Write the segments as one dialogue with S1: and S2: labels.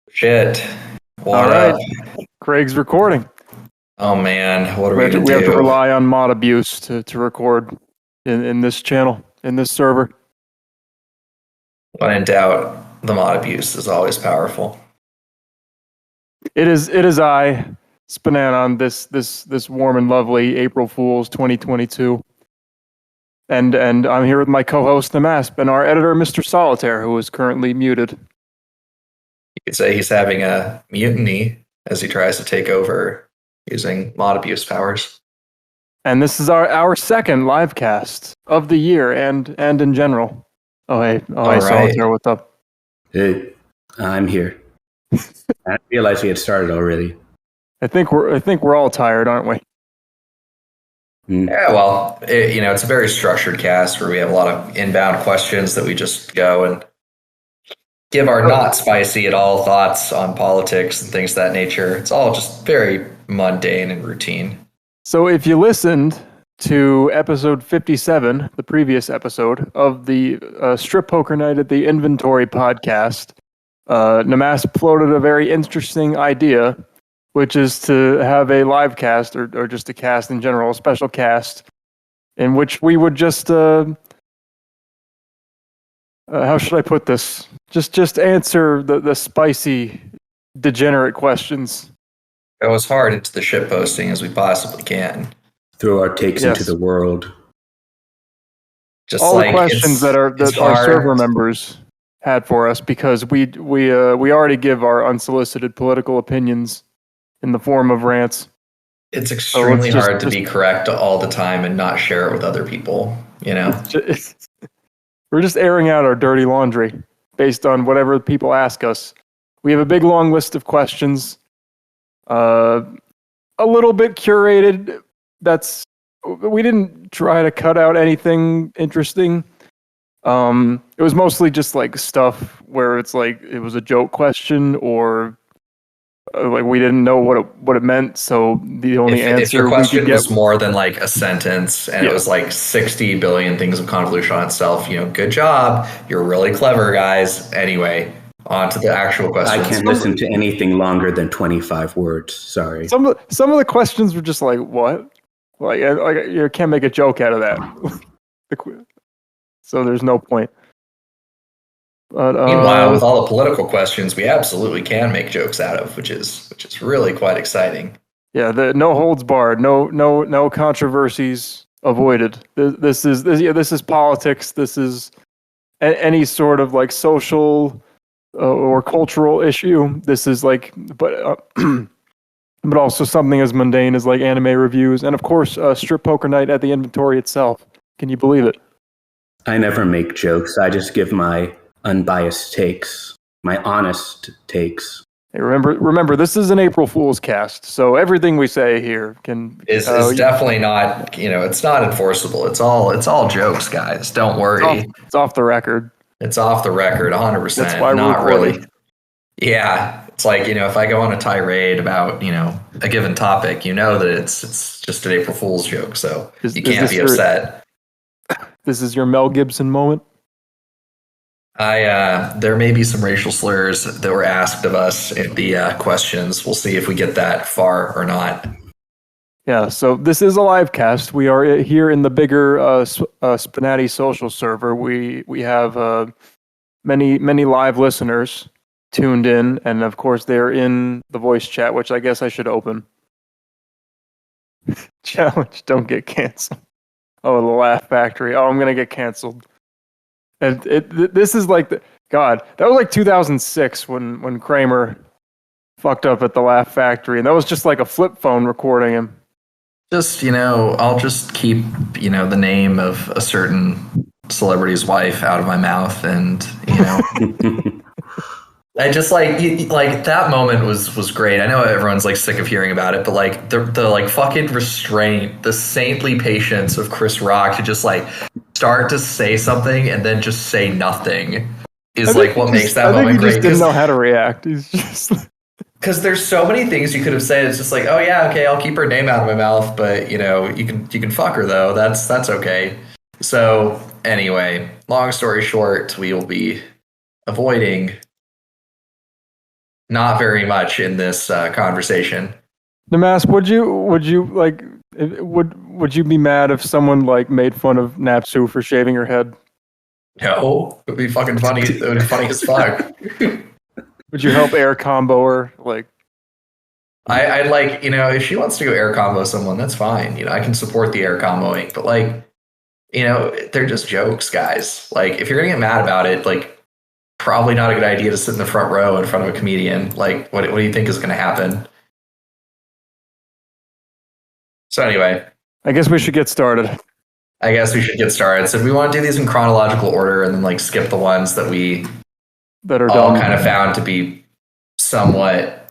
S1: Shit.
S2: All right. Craig's recording.
S1: Oh man, what are we gonna do?
S2: We have to rely on mod abuse to record in this channel, in this server.
S1: When in doubt, the mod abuse is always powerful.
S2: It is I, SPNanon, this warm and lovely April Fool's 2022. And I'm here with my co-host nmasp and our editor MisterSolitaire, who is currently muted.
S1: You could say he's having a mutiny as he tries to take over using mod abuse powers.
S2: And this is our second live cast of the year and in general. Hey, Solitaire, what's up?
S3: Hey, I'm here. I realized we had started already.
S2: I think we're all tired, aren't we?
S1: Yeah, well, it's a very structured cast where we have a lot of inbound questions that we just go and give our not spicy at all thoughts on politics and things of that nature. It's all just very mundane and routine.
S2: So if you listened to episode 57, the previous episode of the Strip Poker Night at the Inventory podcast, nmasp floated a very interesting idea, which is to have a live cast or just a cast in general, a special cast, in which we would just how should I put this? Just answer the spicy, degenerate questions.
S1: Go as hard into the shit posting as we possibly can.
S3: Throw our takes into the world.
S1: Just
S2: all the questions that our server members had for us, because we already give our unsolicited political opinions in the form of rants.
S1: It's extremely hard to be correct all the time and not share it with other people, you know?
S2: We're just airing out our dirty laundry based on whatever people ask us. We have a big long list of questions. A little bit curated. We didn't try to cut out anything interesting. It was mostly just like stuff where it's like it was a joke question or like we didn't know what it meant, so the only answer
S1: if your question
S2: we could get
S1: was more than like a sentence and it was like 60 billion things of convolution on itself, good job, you're really clever, guys. Anyway, on to the actual questions.
S3: I can't listen to anything longer than 25 words. Sorry.
S2: Some of the questions were just like, what? Like you can't make a joke out of that. So there's no point. But,
S1: meanwhile, with all the political questions, we absolutely can make jokes out of, which is really quite exciting.
S2: Yeah, no holds barred, no controversies avoided. This is politics. This is any sort of like social or cultural issue. This is like, but also something as mundane as like anime reviews, and of course, Strip Poker Night at the Inventory itself. Can you believe it?
S3: I never make jokes. I just give my unbiased takes, my honest takes.
S2: Hey, remember, this is an April Fool's cast, so everything we say here is
S1: definitely not. It's not enforceable. It's all jokes, guys. Don't worry.
S2: It's off the record.
S1: It's off the record, 100%.
S2: That's why
S1: not
S2: we're
S1: really. Yeah, it's like if I go on a tirade about a given topic, that it's just an April Fool's joke, so you can't be upset.
S2: This is your Mel Gibson moment.
S1: There may be some racial slurs that were asked of us in the questions. We'll see if we get that far or not.
S2: Yeah, so this is a live cast. We are here in the bigger SPNatI social server. We have many live listeners tuned in, and of course they're in the voice chat, which I guess I should open. Challenge, don't get canceled. Oh, the Laugh Factory. Oh, I'm gonna get canceled. And this is like God. That was like 2006 when Kramer fucked up at the Laugh Factory, and that was just like a flip phone recording him.
S1: Just I'll just keep the name of a certain celebrity's wife out of my mouth, and I just like that moment was great. I know everyone's like sick of hearing about it, but like the like fucking restraint, the saintly patience of Chris Rock to just like start to say something and then just say nothing is like what makes that moment great.
S2: He just didn't know how to react. He's just
S1: because there's so many things you could have said. It's just like, oh yeah, okay, I'll keep her name out of my mouth, but you can fuck her though. That's okay. So anyway, long story short, we will be avoiding not very much in this conversation.
S2: nmasp, would you be mad if someone like made fun of Napsu for shaving her head?
S1: No, it would be fucking funny. It would be funny as fuck.
S2: Would you help air combo her? Like,
S1: I'd like, if she wants to go air combo someone, that's fine. I can support the air comboing, but like, they're just jokes, guys. Like, if you're gonna get mad about it, like, probably not a good idea to sit in the front row in front of a comedian. Like, what do you think is gonna happen? So anyway,
S2: I guess we should get started.
S1: So we want to do these in chronological order and then like skip the ones that we
S2: That are
S1: all
S2: dumb.
S1: kind of found to be somewhat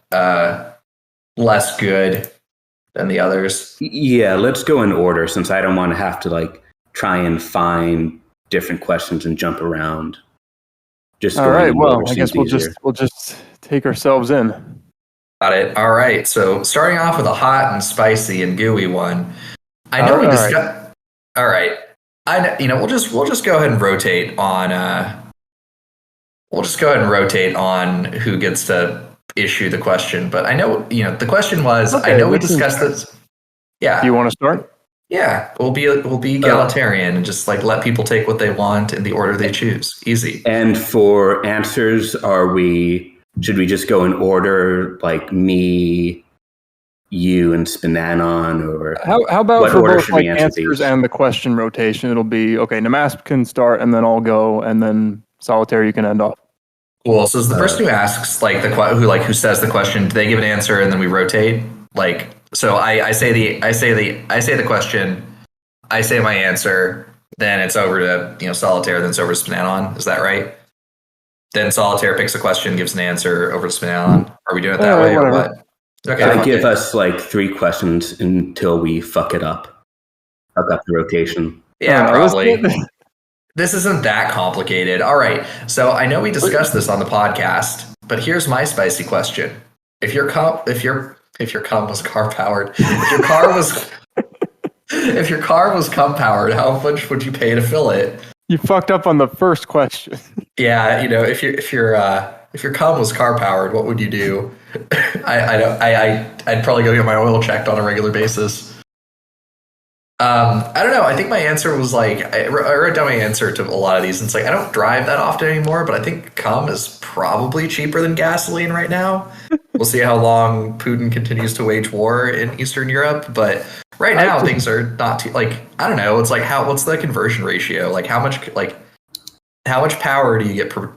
S1: less good than the others.
S3: Yeah, let's go in order since I don't want to have to like try and find different questions and jump around. Just
S2: All
S3: going
S2: right.
S3: in
S2: Well,
S3: order
S2: I guess
S3: seems easier.
S2: we'll just take ourselves in.
S1: Got it. All right. So starting off with a hot and spicy and gooey one. I know we discussed. All right. We'll just go ahead and rotate on. We'll just go ahead and rotate on who gets to issue the question. But I know the question was.
S2: Okay,
S1: I know we discussed this. Yeah.
S2: Do you want to start?
S1: Yeah. We'll be egalitarian and just like let people take what they want in the order they choose. Easy.
S3: And for answers, should we just go in order, like me, you, and spnanon, or
S2: How about for
S3: order
S2: both
S3: should
S2: like
S3: we answer
S2: answers
S3: these?
S2: and the question rotation? It'll be okay. nmasp can start, and then I'll go, and then Solitaire you can end off.
S1: Cool. So is the person who asks who says the question, do they give an answer and then we rotate? Like, so I say the question, I say my answer, then it's over to Solitaire, then it's over to spnanon. Is that right? Then Solitaire picks a question, gives an answer over to spnanon. Are we doing it that way or
S2: whatever.
S1: what? Okay.
S3: Give us like 3 questions until we fuck it up. Fuck up the rotation.
S1: Yeah, probably. This isn't that complicated. All right. So I know we discussed this on the podcast, but here's my spicy question: if your cum was car powered, if your car was cum powered, how much would you pay to fill it?
S2: You fucked up on the first question.
S1: Yeah, if your cum was car powered, what would you do? I'd probably go get my oil checked on a regular basis. I don't know. I think my answer was like I wrote down my answer to a lot of these. And it's like I don't drive that often anymore, but I think cum is probably cheaper than gasoline right now. We'll see how long Putin continues to wage war in Eastern Europe, but right now things are not too like I don't know. It's like what's the conversion ratio? Like how much power do you get per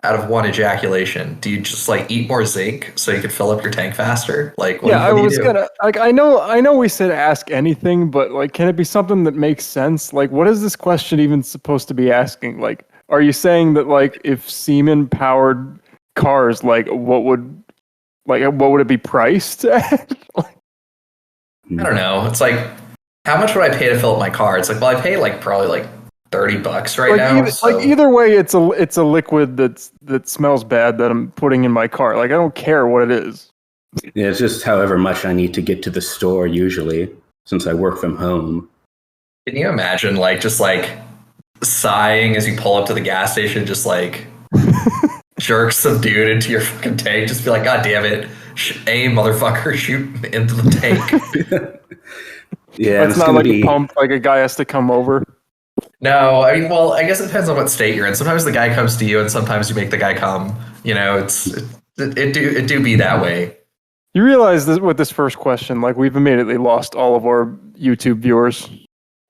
S1: out of one ejaculation? Do you just like eat more zinc so you can fill up your tank faster? Like what
S2: I
S1: do you
S2: was
S1: do?
S2: gonna like I know we said ask anything, but like can it be something that makes sense? Like what is this question even supposed to be asking? Like are you saying that like if semen powered cars, like what would it be priced at?
S1: I don't know. It's like how much would I pay to fill up my car? It's like well I pay like probably like $30 right now.
S2: Like either way, it's a liquid that smells bad that I'm putting in my car. Like I don't care what it is.
S3: Yeah, it's just however much I need to get to the store usually, since I work from home.
S1: Can you imagine like just like sighing as you pull up to the gas station, just like jerk some dude into your fucking tank? Just be like, God damn it, motherfucker, shoot into the tank.
S3: Yeah,
S2: it's not like a pump. Like a guy has to come over.
S1: No, I mean, well, I guess it depends on what state you're in. Sometimes the guy comes to you, and sometimes you make the guy come. It do be that way.
S2: You realize that with this first question, like we've immediately lost all of our YouTube viewers.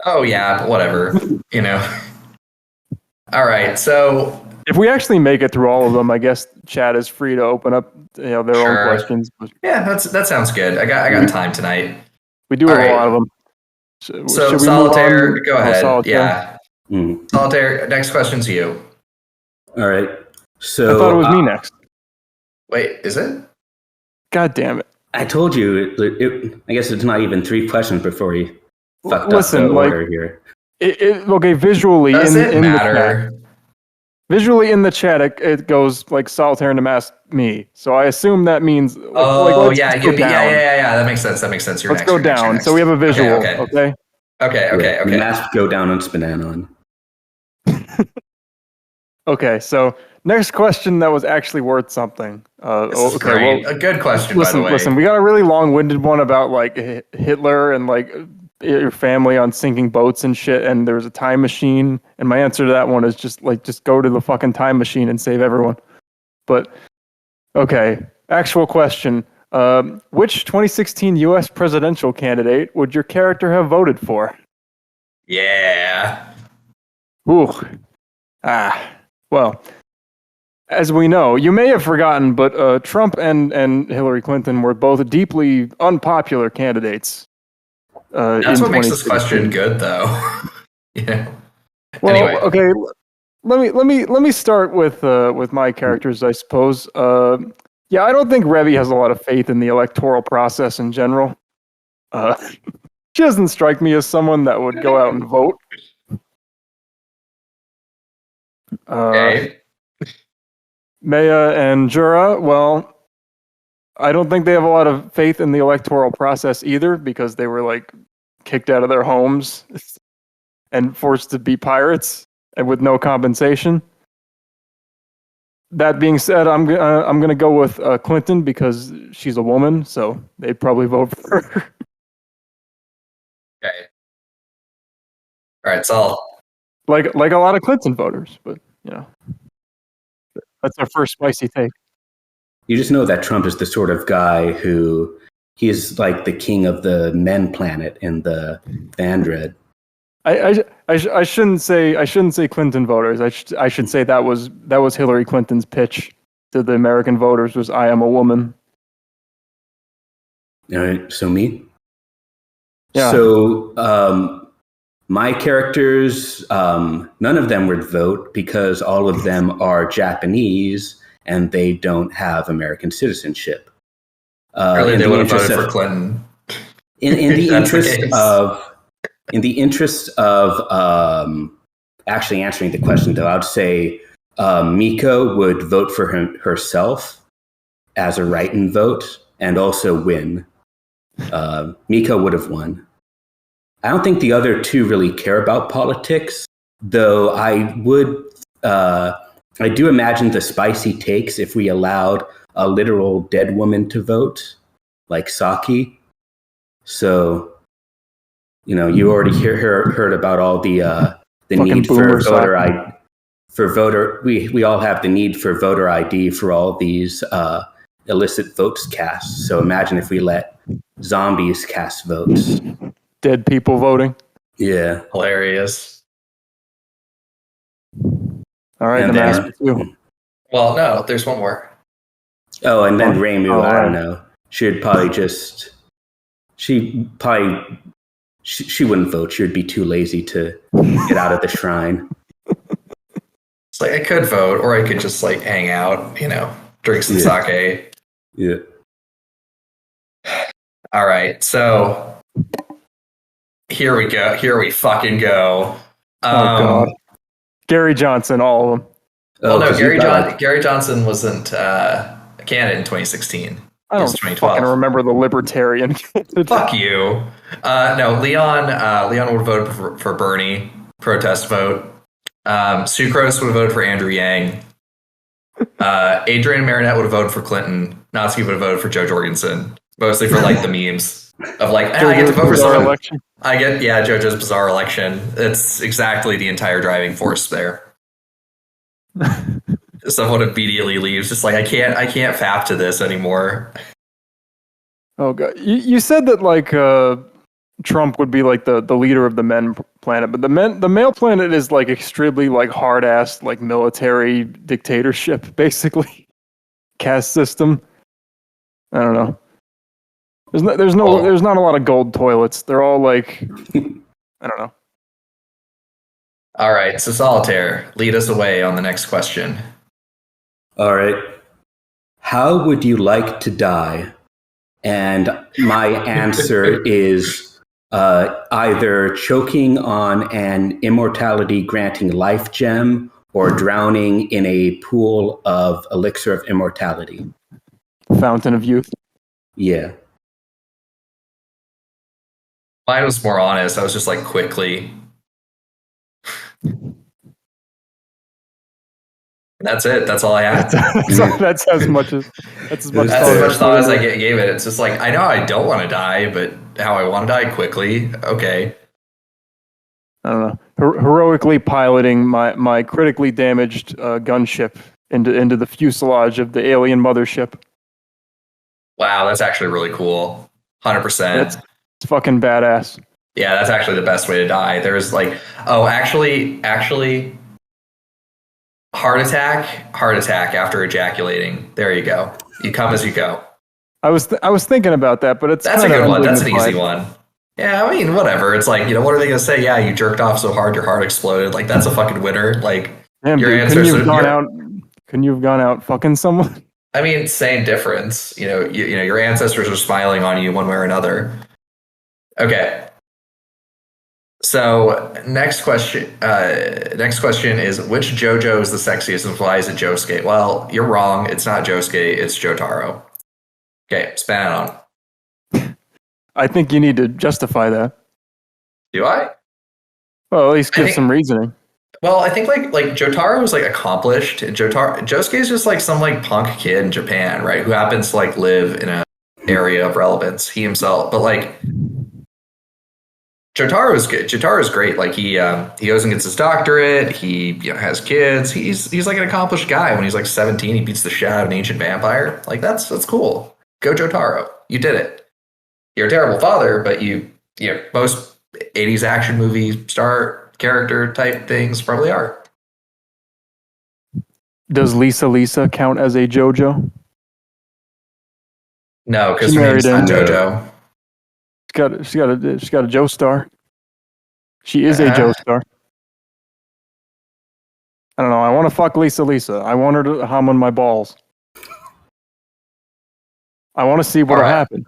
S1: Oh yeah, but whatever. All right, so
S2: if we actually make it through all of them, I guess chat is free to open up their own questions. But
S1: yeah, that sounds good. I got time tonight.
S2: We do have a lot of them.
S1: So Solitaire, go ahead. Solitaire. Yeah. Solitaire, next question's you.
S3: All right. So
S2: I thought it was me next.
S1: Wait, is it?
S2: God damn it.
S3: I told you, I guess it's not even 3 questions before you fucked up the order here.
S2: Okay, visually in the chat. Visually in the chat, it goes like Solitaire and nmasp me. So I assume that means.
S1: That makes sense. You're
S2: let's go down. So we have a visual. Okay.
S3: nmasp go down on spnanon.
S2: Okay, so Next question that was actually worth something.
S1: This is great. A good question, by the way.
S2: Listen, we got a really long-winded one about like Hitler and like your family on sinking boats and shit, and there's a time machine. And my answer to that one is just go to the fucking time machine and save everyone. But okay, actual question. Which 2016 U.S. presidential candidate would your character have voted for?
S1: Yeah.
S2: Ooh. Well, as we know, you may have forgotten, but Trump and Hillary Clinton were both deeply unpopular candidates.
S1: That's what makes this question good, though. Yeah.
S2: Well,
S1: anyway.
S2: Okay. Let me start with my characters, I suppose. Yeah, I don't think Revy has a lot of faith in the electoral process in general. She doesn't strike me as someone that would go out and vote.
S1: Okay.
S2: Maya and Jura, well, I don't think they have a lot of faith in the electoral process either, because they were like kicked out of their homes and forced to be pirates and with no compensation. That being said, I'm gonna go with Clinton because she's a woman, so they'd probably vote for her.
S1: Okay. All right, so
S2: like a lot of Clinton voters, but you know, that's our first spicy take.
S3: You just know that Trump is the sort of guy who he is like the king of the men planet in the Vandred.
S2: I shouldn't say Clinton voters. I should say that was Hillary Clinton's pitch to the American voters was I am a woman.
S3: All right, so me.
S2: Yeah.
S3: So my characters, none of them would vote because all of them are Japanese and they don't have American citizenship.
S1: Really, they would have voted for Clinton.
S3: In the interest of actually answering the question, though, I'd say Miko would vote for herself as a write-in vote and also win. Miko would have won. I don't think the other two really care about politics, though I do imagine the spicy takes if we allowed a literal dead woman to vote, like Saki. So, you already heard about all the need for voter ID. We all have the need for voter ID for all these illicit votes cast. So imagine if we let zombies cast votes.
S2: Dead people voting.
S3: Yeah.
S1: Hilarious.
S2: All right, nmasp.
S1: Well, no, there's one more.
S3: Oh, and then Reimu, I don't know. She wouldn't vote. She would be too lazy to get out of the shrine.
S1: It's like I could vote, or I could just like hang out, drink some sake.
S3: Yeah.
S1: All right, so here we go. Here we fucking go.
S2: Oh God, Gary Johnson, all of them.
S1: Well, no, Gary Johnson wasn't a candidate in 2016.
S2: I don't fucking remember the Libertarian.
S1: Fuck you. No, Leon would have voted for Bernie, protest vote. Sucrose would have voted for Andrew Yang. Adrian Marinette would have voted for Clinton. Natsuki would have voted for Joe Jorgensen. Mostly for like the memes of like, I get to vote for someone. Election. JoJo's bizarre election. It's exactly the entire driving force there. Someone immediately leaves, just like I can't fap to this anymore.
S2: Oh God, you said that like Trump would be like the leader of the men planet, but the male planet is like extremely like hard ass like military dictatorship, basically caste system. I don't know. There's not a lot of gold toilets. They're all like I don't know.
S1: All right, so Solitaire, lead us away on the next question.
S3: All right. How would you like to die? And my answer is either choking on an immortality-granting life gem or drowning in a pool of elixir of immortality.
S2: Fountain of youth.
S3: Yeah.
S1: Mine was more honest. I was just like quickly. That's it. That's all I had.
S2: That's as much as
S1: That's as much thought as I gave it. It's just like, I know I don't want to die, but how I want to die quickly. Okay.
S2: I don't know. Heroically piloting my critically damaged gunship into the fuselage of the alien mothership.
S1: Wow, that's actually really cool. 100%.
S2: It's fucking badass.
S1: Yeah, that's actually the best way to die. There's like, actually, heart attack after ejaculating. There you go. You come as you go.
S2: I was thinking about that, but that's
S1: a good one. That's an easy one. Yeah, I mean, whatever. It's like, what are they gonna say? Yeah, you jerked off so hard your heart exploded. Like, that's a fucking winner. Like,
S2: damn,
S1: your
S2: dude,
S1: answer.
S2: Couldn't you have gone out fucking someone?
S1: I mean, same difference. Your ancestors are smiling on you one way or another. Okay. So next question is, which JoJo is the sexiest and why is it Josuke? Well, you're wrong. It's not Josuke. It's Jotaro. Okay, spnanon.
S2: I think you need to justify that.
S1: Do I?
S2: Well, at least give some reasoning.
S1: Well, I think like Jotaro is like accomplished, and Josuke is just like some like punk kid in Japan, right? Who happens to like live in an area of relevance. He himself, but like Jotaro is good. Jotaro is great. Like he goes and gets his doctorate. He has kids. He's like an accomplished guy. When he's like 17, he beats the shit out of an ancient vampire. Like that's cool. Go Jotaro. You did it. You're a terrible father, but most 80s action movie star character type things probably are.
S2: Does Lisa count as a JoJo?
S1: No, because her name's not JoJo.
S2: She's got a Joe star. She is a Joe star. I don't know. I want to fuck Lisa. I want her to hum on my balls. I want to see what'll happen.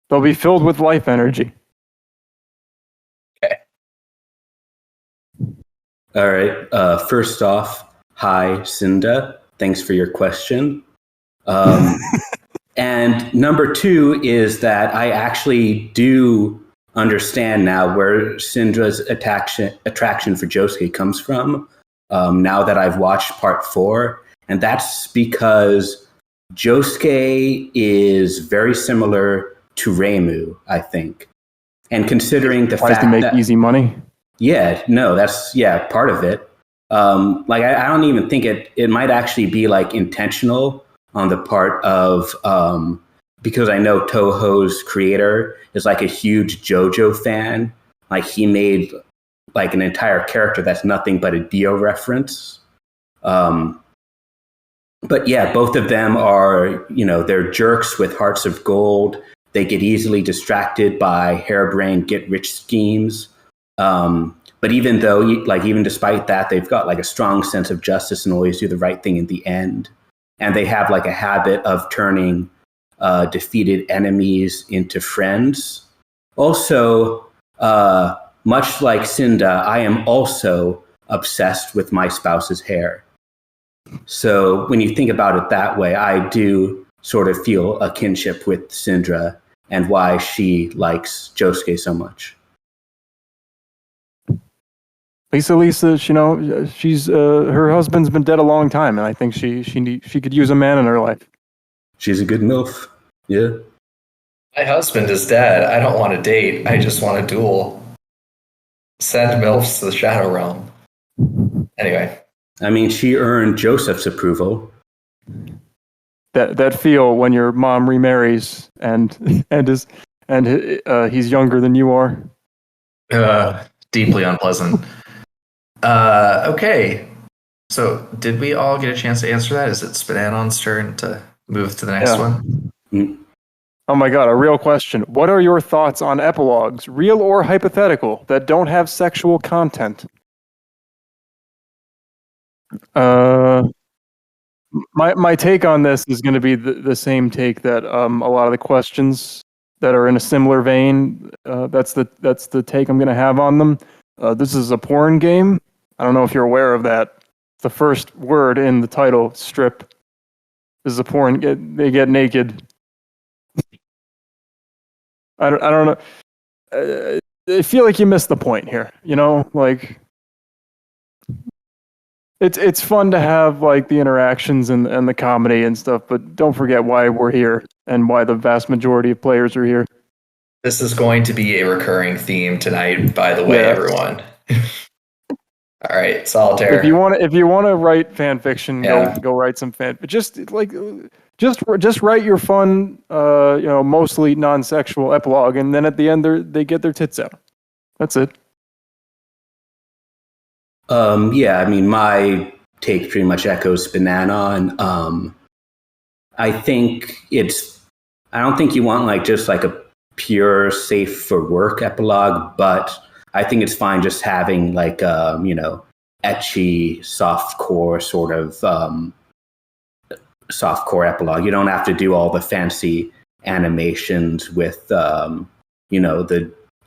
S2: They'll be filled with life energy.
S1: Okay.
S3: All right. First off, hi, Cinda. Thanks for your question. And number two is that I actually do understand now where Cindra's attraction for Josuke comes from, now that I've watched part 4. And that's because Josuke is very similar to Reimu, I think. And considering the fact
S2: to make easy money?
S3: Yeah, no, that's part of it. Like I don't even think it might actually be like intentional on the part of because I know Toho's creator is like a huge JoJo fan. Like he made like an entire character that's nothing but a Dio reference. But yeah, both of them are, they're jerks with hearts of gold. They get easily distracted by harebrained get-rich schemes. But even despite that, they've got like a strong sense of justice and always do the right thing in the end. And they have like a habit of turning defeated enemies into friends. Also, much like Cinda, I am also obsessed with my spouse's hair. So when you think about it that way, I do sort of feel a kinship with Syndra and why she likes Josuke so much.
S2: Lisa, she's her husband's been dead a long time, and I think she could use a man in her life.
S3: She's a good MILF. Yeah.
S1: My husband is dead. I don't want to date. I just want to duel. Send MILFs to the Shadow Realm. Anyway.
S3: I mean, she earned Joseph's approval.
S2: That feel when your mom remarries and he's younger than you are.
S1: Deeply unpleasant. Okay. So, did we all get a chance to answer that? Is it Spananon's turn to move to the next one?
S3: Mm.
S2: Oh my god, a real question. What are your thoughts on epilogues, real or hypothetical, that don't have sexual content? My take on this is going to be the same take that a lot of the questions that are in a similar vein. That's the take I'm going to have on them. This is a porn game. I don't know if you're aware of that. The first word in the title, strip, is a porn. They get naked. I don't know. I feel like you missed the point here. Like It's fun to have like the interactions and the comedy and stuff, but don't forget why we're here and why the vast majority of players are here.
S1: This is going to be a recurring theme tonight, by the way, everyone. All right, Solitaire.
S2: If you want to write fan fiction, go write some fan. Just write your fun, mostly non-sexual epilogue, and then at the end they get their tits out. That's it.
S3: Yeah, I mean, my take pretty much echoes spnanon. I don't think you want like just like a pure safe for work epilogue, but I think it's fine just having like ecchi softcore sort of softcore epilogue. You don't have to do all the fancy animations with the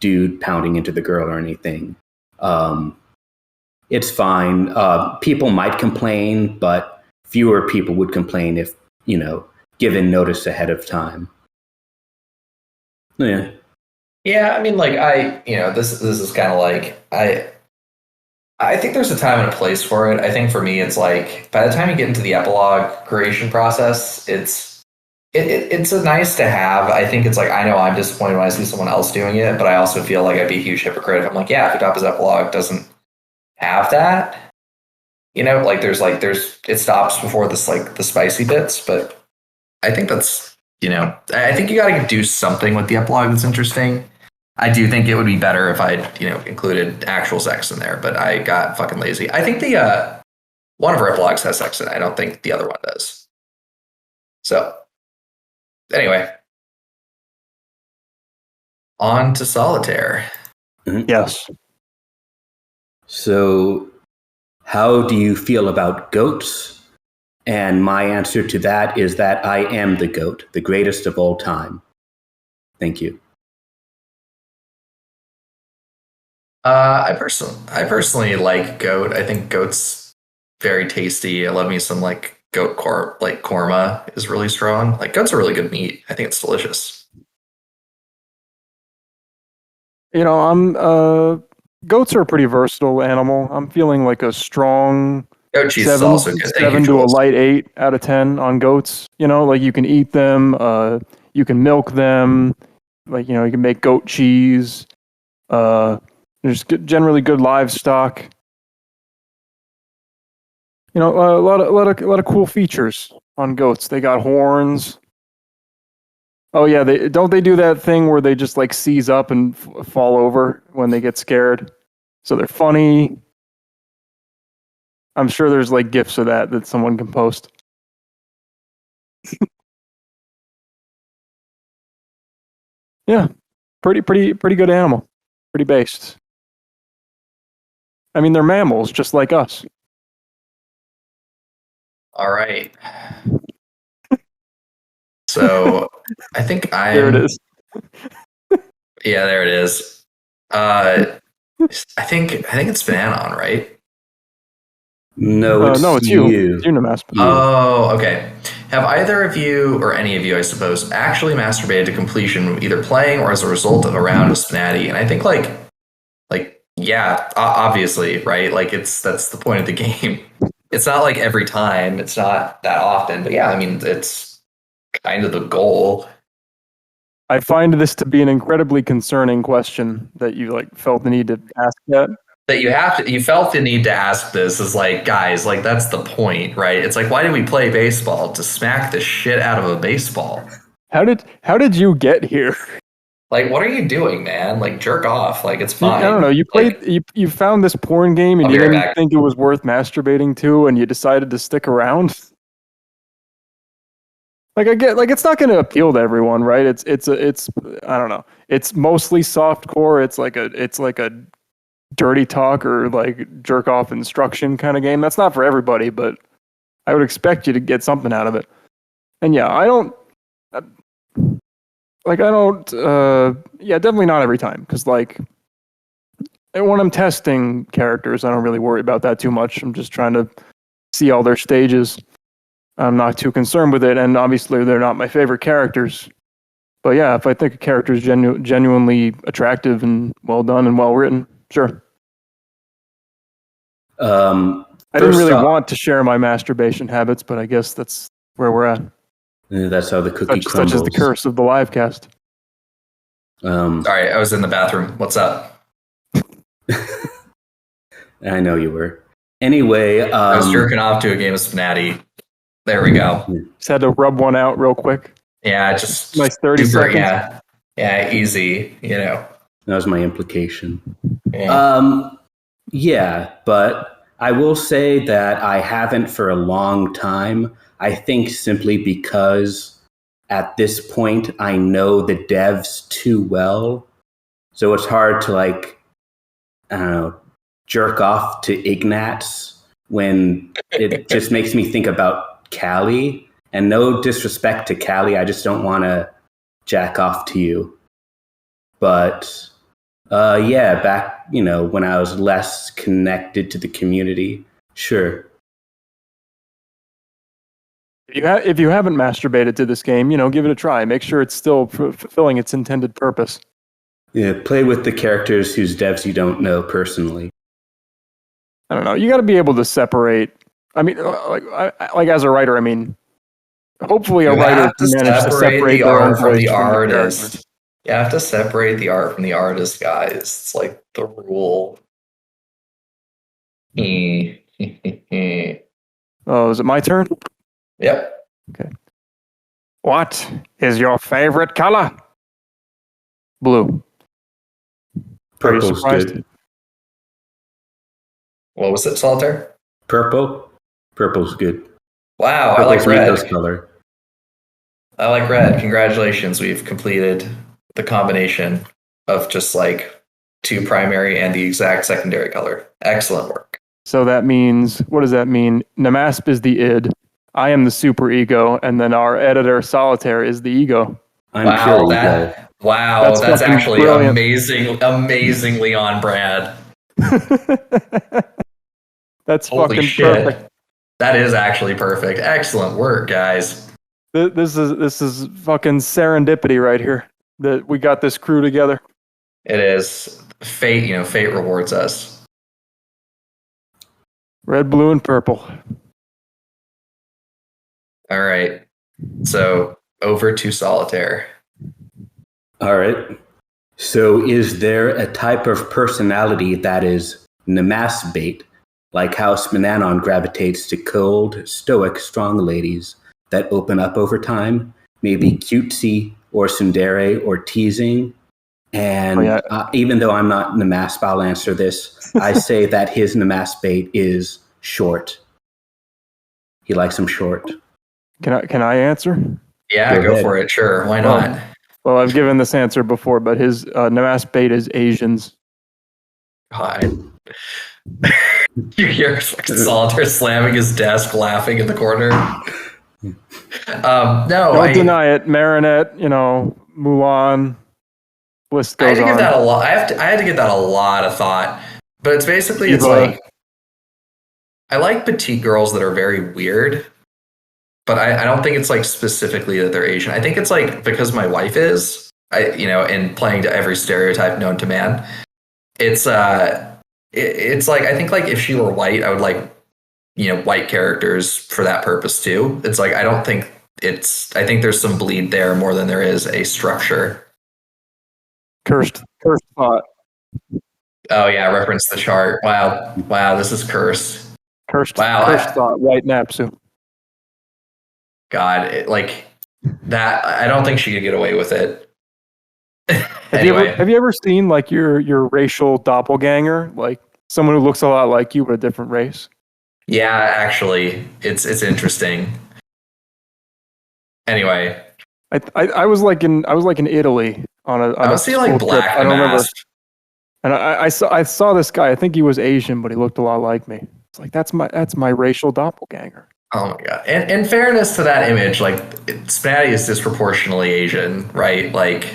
S3: dude pounding into the girl or anything. It's fine. People might complain, but fewer people would complain if, given notice ahead of time. Yeah.
S1: Yeah, I mean, like, this is kind of like, I think there's a time and a place for it. I think for me, it's like, by the time you get into the epilogue creation process, it's a nice to have. I think it's like, I know I'm disappointed when I see someone else doing it, but I also feel like I'd be a huge hypocrite if I'm like, yeah, Futappa's epilogue doesn't have that. It stops before this, like, the spicy bits, but I think that's, I think you got to do something with the epilogue that's interesting. I do think it would be better if I, included actual sex in there, but I got fucking lazy. I think the one of our epilogues has sex in it. I don't think the other one does. So, anyway, on to Solitaire.
S3: Mm-hmm.
S2: Yes.
S3: So, how do you feel about goats? And my answer to that is that I am the goat, the greatest of all time. Thank you.
S1: I personally like goat. I think goat's very tasty. I love me some like goat korma is really strong. Like goat's a really good meat. I think it's delicious.
S2: Goats are a pretty versatile animal. I'm feeling like a strong
S1: goat cheese is also good.
S2: 7 to a light 8 out of 10 on goats. Like you can eat them, you can milk them, like you can make goat cheese. There's generally good livestock. A lot of cool features on goats. They got horns. Oh yeah, they do that thing where they just like seize up and fall over when they get scared. So they're funny. I'm sure there's like GIFs of that someone can post. Yeah, pretty good animal. Pretty based. I mean, they're mammals just like us.
S1: All right. So I think
S2: there it is.
S1: Yeah, there it is. I think it's spnanon, right?
S3: No,
S2: it's you. It's you, nmasp.
S1: Oh, okay. Have either of you, or any of you, I suppose, actually masturbated to completion, either playing or as a result of a round of SPNatI? And I think, yeah, obviously, right? Like, that's the point of the game. It's not like every time. It's not that often. But yeah, I mean, it's kind of the goal.
S2: I find this to be an incredibly concerning question that you felt the need to ask that.
S1: That you felt the need to ask this is like, guys, like that's the point, right? It's like, why did we play baseball? To smack the shit out of a baseball.
S2: How did you get here?
S1: Like, what are you doing, man? Like, jerk off. Like, it's fine.
S2: I don't know. You played. You found this porn game and you didn't think it was worth masturbating to, and you decided to stick around. Like I get, it's not going to appeal to everyone, right? It's I don't know. It's mostly softcore. It's like a dirty talk or like jerk off instruction kind of game. That's not for everybody, but I would expect you to get something out of it. And yeah, definitely not every time. Because when I'm testing characters, I don't really worry about that too much. I'm just trying to see all their stages. I'm not too concerned with it, and obviously they're not my favorite characters. But yeah, if I think a character is genuinely attractive and well done and well written, sure. I didn't really want to share my masturbation habits, but I guess that's where we're at.
S3: Yeah, that's how the cookie crumbles.
S2: Such is the curse of the livecast.
S1: Sorry, I was in the bathroom. What's up?
S3: I know you were. Anyway,
S1: I was jerking off to a game of SPNatI. There we go.
S2: Just had to rub one out real quick.
S1: Yeah, just
S2: nice 30 seconds.
S1: Yeah, easy.
S3: That was my implication.
S1: Yeah.
S3: But I will say that I haven't for a long time. I think simply because at this point I know the devs too well, so it's hard to jerk off to Ignatz when it just makes me think about Callie. And no disrespect to Callie, I just don't want to jack off to you. But back when I was less connected to the community, sure.
S2: If you haven't masturbated to this game, give it a try. Make sure it's still fulfilling its intended purpose.
S3: Yeah, play with the characters whose devs you don't know personally.
S2: I don't know. You got to be able to separate. I mean, like as a writer, I mean, hopefully a writer can manage to separate
S1: the
S2: their own
S1: art from the
S2: artist.
S1: artist. You have to separate the art from the artist, guys. It's like the rule.
S2: Oh, is it my turn?
S1: Yep.
S2: Okay. What is your favorite color? Blue.
S3: Purple's good.
S1: What was it, Solitaire?
S3: Purple? Purple's good.
S1: Wow,
S3: Purple's
S1: I like red.
S3: Nico's color.
S1: I like red. Congratulations, we've completed the combination of just like two primary and the exact secondary color. Excellent work.
S2: So that means, what does that mean? Nmasp is the id. I am the super ego, and then our editor Solitaire is the ego.
S3: Wow,
S1: that's actually
S2: brilliant.
S1: amazingly on brand.
S2: That's
S1: Holy
S2: fucking
S1: shit.
S2: perfect.
S1: That is actually perfect. Excellent work, guys.
S2: This is fucking serendipity right here. That we got this crew together.
S1: It is fate. Fate rewards us.
S2: Red, blue, and purple.
S1: All right. So over to Solitaire.
S3: All right. So is there a type of personality that is nmasp, like how spnanon gravitates to cold, stoic, strong ladies that open up over time, maybe cutesy or tsundere or teasing? And even though I'm not nmasp, I'll answer this. I say that his nmasp is short. He likes them short.
S2: Can I answer?
S1: Yeah, go for it. Sure, why not?
S2: Well, I've given this answer before, but his nmasp is Asians.
S1: God. You hear Solitaire slamming his desk, laughing in the corner. No,
S2: don't deny it. Marinette, Mulan. List goes
S1: I had to
S2: on.
S1: give that a lot. I had to give that a lot of thought. But it's basically it's like I like petite girls that are very weird. But I don't think it's like specifically that they're Asian. I think it's like because my wife is, in playing to every stereotype known to man. It's like I think like if she were white, I would like white characters for that purpose too. It's like I think there's some bleed there more than there is a structure.
S2: Cursed thought.
S1: Oh yeah, reference the chart. Wow, this is cursed.
S2: Cursed thought. White Napsu.
S1: God, that. I don't think she could get away with it.
S2: Anyway. Have you ever seen like your racial doppelganger, like someone who looks a lot like you but a different race?
S1: Yeah, actually, it's interesting. Anyway,
S2: I was like in Italy on a.
S1: I was seeing like Black
S2: I don't remember.
S1: Mask.
S2: And I saw this guy. I think he was Asian, but he looked a lot like me. It's like that's my racial doppelganger.
S1: Oh my god! And in fairness to that image, like SPNatI is disproportionately Asian, right? Like,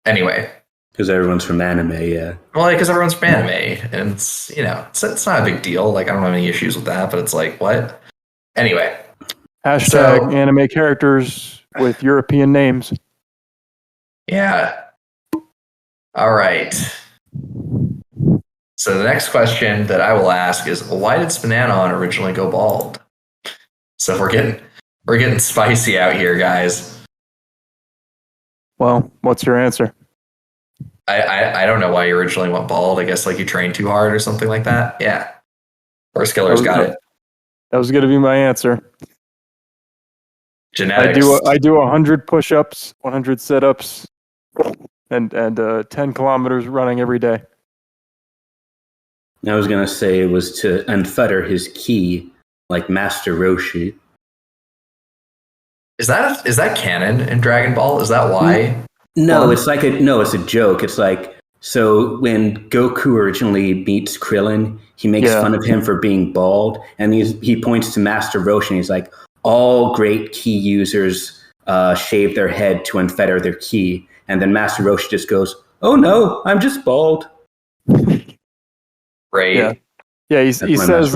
S1: anyway,
S3: because everyone's from anime, yeah.
S1: Well, because everyone's from anime, and it's not a big deal. Like, I don't have any issues with that, but it's like, what? Anyway,
S2: hashtag anime characters with European names.
S1: Yeah. All right. So the next question that I will ask is, why did Spnanon originally go bald? So we're getting spicy out here, guys.
S2: Well, what's your answer?
S1: I don't know why you originally went bald. I guess like you trained too hard or something like that. Yeah. Horse Killer's got it.
S2: That was going to be my answer.
S1: Genetics.
S2: I do 100 push-ups, 100 sit-ups, and 10 kilometers running every day.
S3: I was going to say it was to unfetter his ki like Master Roshi.
S1: Is that canon in Dragon Ball? Is that why?
S3: No, it's a joke. It's like, so when Goku originally meets Krillin, he makes fun of him for being bald, and he points to Master Roshi, and he's like, all great ki users shave their head to unfetter their ki. And then Master Roshi just goes, oh no, I'm just bald.
S1: Right.
S2: Yeah, he says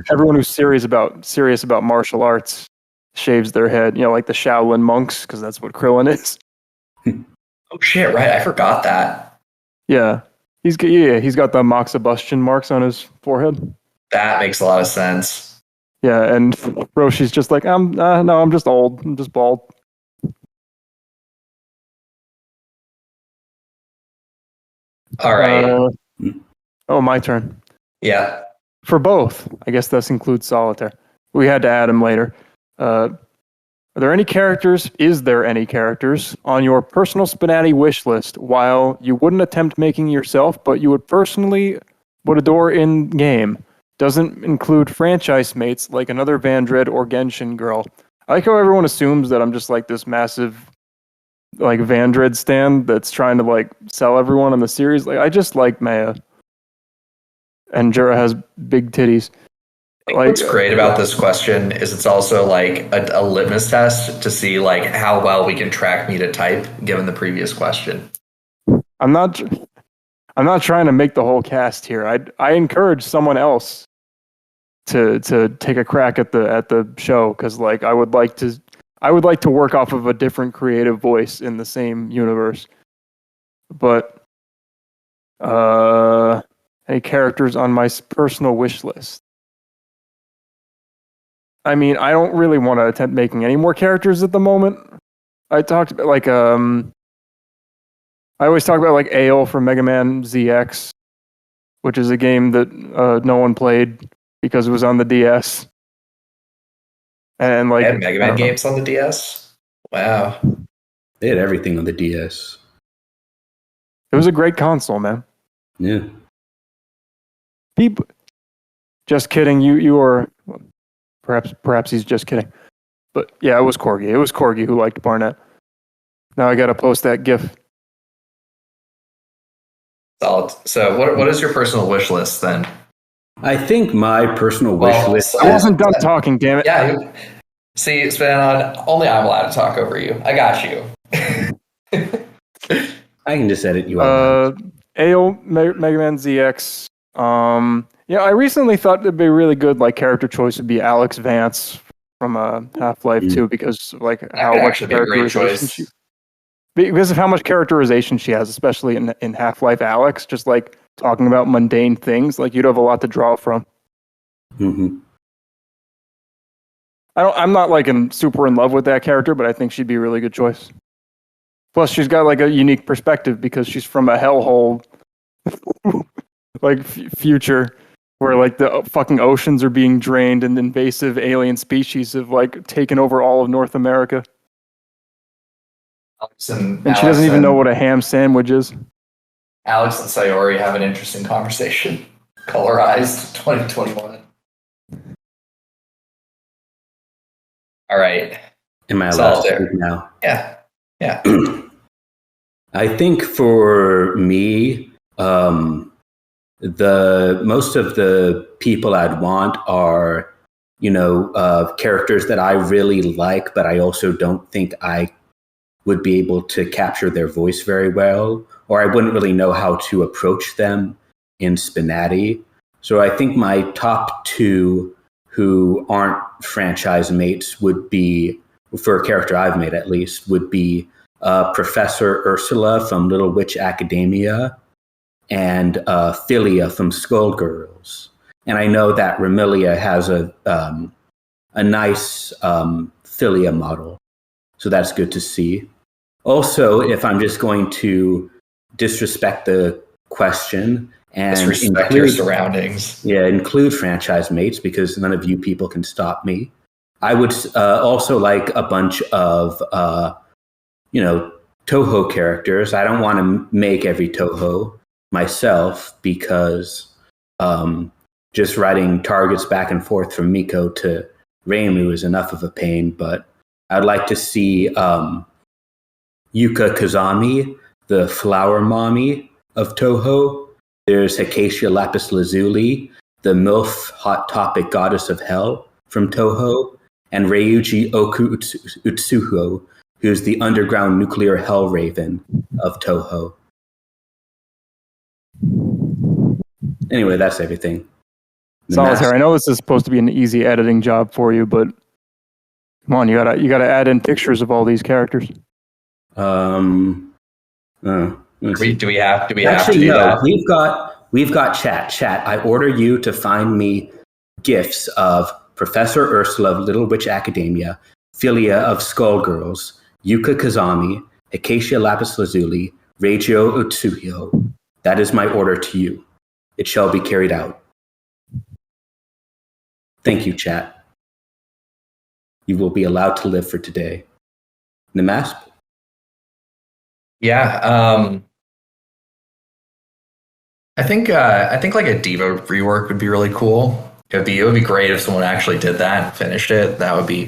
S2: everyone who's serious about martial arts shaves their head, like the Shaolin monks, because that's what Krillin is.
S1: Oh shit, right. I forgot that.
S2: Yeah. He's got the moxibustion marks on his forehead.
S1: That makes a lot of sense.
S2: Yeah, and Roshi's just like, no, I'm just old. I'm just bald.
S1: All right.
S2: My turn.
S1: Yeah.
S2: For both, I guess this includes Solitaire. We had to add him later. Is there any characters on your personal SPNatI wish list while you wouldn't attempt making yourself, but you would adore in game? Doesn't include franchise mates like another Vandred or Genshin girl. I like how everyone assumes that I'm just like this massive like Vandred stan that's trying to like sell everyone in the series. Like I just like Maya. And Jura has big titties.
S1: What's great about this question is it's also like a litmus test to see like how well we can track me to type given the previous question.
S2: I'm not trying to make the whole cast here. I encourage someone else to take a crack at the show, because like I would like to work off of a different creative voice in the same universe. But any characters on my personal wish list? I mean, I don't really want to attempt making any more characters at the moment. I talked about like I always talk about like Ale from Mega Man ZX, which is a game that no one played because it was on the DS. And like,
S1: they had Mega Man games on the DS. Wow,
S3: they had everything on the DS.
S2: It was a great console, man.
S3: Yeah.
S2: People, just kidding. You were perhaps he's just kidding, but yeah, it was Corgi. It was Corgi who liked Barnett. Now I gotta post that GIF.
S1: Solid. So what is your personal wish list then?
S3: I think my personal wish list.
S2: I wasn't done talking, damn it.
S1: Yeah. See, Spnanon, only I'm allowed to talk over you. I got you.
S3: I can just edit you out.
S2: AO Mega Man ZX. I recently thought it'd be really good. Like character choice would be Alex Vance from Half-Life 2, because like how much characterization because of how much characterization she has, especially in Half-Life Alex. Just like talking about mundane things, like you'd have a lot to draw from.
S3: Mm-hmm.
S2: I'm not like super in love with that character, but I think she'd be a really good choice. Plus, she's got like a unique perspective because she's from a hellhole, like future, where like the fucking oceans are being drained and invasive alien species have like taken over all of North America. And she doesn't even know what a ham sandwich is.
S1: Alex and Sayori have an interesting conversation. Colorized 2021. All right.
S3: Am I allowed to speak now?
S1: Yeah.
S3: I think for me, the most of the people I'd want are, characters that I really like, but I also don't think I would be able to capture their voice very well, or I wouldn't really know how to approach them in SPNatI. So I think my top two who aren't franchise mates would be, for a character I've made at least, would be Professor Ursula from Little Witch Academia, and Philia from Skullgirls. And I know that Remilia has a nice Philia model, so that's good to see. Also, if I'm just going to disrespect the question and
S1: disrespect your surroundings,
S3: include franchise mates, because none of you people can stop me. I would also like a bunch of Toho characters. I don't want to make every Toho myself, because just writing targets back and forth from Miko to Reimu is enough of a pain. But I'd like to see Yuka Kazami, the flower mommy of Toho. There's Acacia Lapis Lazuli, the MILF Hot Topic Goddess of Hell from Toho, and Ryuji Oku Utsuho, who's the underground nuclear hell raven of Toho. Anyway, that's everything.
S2: Solitaire, I know this is supposed to be an easy editing job for you, but come on, you gotta add in pictures of all these characters.
S1: Do we have to do
S3: that? We've got chat. I order you to find me GIFs of Professor Ursula of Little Witch Academia, Philia of Skullgirls, Yuka Kazami, Acacia Lapis Lazuli, Reigio Utsuhyo. That is my order to you. It shall be carried out. Thank you, chat. You will be allowed to live for today. Nmasp?
S1: Yeah, I think like a Diva rework would be really cool. It would be great if someone actually did that and finished it. That would be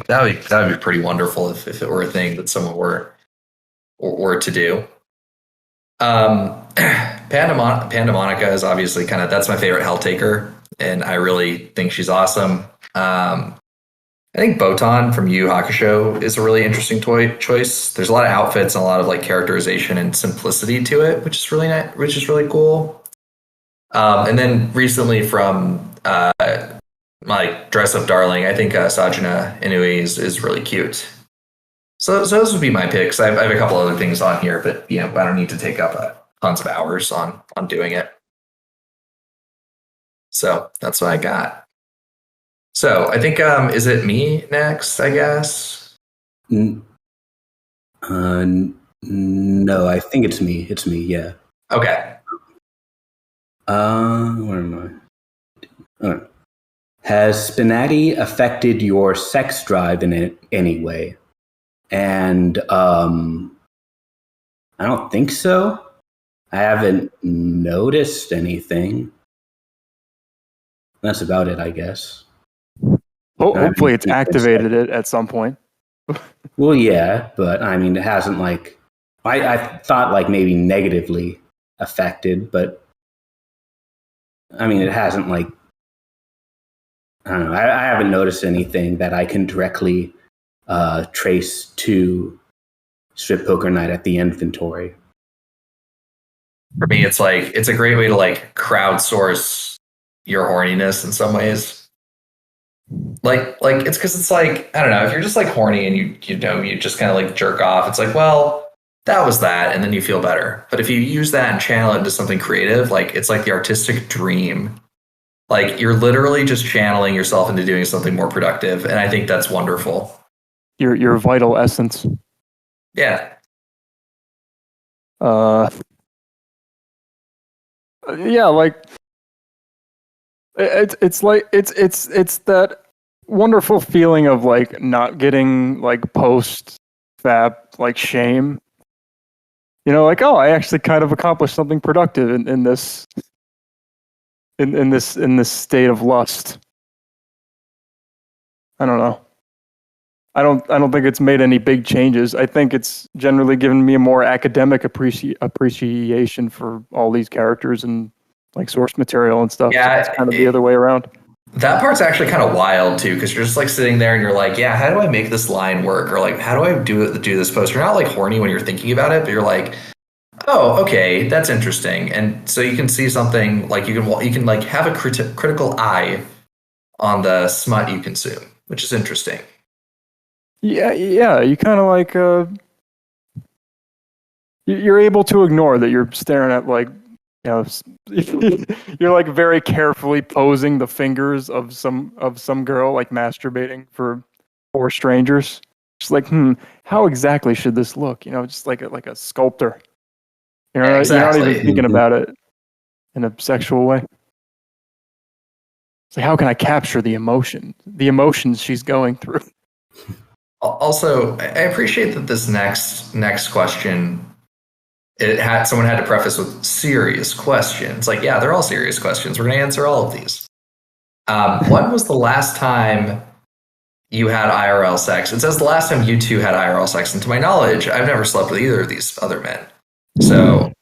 S1: pretty wonderful if it were a thing that someone were to do. Pandemonica is obviously that's my favorite Helltaker, and I really think she's awesome. I think Botan from Yu Yu Hakusho is a really interesting choice. There's a lot of outfits and a lot of like characterization and simplicity to it, which is really nice, which is really cool. And then recently from like Dress Up Darling, I think Sajuna Inui is really cute. So those would be my picks. I have a couple other things on here, but I don't need to take up tons of hours on doing it. So that's what I got. So I think is it me next? I guess.
S3: No, I think it's me. It's me. Yeah.
S1: Okay.
S3: Where am I? Has SPNatI affected your sex drive in any way? And I don't think so. I haven't noticed anything. That's about it, I guess.
S2: Oh, hopefully it's activated it at some point.
S3: Well, yeah, but I mean, it hasn't like... I thought like maybe negatively affected, but I mean, it hasn't like... I don't know. I haven't noticed anything that I can directly trace to Strip Poker Night at the inventory.
S1: For me, it's a great way to like crowdsource your horniness in some ways. Like it's because it's like, I don't know, if you're just like horny and you just kind of like jerk off, it's like, well, that was that, and then you feel better. But if you use that and channel it into something creative, like it's like the artistic dream. Like you're literally just channeling yourself into doing something more productive, and I think that's wonderful.
S2: Your vital essence.
S1: Yeah.
S2: Yeah, like it's that wonderful feeling of like not getting like post fab like shame. Like, oh, I actually kind of accomplished something productive in this state of lust. I don't know. I don't think it's made any big changes. I think it's generally given me a more academic appreciation for all these characters and like source material and stuff.
S1: Yeah,
S2: so it's kind of the other way around.
S1: That part's actually kind of wild too, because you're just like sitting there and you're like, yeah, how do I make this line work? Or like, how do I do this post? You're not like horny when you're thinking about it, but you're like, oh, okay, that's interesting. And so you can see something like you can like have a critical eye on the smut you consume, which is interesting.
S2: Yeah, you kind of like you're able to ignore that you're staring at like you know, you're like very carefully posing the fingers of some girl like masturbating for 4 strangers. Just like, how exactly should this look? You know, just like a sculptor. You know,
S1: Exactly.
S2: You're not even thinking about it in a sexual way. It's like, how can I capture the emotions she's going through?
S1: Also, I appreciate that this next question, someone had to preface with serious questions. Like, yeah, they're all serious questions. We're going to answer all of these. When was the last time you had IRL sex? It says the last time you two had IRL sex, and to my knowledge, I've never slept with either of these other men. So,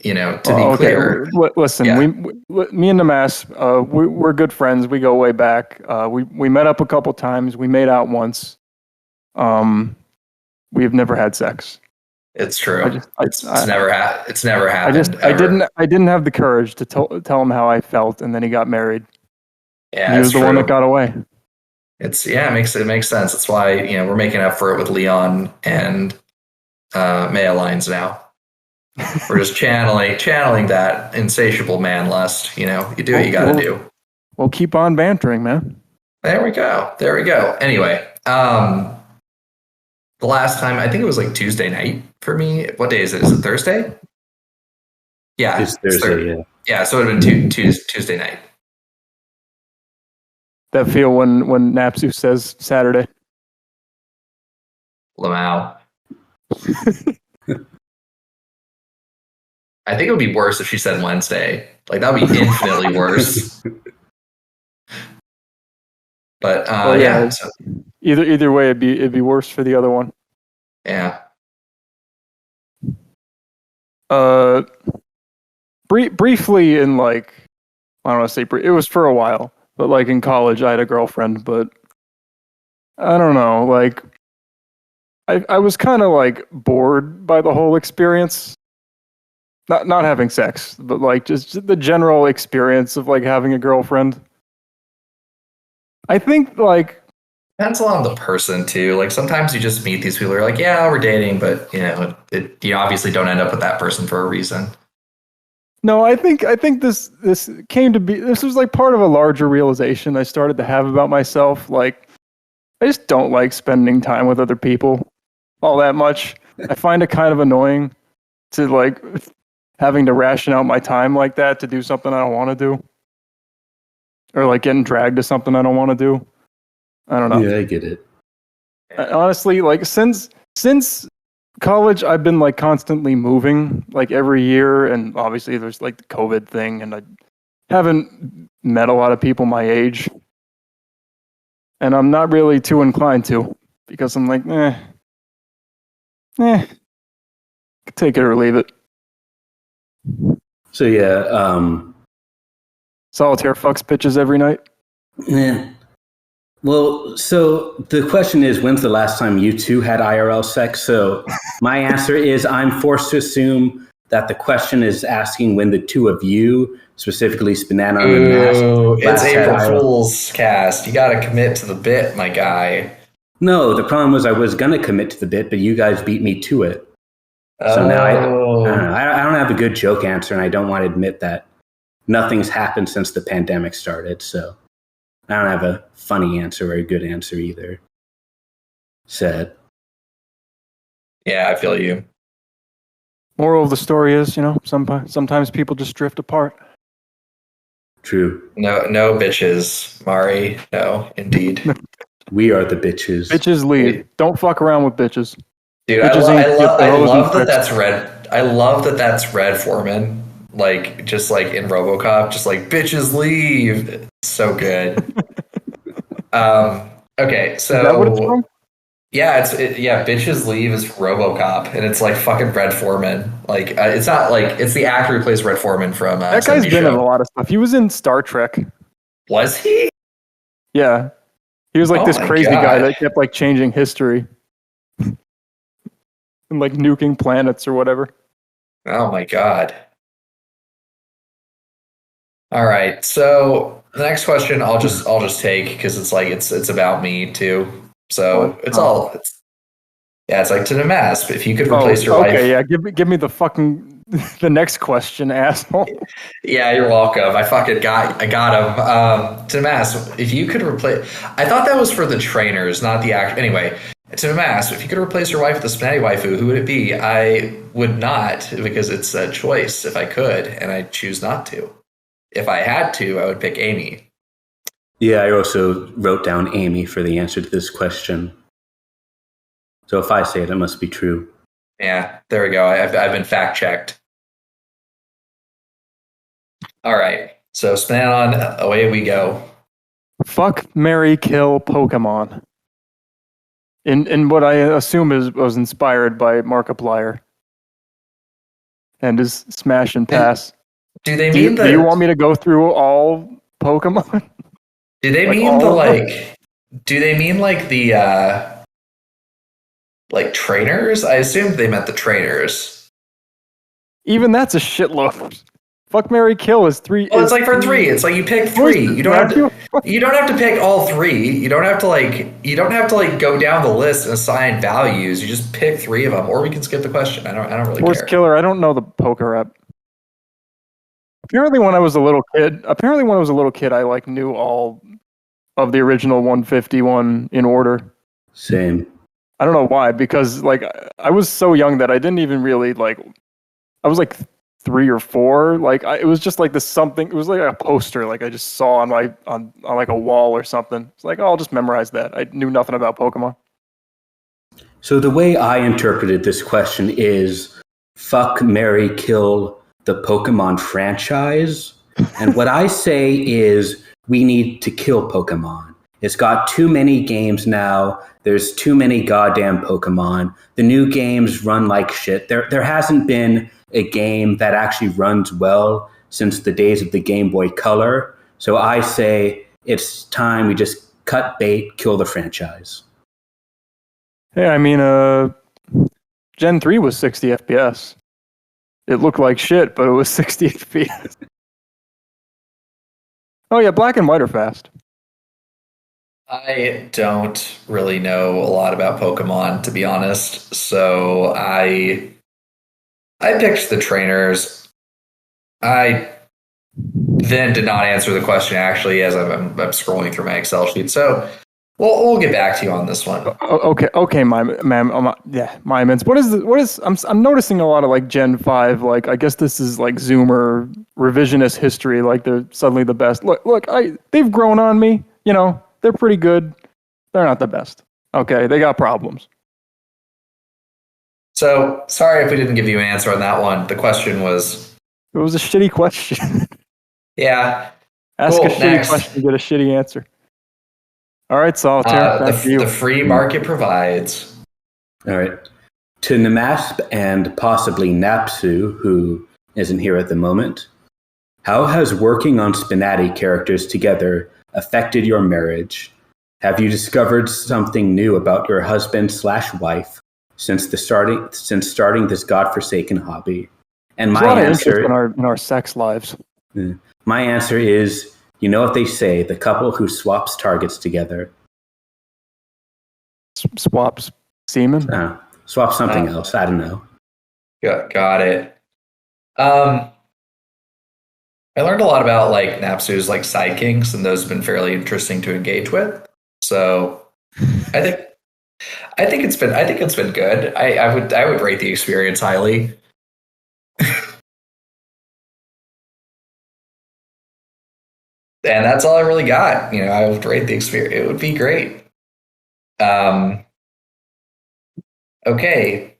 S1: you know, to be clear,
S2: listen,
S1: yeah.
S2: me and nmasp, we're good friends. We go way back. We met up a couple times. We made out once. We've never had sex.
S1: It's true. It's never happened.
S2: I didn't have the courage to tell him how I felt, and then he got married.
S1: Yeah,
S2: he was the one that got away.
S1: It makes sense. That's why, you know, we're making up for it with Leon and Maya Lines now. We're just channeling that insatiable man lust. You know, you do what you got to do.
S2: We'll keep on bantering, man.
S1: There we go. Anyway, the last time, I think it was like Tuesday night for me. What day is it? Is it Thursday? Yeah,
S3: it's Thursday.
S1: Yeah, so it would have been Tuesday night.
S2: That feel when Napsu says Saturday.
S1: Lamau. I think it would be worse if she said Wednesday. Like, that would be infinitely worse. But yeah. So,
S2: either way, it'd be worse for the other one.
S1: Yeah.
S2: Briefly in like, I don't want to say it was for a while, but like in college, I had a girlfriend, but I don't know, like I was kind of like bored by the whole experience. Not having sex, but like just the general experience of like having a girlfriend. I think like
S1: depends a lot on the person too. Like sometimes you just meet these people who are like, yeah, we're dating, but you know, you obviously don't end up with that person for a reason.
S2: No, I think this came to be. This was like part of a larger realization I started to have about myself. Like, I just don't like spending time with other people all that much. I find it kind of annoying to like having to ration out my time like that to do something I don't want to do, or like getting dragged to something I don't want to do. I don't know.
S3: Yeah, I get it.
S2: Honestly, like since college, I've been like constantly moving like every year, and obviously there's like the COVID thing, and I haven't met a lot of people my age, and I'm not really too inclined to, because I'm like, take it or leave it.
S3: So yeah,
S2: Solitaire fucks bitches every night.
S3: Yeah. Well, so the question is, when's the last time you two had IRL sex? So my answer is I'm forced to assume that the question is asking when the two of you, specifically spnanon and MaSp,
S1: it's April Fool's cast. You got to commit to the bit, my guy.
S3: No, the problem was I was going to commit to the bit, but you guys beat me to it. So now I don't have a good joke answer, and I don't want to admit that nothing's happened since the pandemic started. So I don't have a funny answer or a good answer either. Sad.
S1: Yeah, I feel you.
S2: Moral of the story is, you know, sometimes people just drift apart.
S3: True.
S1: No bitches, Mari. No, indeed.
S3: We are the bitches.
S2: Bitches lead. Don't fuck around with bitches.
S1: Dude, I love that that's Red. I love that that's Red Foreman. Like, just like in RoboCop, just like, bitches leave. It's so good. Okay, so
S2: is that what it's from?
S1: Yeah, bitches leave is RoboCop, and it's like fucking Red Foreman. Like, it's not like it's the actor who plays Red Foreman from.
S2: That guy's been in a lot of stuff. He was in Star Trek.
S1: Was he?
S2: Yeah, he was like this crazy guy that kept like changing history and like nuking planets or whatever.
S1: Oh my god. All right, so the next question I'll just take because it's like it's about me too. So it's like to nmasp. If you could replace your life.
S2: Okay, yeah, give me the fucking the next question, asshole.
S1: Yeah, you're welcome. I got him. To Mass, if you could replace, I thought that was for the trainers, not the act. Anyway, to Mass, if you could replace your wife with a SPNatI waifu, who would it be? I would not, because it's a choice if I could, and I choose not to. If I had to, I would pick Amy.
S3: Yeah, I also wrote down Amy for the answer to this question. So if I say it, it must be true.
S1: Yeah, there we go. I've been fact checked. All right, so spnanon, away we go.
S2: Fuck, marry, kill Pokemon. In what I assume was inspired by Markiplier and his smash and pass.
S1: Do they mean
S2: do you want me to go through all Pokemon?
S1: Do they
S2: Like
S1: mean
S2: all
S1: the
S2: of them?
S1: like? Do they mean like the like trainers? I assumed they meant the trainers.
S2: Even that's a shitload. Fuck, marry, kill is 3.
S1: Well, it's like for 3. It's like you pick 3. You don't have to pick all 3. You don't have to like go down the list and assign values. You just pick 3 of them, or we can skip the question. I don't really
S2: Worst
S1: care.
S2: killer. I don't know the poker app. Apparently, when I was a little kid, I like knew all of the original 151 in order.
S3: Same.
S2: I don't know why, because like I was so young that I didn't even really like. I was like 3 or 4. Like it was just like this something. It was like a poster. Like I just saw on like a wall or something. It's like, oh, I'll just memorize that. I knew nothing about Pokemon.
S3: So the way I interpreted this question is fuck, marry, kill the Pokemon franchise. And what I say is we need to kill Pokemon. It's got too many games now. There's too many goddamn Pokemon. The new games run like shit. There hasn't been a game that actually runs well since the days of the Game Boy Color. So I say it's time we just cut bait, kill the franchise.
S2: Yeah, I mean, Gen 3 was 60 FPS. It looked like shit, but it was 60 FPS. Oh yeah, black and white are fast.
S1: I don't really know a lot about Pokemon, to be honest. So I picked the trainers. I then did not answer the question actually as I'm scrolling through my Excel sheet. So we'll get back to you on this one.
S2: Okay, ma'am. Yeah, Mimans. What is? I'm noticing a lot of like Gen 5. Like I guess this is like Zoomer revisionist history. Like they're suddenly the best. Look. They've grown on me. You know, they're pretty good. They're not the best. Okay, they got problems.
S1: So sorry if we didn't give you an answer on that one. The question was.
S2: It was a shitty question.
S1: Yeah.
S2: Ask
S1: cool,
S2: a shitty
S1: next.
S2: question, get a shitty answer. All right, Solitaire.
S1: The free market provides.
S3: All right. To nmasp and possibly Napsu, who isn't here at the moment, how has working on SPNatI characters together affected your marriage? Have you discovered something new about your husband/wife since starting this godforsaken hobby? And
S2: There's a lot of interest in our sex lives.
S3: My answer is, you know what they say, the couple who swaps targets together.
S2: Swaps semen?
S3: Swap something else. I don't know.
S1: Got it. I learned a lot about like Napsu's like side kinks, and those have been fairly interesting to engage with. So I think it's been good. I would rate the experience highly. And that's all I really got. You know, I would rate the experience. It would be great. Okay.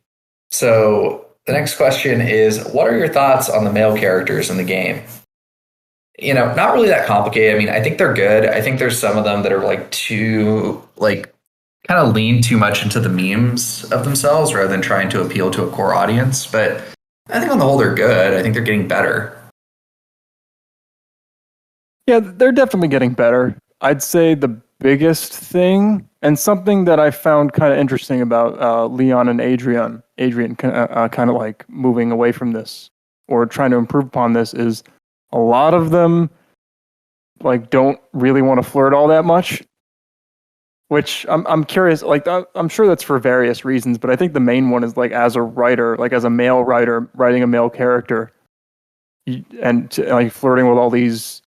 S1: So the next question is, what are your thoughts on the male characters in the game? You know, not really that complicated. I mean, I think they're good. I think there's some of them that are like too, like, kind of lean too much into the memes of themselves rather than trying to appeal to a core audience. But I think on the whole, they're good. I think they're getting better.
S2: Yeah, they're definitely getting better. I'd say the biggest thing, and something that I found kind of interesting about Leon and Adrian kind of like moving away from this or trying to improve upon this, is a lot of them like don't really want to flirt all that much. Which I'm curious, like I'm sure that's for various reasons, but I think the main one is like as a writer, like as a male writer writing a male character, like flirting with all these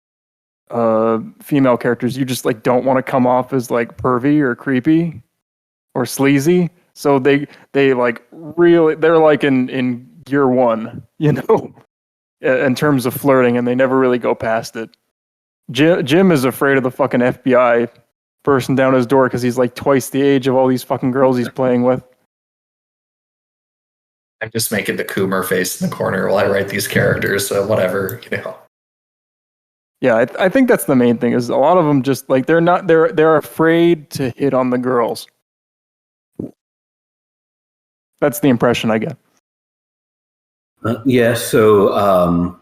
S2: female characters, you just like don't want to come off as like pervy or creepy or sleazy. So they like really they're like in gear one, you know, in terms of flirting, and they never really go past it. Jim is afraid of the fucking FBI person down his door because he's like twice the age of all these fucking girls he's playing with.
S1: I'm just making the Coomer face in the corner while I write these characters, so whatever, you know.
S2: Yeah, I think that's the main thing. Is a lot of them just like they're afraid to hit on the girls. That's the impression I get.
S3: Yeah, so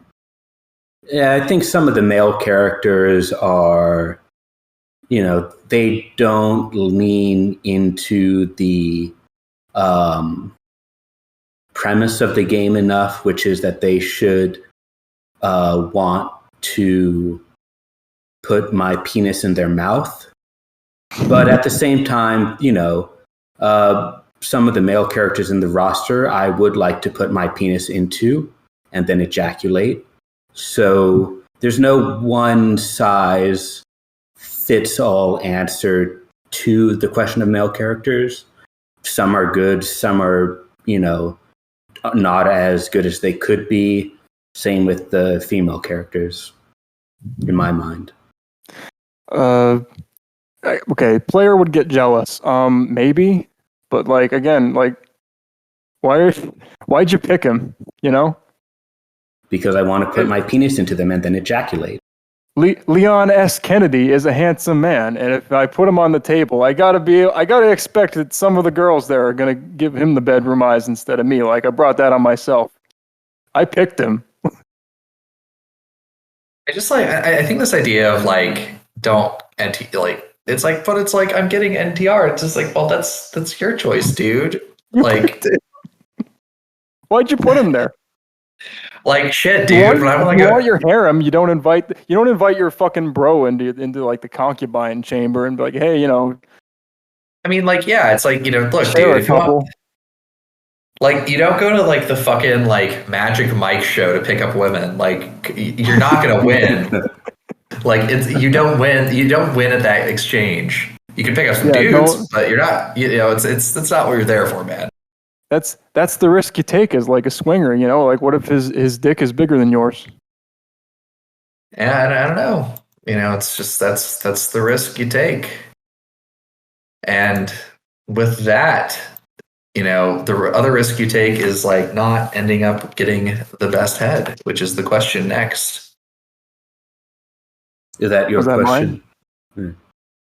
S3: yeah, I think some of the male characters are, you know, they don't lean into the premise of the game enough, which is that they should want to put my penis in their mouth. But at the same time, you know, some of the male characters in the roster, I would like to put my penis into and then ejaculate. So there's no one size fits all answer to the question of male characters. Some are good, some are, you know, not as good as they could be. Same with the female characters, in my mind.
S2: Okay, player would get jealous. Maybe, but like again, like why'd you pick him? You know?
S3: Because I want to put my penis into them and then ejaculate.
S2: Leon S. Kennedy is a handsome man, and if I put him on the table, I gotta expect that some of the girls there are gonna give him the bedroom eyes instead of me. Like I brought that on myself. I picked him.
S1: I just like I think this idea of like don't like it's like, but it's like I'm getting NTR. It's just like, well, that's your choice, dude. Like,
S2: why'd you put him there?
S1: Like shit, dude.
S2: You want your harem. You don't invite your fucking bro into like the concubine chamber and be like, hey, you know.
S1: I mean, like, yeah, it's like, you know, look, dude, if you want, like, you don't go to like the fucking like Magic Mike show to pick up women. Like, you're not gonna win. Like, you don't win. You don't win at that exchange. You can pick up some dudes, but you're not. You know, it's not what you're there for, man.
S2: That's the risk you take as like a swinger, you know. Like, what if his dick is bigger than yours?
S1: Yeah, I don't know. You know, it's just that's the risk you take. And with that, you know, the other risk you take is like not ending up getting the best head, which is the question next.
S3: Is that your question?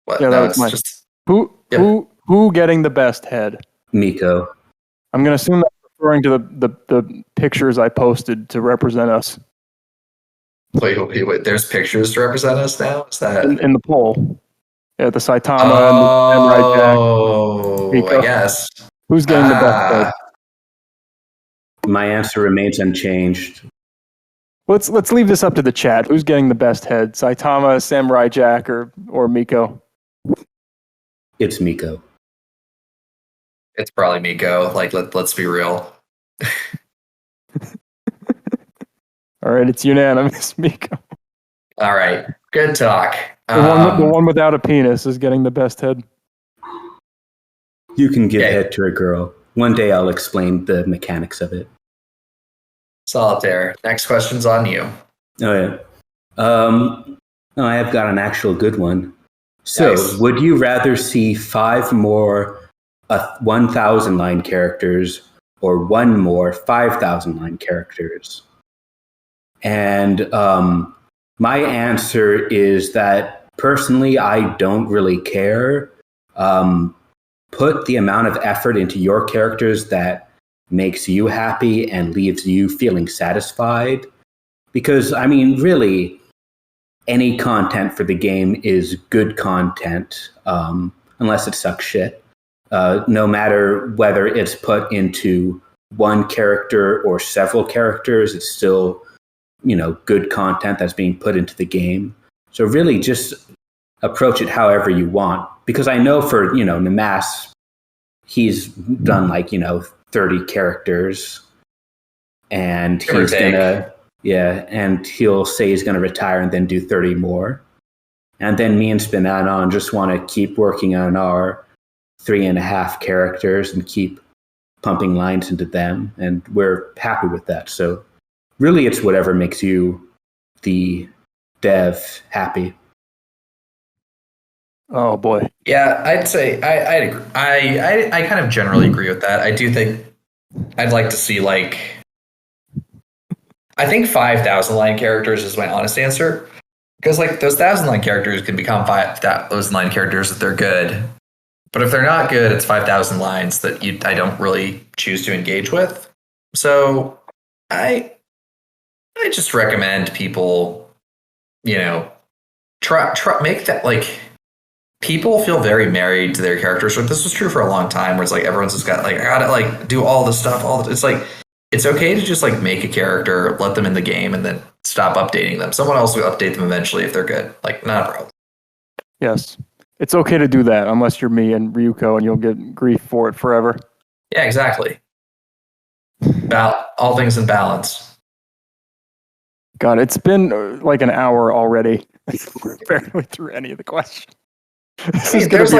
S1: What?
S2: Yeah,
S1: No,
S2: that was mine.
S1: just
S2: Who getting the best head?
S3: Miko.
S2: I'm going to assume that's referring to the pictures I posted to represent us.
S1: Wait, there's pictures to represent us now? Is that
S2: in the poll? Yeah, the Saitama
S1: and
S2: the Jack.
S1: I guess.
S2: Who's getting the best head?
S3: My answer remains unchanged.
S2: Let's leave this up to the chat. Who's getting the best head? Saitama, Samurai Jack, or Miko?
S3: It's Miko.
S1: It's probably Miko. Like, let's be real.
S2: All right, it's unanimous, Miko.
S1: All right, good talk.
S2: The one without a penis is getting the best head.
S3: You can give head to a girl. One day I'll explain the mechanics of it.
S1: Solitaire, next question's on you.
S3: Oh, yeah. No, I have got an actual good one. So,
S1: Nice.
S3: Would you rather see 5 more 1,000 line characters or 1 more 5,000 line characters? And my answer is that personally, I don't really care. Put the amount of effort into your characters that makes you happy and leaves you feeling satisfied. Because, I mean, really, any content for the game is good content, unless it sucks shit. No matter whether it's put into one character or several characters, it's still, you know, good content that's being put into the game. So really just approach it however you want. Because I know for, nmasp, he's done 30 characters, and he's gonna and he'll say he's gonna retire and then do 30 more. And then me and spnanon just want to keep working on our 3.5 characters and keep pumping lines into them, and we're happy with that. So really it's whatever makes you, the dev, happy.
S2: Oh boy.
S1: Yeah, I'd say I'd agree. I kind of generally agree with that. I do think I'd like to see I think 5,000 line characters is my honest answer, because those 1,000 line characters can become 5,000 line characters if they're good, but if they're not good, it's 5,000 lines that I don't really choose to engage with. So I just recommend people, try make that people feel very married to their characters. So this was true for a long time, where it's everyone's just got I gotta do all the stuff. It's okay to just make a character, let them in the game, and then stop updating them. Someone else will update them eventually if they're good. Not a problem.
S2: Yes, it's okay to do that unless you're me and Ryuko, and you'll get grief for it forever.
S1: Yeah, exactly. About all things in balance.
S2: God, it's been an hour already. We're barely through any of the questions.
S1: There's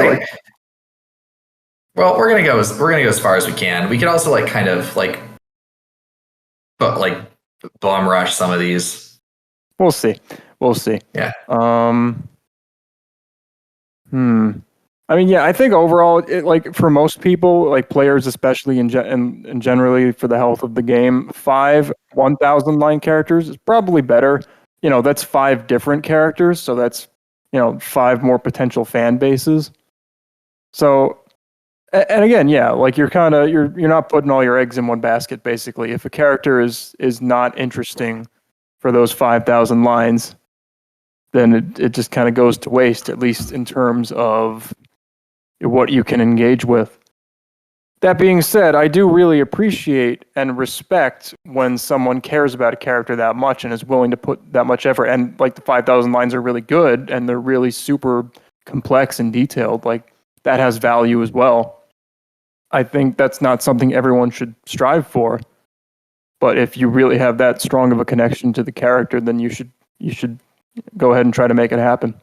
S1: well, we're gonna go as far as we can. We could also bum rush some of these.
S2: We'll see.
S1: Yeah.
S2: I think overall, for most people, players especially, and generally for the health of the game, 5 1,000 line characters is probably better. That's 5 different characters, so that's 5 more potential fan bases. So, and again, you're not putting all your eggs in one basket. Basically, if a character is not interesting for those 5,000 lines, then it just kind of goes to waste, at least in terms of what you can engage with. That being said, I do really appreciate and respect when someone cares about a character that much and is willing to put that much effort. And the 5,000 lines are really good and they're really super complex and detailed. That has value as well. I think that's not something everyone should strive for. But if you really have that strong of a connection to the character, then you should go ahead and try to make it happen.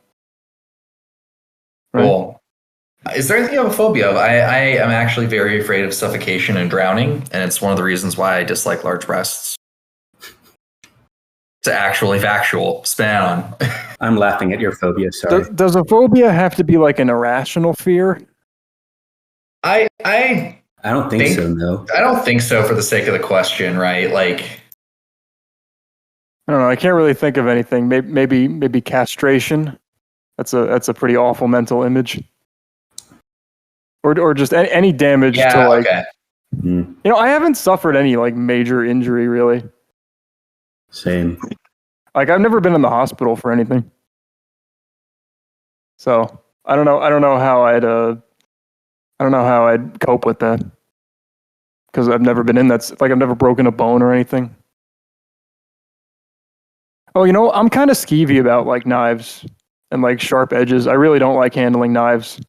S1: Right? Cool. Is there anything you have a phobia of? I am actually very afraid of suffocation and drowning, and it's one of the reasons why I dislike large breasts. It's actually factual. Spananon.
S3: I'm laughing at your phobia, sorry.
S2: Does a phobia have to be an irrational fear?
S1: I
S3: don't think so, no.
S1: I don't think so, for the sake of the question, right?
S2: I don't know. I can't really think of anything. Maybe castration. That's a pretty awful mental image. Or just any damage to
S1: okay.
S2: I haven't suffered any major injury really.
S3: Same.
S2: I've never been in the hospital for anything. So I don't know how I'd cope with that, because I've never been in that. I've never broken a bone or anything. Oh, I'm kind of skeevy about knives and sharp edges. I really don't like handling knives.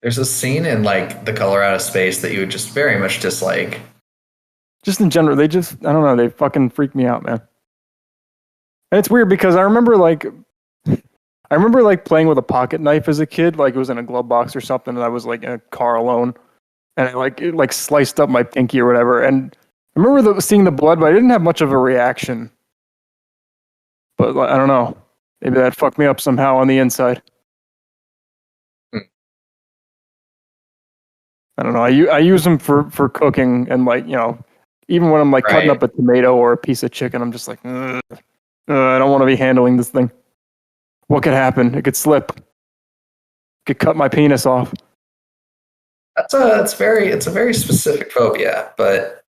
S1: There's a scene in The Color Out of Space that you would just very much dislike.
S2: Just in general, I don't know, they fucking freak me out, man. And it's weird because I remember playing with a pocket knife as a kid, it was in a glove box or something, and I was in a car alone, and it sliced up my pinky or whatever. And I remember seeing the blood, but I didn't have much of a reaction. But I don't know, maybe that fucked me up somehow on the inside. I don't know. I use them for cooking, and even when I'm cutting up a tomato or a piece of chicken, I'm just I don't want to be handling this thing. What could happen? It could slip. It could cut my penis off.
S1: It's a very specific phobia, but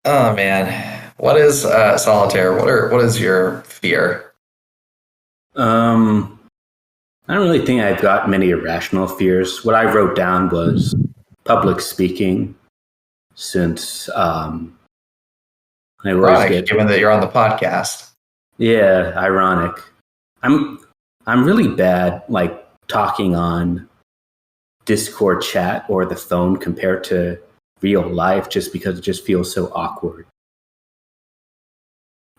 S1: oh man, what is solitaire? What is your fear?
S3: I don't really think I've got many irrational fears. What I wrote down was public speaking, since
S1: ironic, given that you're on the podcast.
S3: Yeah, ironic. I'm really bad like talking on Discord chat or the phone compared to real life, just because it just feels so awkward.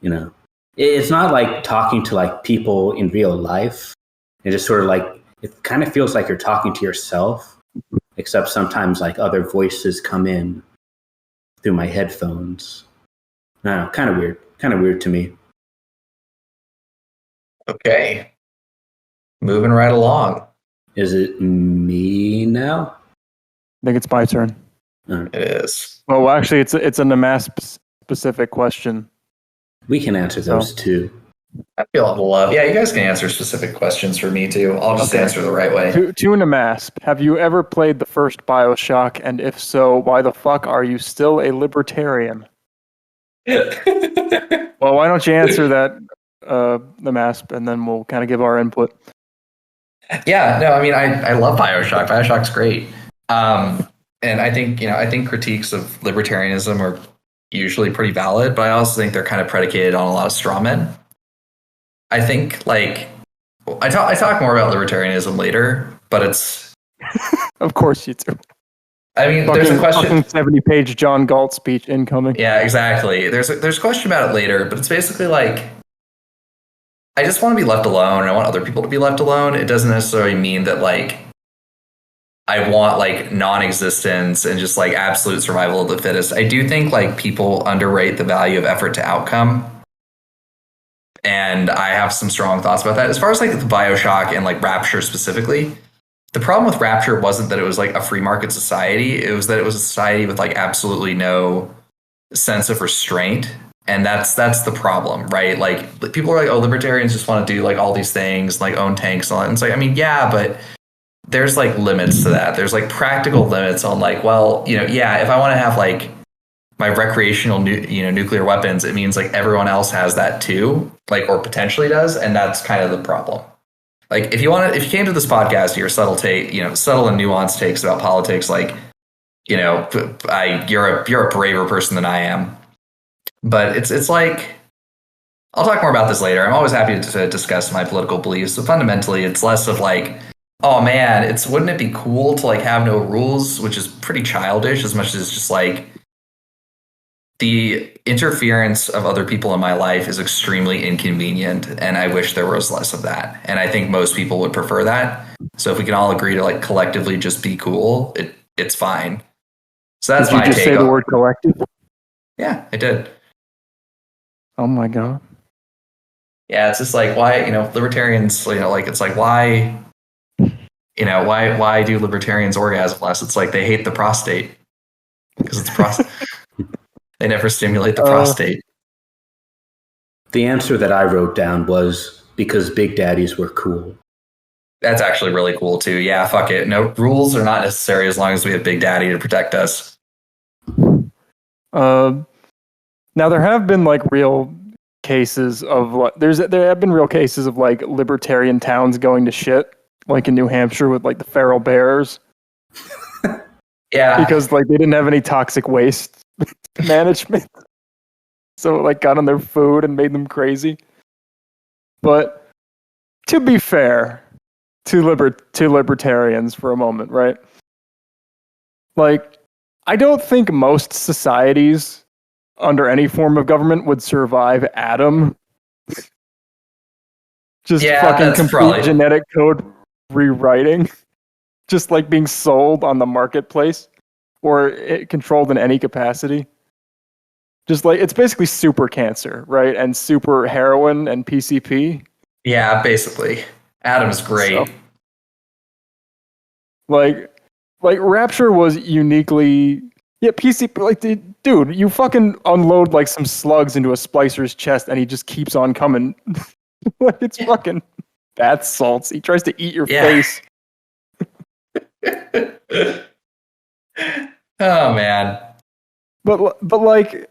S3: You know, it's not like talking to like people in real life. It just sort of like, it kind of feels like you're talking to yourself, except sometimes like other voices come in through my headphones. I don't know, kind of weird to me.
S1: Okay. Moving right along.
S3: Is it me now?
S2: I think it's my turn.
S1: It is.
S2: Well, actually, it's a nmasp specific question.
S3: We can answer those too.
S1: I feel love. Yeah, you guys can answer specific questions for me too. I'll just answer the right way.
S2: To nmasp, have you ever played the first BioShock? And if so, why the fuck are you still a libertarian? Well, why don't you answer that, nmasp, and then we'll kind of give our input.
S1: Yeah, no, I mean, I love BioShock. BioShock's great. And I think critiques of libertarianism are usually pretty valid, but I also think they're kind of predicated on a lot of straw men. I think, like, I talk more about libertarianism later, but it's...
S2: Of course you do.
S1: I mean, there's a question...
S2: 70-page John Galt speech incoming.
S1: Yeah, exactly. There's a question about it later, but it's basically like, I just want to be left alone, and I want other people to be left alone. It doesn't necessarily mean that, like, I want, like, non-existence and just, like, absolute survival of the fittest. I do think, like, people underrate the value of effort to outcome. And I have some strong thoughts about that. As far as, like, the BioShock and, like, Rapture specifically, the problem with Rapture wasn't that it was, like, a free market society. It was that it was a society with, like, absolutely no sense of restraint. And that's the problem, right? Like, people are like, oh, libertarians just want to do, like, all these things, like, own tanks and all that. And it's like, I mean, yeah, but there's, like, limits to that. There's, like, practical limits on, like, well, you know, yeah, if I want to have, like, my recreational nuclear weapons, it means, like, everyone else has that too, like, or potentially does, and that's kind of the problem. Like, if you came to this podcast, your subtle and nuanced takes about politics, like, you know, you're a braver person than I am. But it's like, I'll talk more about this later. I'm always happy to discuss my political beliefs. So fundamentally, it's less of like, oh man, wouldn't it be cool to, like, have no rules, which is pretty childish, as much as just like the interference of other people in my life is extremely inconvenient, and I wish there was less of that. And I think most people would prefer that. So if we can all agree to, like, collectively just be cool, it's fine. So that's my take. Did you just say
S2: the word collective?
S1: Yeah, I did.
S2: Oh my god.
S1: Yeah, it's just like, why, you know, libertarians, you know, like, it's like, why, you know, why do libertarians orgasm less? It's like they hate the prostate because it's prostate. They never stimulate the prostate.
S3: The answer that I wrote down was because Big Daddies were cool.
S1: That's actually really cool too. Yeah, fuck it. No, rules are not necessary as long as we have Big Daddy to protect us.
S2: Now there have been, like, real cases of there have been real cases of, like, libertarian towns going to shit, like in New Hampshire with, like, the feral bears.
S1: Yeah,
S2: because, like, they didn't have any toxic waste management, so it, like, got on their food and made them crazy. But to be fair to libertarians for a moment, right? Like, I don't think most societies under any form of government would survive Adam. Just fucking complete genetic code rewriting. Just, like, being sold on the marketplace or controlled in any capacity. Just, like, it's basically super cancer, right? And super heroin and PCP.
S1: Yeah, basically. Adam's great. So,
S2: like Rapture was uniquely... Yeah, PCP, like, dude, you fucking unload, like, some slugs into a splicer's chest and he just keeps on coming. Like, it's fucking bath salts. He tries to eat your face.
S1: Oh man.
S2: But like,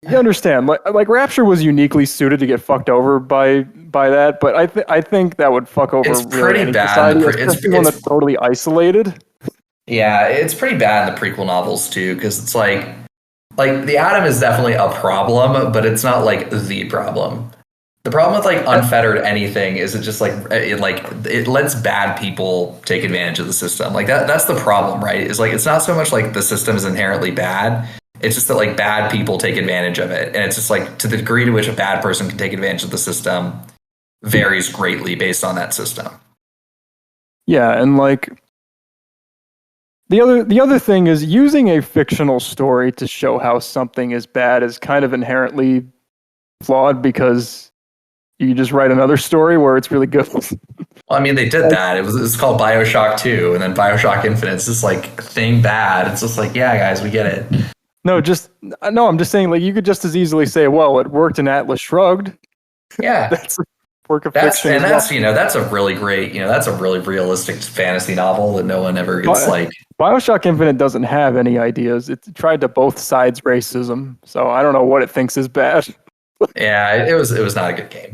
S2: you understand, like Rapture was uniquely suited to get fucked over by that, but I think that would fuck over
S1: it's
S2: really
S1: pretty
S2: any
S1: bad.
S2: Society, it's one that's totally isolated.
S1: Yeah, it's pretty bad in the prequel novels too, because it's like the Atom is definitely a problem, but it's not, like, the problem. The problem with like unfettered anything is it just it lets bad people take advantage of the system. Like that's the problem, right? Is like it's not so much like the system is inherently bad. It's just that like bad people take advantage of it. And it's just like to the degree to which a bad person can take advantage of the system varies greatly based on that system.
S2: Yeah, and like the other thing is using a fictional story to show how something is bad is kind of inherently flawed because you just write another story where it's really good.
S1: Well, I mean, they did that. It was called BioShock 2, and then BioShock Infinite. It's just like thing bad. It's just like, yeah, guys, we get it.
S2: No, I'm just saying, like, you could just as easily say, well, it worked in Atlas Shrugged.
S1: Yeah.
S2: That's a work of fiction.
S1: And that's, that's a really great, that's a really realistic fantasy novel that no one ever gets like.
S2: BioShock Infinite doesn't have any ideas. It tried to both sides racism, so I don't know what it thinks is bad.
S1: Yeah, it was not a good game.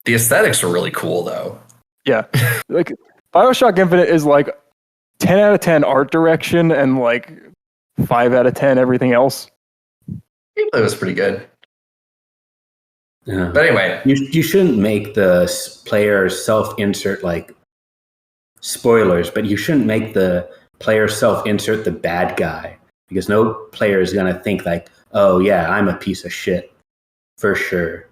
S1: The aesthetics were really cool, though.
S2: Yeah. Like, BioShock Infinite is like 10 out of 10 art direction and like 5 out of 10 everything else.
S1: It was pretty good.
S3: Yeah.
S1: But anyway.
S3: You shouldn't make the player self-insert, like, spoilers, but you shouldn't make the player self-insert the bad guy. Because no player is going to think like, oh, yeah, I'm a piece of shit. For sure.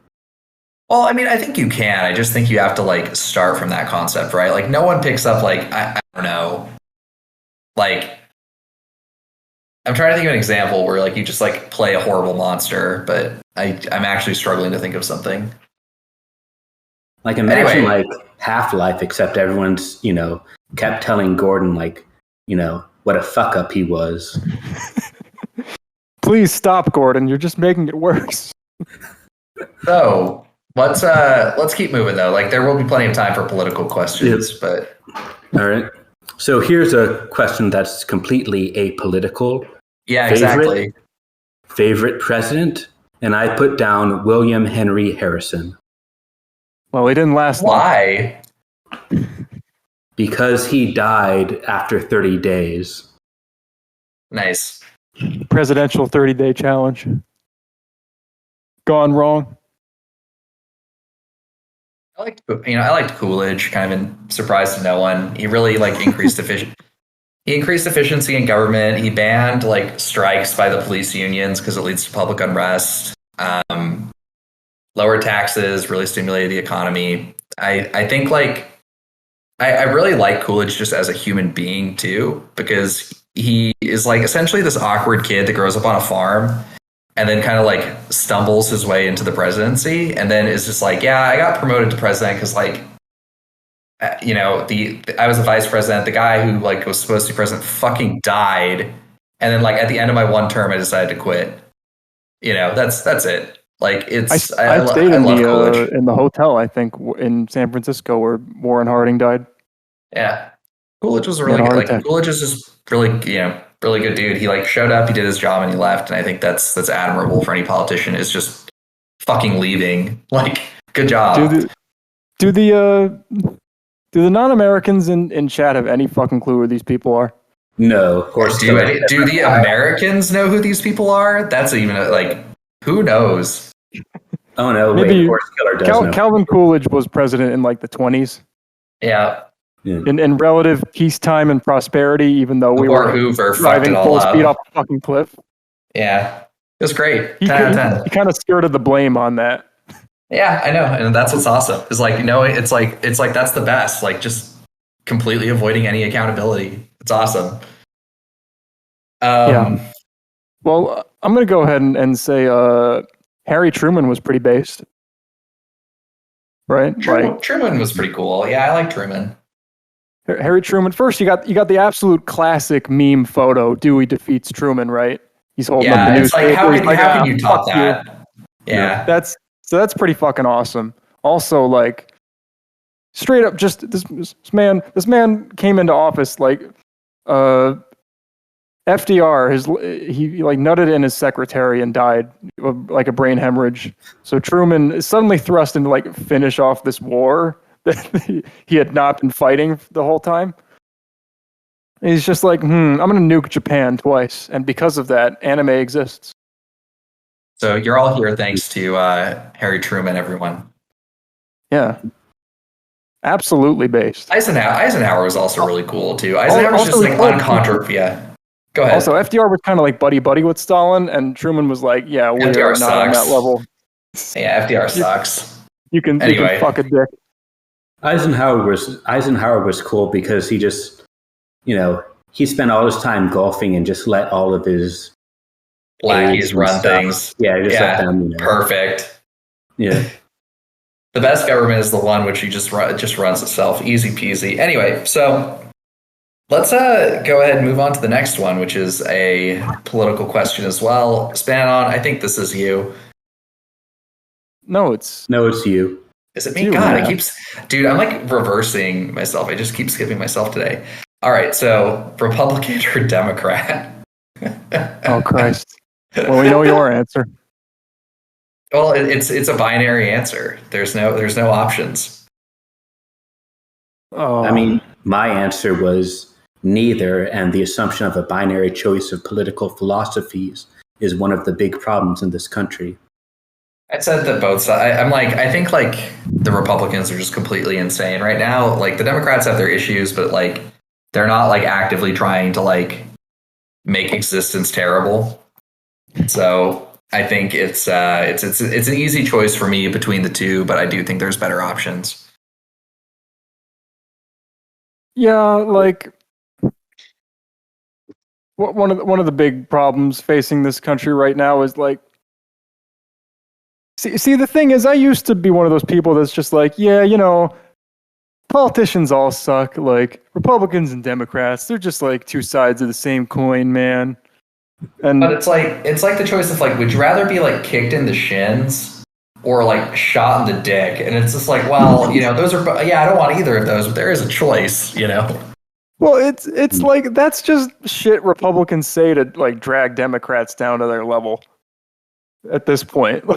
S1: Well, I mean, I think you can. I just think you have to like start from that concept, right? Like, no one picks up like I don't know, like I'm trying to think of an example where like you just like play a horrible monster, but I'm actually struggling to think of something.
S3: Like imagine like Half-Life, except everyone's kept telling Gordon like what a fuck up he was.
S2: Please stop, Gordon. You're just making it worse.
S1: So. Let's keep moving though. Like there will be plenty of time for political questions, but
S3: all right. So here's a question that's completely apolitical.
S1: Yeah, exactly.
S3: Favorite president, and I put down William Henry Harrison.
S2: Well, he didn't last long.
S1: Why?
S3: Because he died after 30 days.
S1: Nice.
S2: Presidential 30-day challenge. Gone wrong.
S1: I liked Coolidge. Kind of been surprised to no one. He really like increased efficiency. He increased efficiency in government. He banned like strikes by the police unions because it leads to public unrest. Lower taxes really stimulated the economy. I think like I really like Coolidge just as a human being too, because he is like essentially this awkward kid that grows up on a farm and then kind of like stumbles his way into the presidency, and then is just like, yeah, I got promoted to president because like, I was the vice president. The guy who like was supposed to be president fucking died, and then like at the end of my one term, I decided to quit. That's it. Like it's
S2: I stayed
S1: love Coolidge.
S2: in the hotel, I think, in San Francisco where Warren Harding died.
S1: Yeah, Coolidge was really good. Like Coolidge is just really really good dude. He like showed up, he did his job, and he left. And I think that's admirable for any politician, is just fucking leaving. Like, good job.
S2: Do the non-Americans in chat have any fucking clue who these people are?
S3: No, of course.
S1: Do the Americans know who these people are? That's even like, who knows?
S3: Oh no,
S2: maybe
S3: Horse Killer does know.
S2: Calvin Coolidge was president in like the 20s.
S1: Yeah.
S2: In relative peacetime and prosperity, even though we were
S1: Hoover
S2: driving full speed off a fucking cliff.
S1: Yeah, it was great.
S2: He kind of skirted the blame on that.
S1: Yeah, I know, and that's what's awesome. Is like, it's like that's the best. Like, just completely avoiding any accountability. It's awesome.
S2: Yeah. Well, I'm gonna go ahead and say Harry Truman was pretty based, right?
S1: Truman was pretty cool. Yeah, I like Truman.
S2: Harry Truman. First, you got the absolute classic meme photo. Dewey defeats Truman, right? He's holding up the newspaper.
S1: Like, how can you top that? Yeah,
S2: that's pretty fucking awesome. Also, like, straight up, just this man came into office like, FDR. He like nutted in his secretary and died of like a brain hemorrhage. So Truman is suddenly thrust into like finish off this war that he had not been fighting the whole time. And he's just like, I'm gonna nuke Japan twice, and because of that, anime exists.
S1: So you're all here thanks to Harry Truman, everyone.
S2: Yeah. Absolutely based.
S1: Eisenhower was also really cool too. Eisenhower was just like uncontroversial. Yeah. Go ahead.
S2: Also, FDR was kind of like buddy with Stalin, and Truman was like, "Yeah, we
S1: FDR
S2: are not on that level."
S1: Yeah, FDR sucks.
S2: You can fuck a dick.
S3: Eisenhower was cool because he just, he spent all his time golfing and just let all of his
S1: lackeys run things.
S3: Yeah, let them.
S1: Perfect.
S3: Yeah.
S1: The best government is the one which just runs itself, easy peasy. Anyway, so let's go ahead and move on to the next one, which is a political question as well. Spananon, I think this is you.
S2: No, it's
S3: you.
S1: Is it me? God, dude, I'm like reversing myself. I just keep skipping myself today. All right, so Republican or Democrat?
S2: Oh Christ! Well, we know your answer.
S1: Well, it's a binary answer. There's no options.
S2: Oh.
S3: I mean, my answer was neither, and the assumption of a binary choice of political philosophies is one of the big problems in this country.
S1: I said that both sides. I think like the Republicans are just completely insane right now. Like the Democrats have their issues, but like they're not like actively trying to like make existence terrible. So I think it's an easy choice for me between the two, but I do think there's better options.
S2: Yeah, like one of the big problems facing this country right now is like, see the thing is, I used to be one of those people that's just like, yeah, politicians all suck. Like Republicans and Democrats, they're just like two sides of the same coin, man. But
S1: it's like the choice of like, would you rather be like kicked in the shins or like shot in the dick? And it's just like, well, those are I don't want either of those, but there is a choice,
S2: Well, it's like that's just shit Republicans say to like drag Democrats down to their level at this point.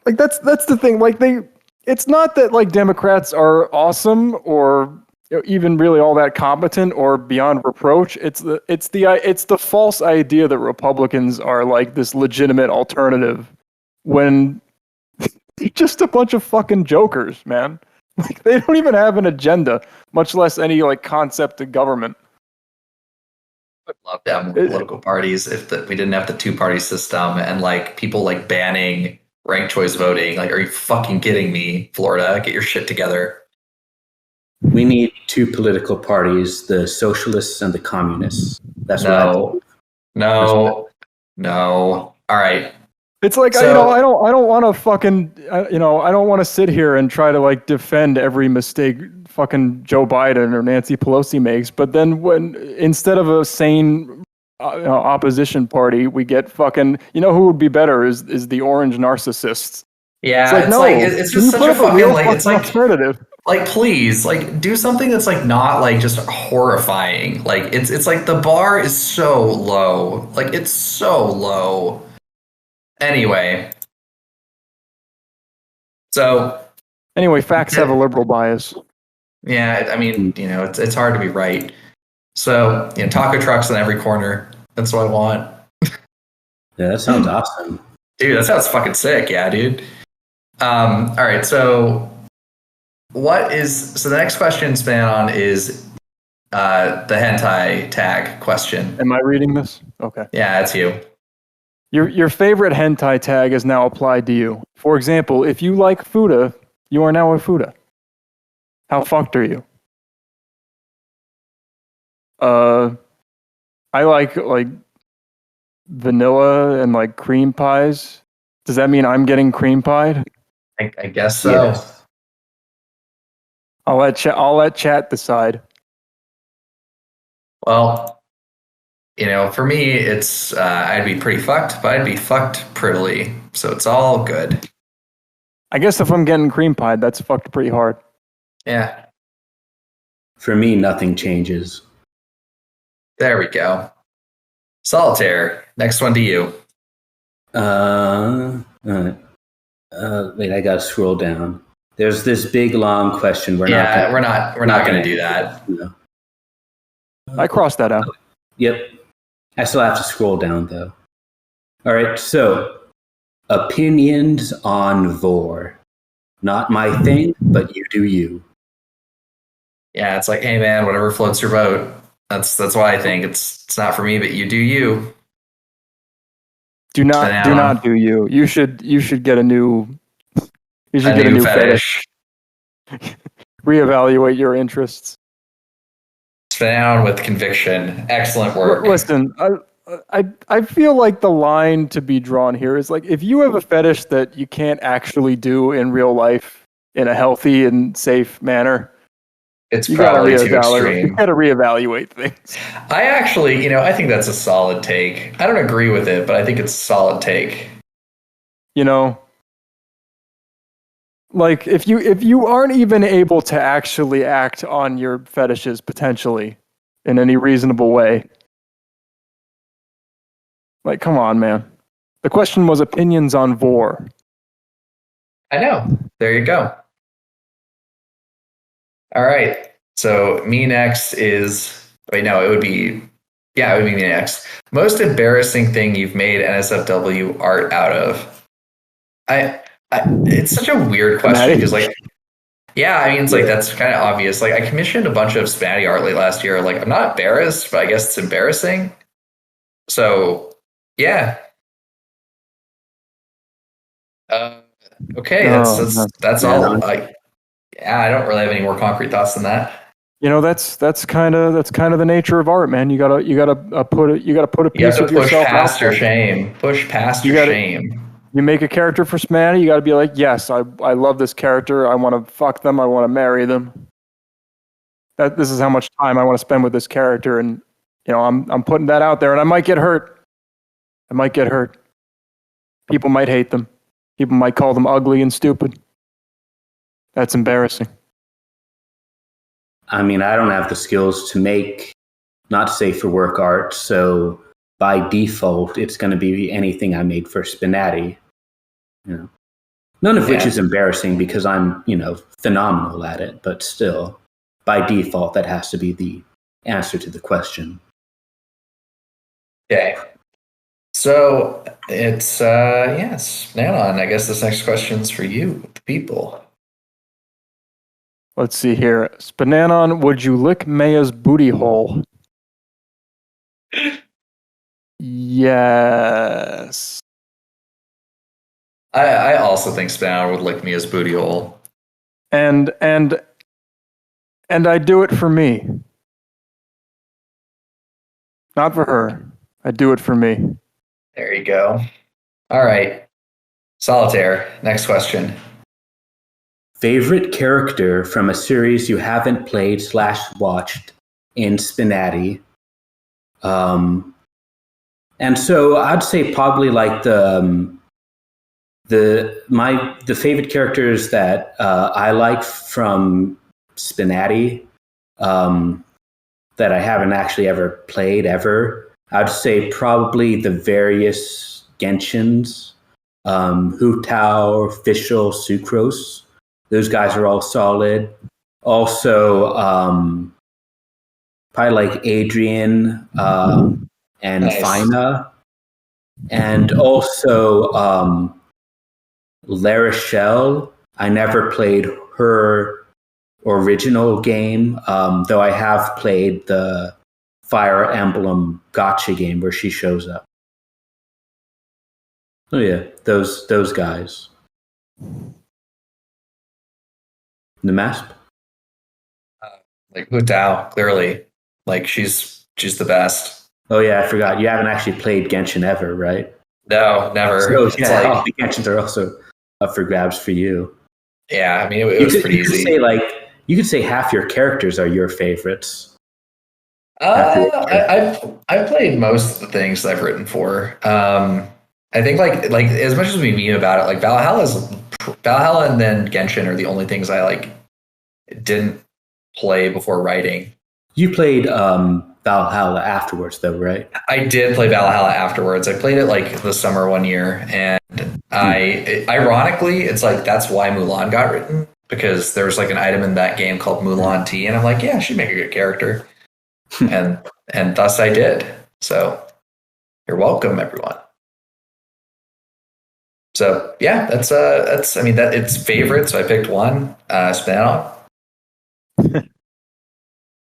S2: Like that's the thing. Like it's not that like Democrats are awesome or even really all that competent or beyond reproach. It's the false idea that Republicans are like this legitimate alternative when they're just a bunch of fucking jokers, man. Like they don't even have an agenda, much less any like concept of government.
S1: I'd love to have more political parties if we didn't have the two-party system and like people like banning ranked choice voting. Like, are you fucking kidding me, Florida? Get your shit together.
S3: We need two political parties, the socialists and the communists. That's
S1: no. All right.
S2: It's like,
S1: so,
S2: I don't want to fucking, I don't want to sit here and try to like defend every mistake fucking Joe Biden or Nancy Pelosi makes. But then when instead of a sane opposition party, we get fucking, who would be better is the orange narcissists.
S1: Yeah, it's just such a fucking like it's like
S2: alternative.
S1: Like, please, like, do something that's like not like just horrifying. Like, it's like the bar is so low. Like, it's so low. Anyway,
S2: facts have a liberal bias.
S1: Yeah, I mean, it's hard to be right. So, taco trucks in every corner. That's what I want.
S3: Yeah, that sounds awesome.
S1: Dude, that sounds fucking sick. Yeah, dude. All right, so the next question, Spananon, is the hentai tag question.
S2: Am I reading this? Okay.
S1: Yeah, it's you.
S2: Your favorite hentai tag is now applied to you. For example, if you like Fuda, you are now a Fuda. How fucked are you? I like vanilla and like cream pies. Does that mean I'm getting cream pied?
S1: I guess so.
S3: Yes.
S2: I'll let chat decide.
S1: Well, for me, it's I'd be pretty fucked, but I'd be fucked prettily, so it's all good.
S2: I guess if I'm getting cream pied, that's fucked pretty hard.
S1: Yeah.
S3: For me, nothing changes.
S1: There we go. Solitaire. Next one to you.
S3: Wait, I gotta scroll down. There's this big long question.
S1: We're not gonna do that.
S2: I crossed that out.
S3: Yep. I still have to scroll down though. All right, so opinions on Vor. Not my thing, but you do you.
S1: Yeah, it's like, hey man, whatever floats your boat. That's why I think it's not for me, but you do you.
S2: Do not do you. You should get a new. You should get a new fetish. Reevaluate your interests.
S1: Spnanon with conviction. Excellent work.
S2: Listen, I feel like the line to be drawn here is like, if you have a fetish that you can't actually do in real life in a healthy and safe manner,
S1: it's probably too extreme.
S2: You got to reevaluate things.
S1: I actually, I think that's a solid take. I don't agree with it, but I think it's a solid take.
S2: Like if you aren't even able to actually act on your fetishes potentially in any reasonable way, like, come on, man. The question was opinions on Vor.
S1: I know. There you go. All right. So me next is, wait, no, it would be me next. Most embarrassing thing you've made NSFW art out of? It's such a weird question because, like, yeah, I mean, it's like, that's kind of obvious. Like, I commissioned a bunch of SPNatI art late last year. Like, I'm not embarrassed, but I guess it's embarrassing. So, yeah. Okay, that's all. I don't really have any more concrete thoughts than that.
S2: That's kind of the nature of art, man. You gotta put a piece of yourself
S1: push past your shame. Push past your shame.
S2: You make a character for SPNatI, you got to be like, yes, I love this character. I want to fuck them. I want to marry them. This is how much time I want to spend with this character, and I'm putting that out there, and I might get hurt. People might hate them. People might call them ugly and stupid. That's embarrassing.
S3: I mean, I don't have the skills to make not safe for work art, so by default, it's going to be anything I made for SPNatI. None of which is embarrassing because I'm, phenomenal at it, but still, by default, that has to be the answer to the question.
S1: Okay. So it's, SPNanon. I guess this next question's for you, the people.
S2: Let's see here. SPNanon, would you lick Maya's booty hole? Yes.
S1: I also think SPNanon would lick Mia's booty hole.
S2: And I do it for me. Not for her. I do it for me.
S1: There you go. All right. Solitaire, next question.
S3: Favorite character from a series you haven't played / watched in SPNatI? And so I'd say probably like the favorite characters that I like from SPNatI that I haven't actually ever played ever. I'd say probably the various Genshins, Hu Tao, Fischl, Sucrose. Those guys are all solid. Also, probably like Adrian and nice. Fina. And also Larachelle. I never played her original game, though I have played the Fire Emblem Gotcha game where she shows up. Oh yeah, those guys. nmasp?
S1: Like Hu Tao, clearly. Like she's the best.
S3: Oh yeah, I forgot. You haven't actually played Genshin ever, right?
S1: No, never.
S3: So yeah, the Genshins are also up for grabs for you.
S1: Yeah, I mean it was pretty easy.
S3: You could say half your characters are your favorites.
S1: I've played most of the things I've written for. I think like as much as we meme about it, like Valhalla and then Genshin are the only things I like didn't play before writing. You played Valhalla afterwards, though, right? I did play Valhalla afterwards. I played it like the summer one year, and ironically, it's like that's why Mulan got written, because there was like an item in that game called Mulan Tea, and I'm like, yeah, she'd make a good character, and thus I did. So You're welcome, everyone. So yeah, that's I mean that it's favorite. So I picked one. Spananon.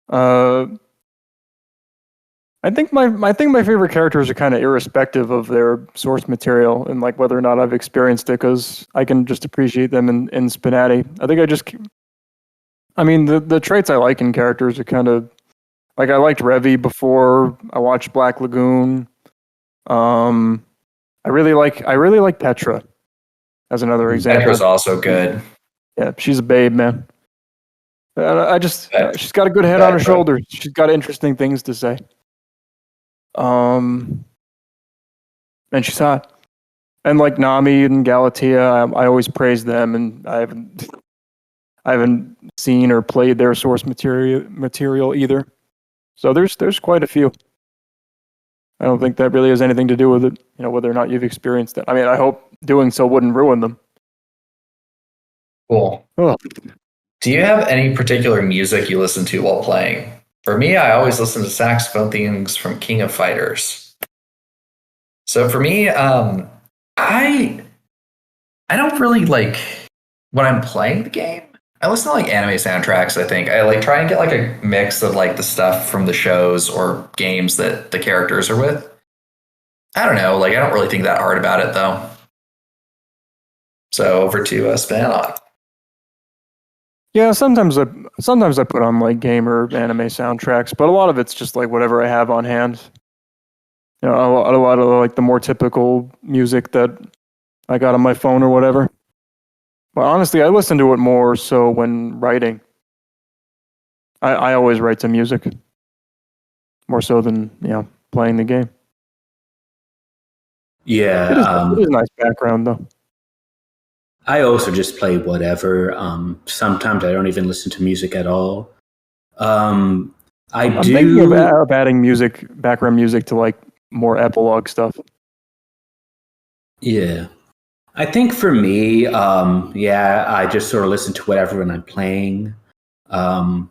S2: Uh, I think my favorite characters are kind of irrespective of their source material and like whether or not I've experienced it, because I can just appreciate them in SPNatI. I mean the traits I like in characters are kind of like I liked Revy before I watched Black Lagoon. I really like Petra as another example.
S1: Petra's also good.
S2: Yeah, she's a babe, man. She's got a good head on her shoulders. She's got interesting things to say. And she's hot. And like Nami and Galatea, I always praise them, and I haven't seen or played their source material either. So there's quite a few. I don't think that really has anything to do with it, whether or not you've experienced it. I mean, I hope doing so wouldn't ruin them.
S1: Cool.
S2: Oh.
S1: Do you have any particular music you listen to while playing? For me, I always listen to saxophone themes from King of Fighters. So for me, I don't really like when I'm playing the game. I listen to like anime soundtracks. I think I like try and get like a mix of like the stuff from the shows or games that the characters are with. I don't know. Like I don't really think that hard about it though. So over to SPNatI.
S2: Yeah, sometimes I put on like game or anime soundtracks, but a lot of it's just like whatever I have on hand. A lot of like the more typical music that I got on my phone or whatever. But honestly, I listen to it more so when writing. I always write to music more so than playing the game.
S3: Yeah,
S2: it is a nice background though.
S3: I also just play whatever. Sometimes I don't even listen to music at all. I'm thinking
S2: of adding background music to like more epilogue stuff.
S3: Yeah. I think for me, I just sort of listen to whatever when I'm playing. I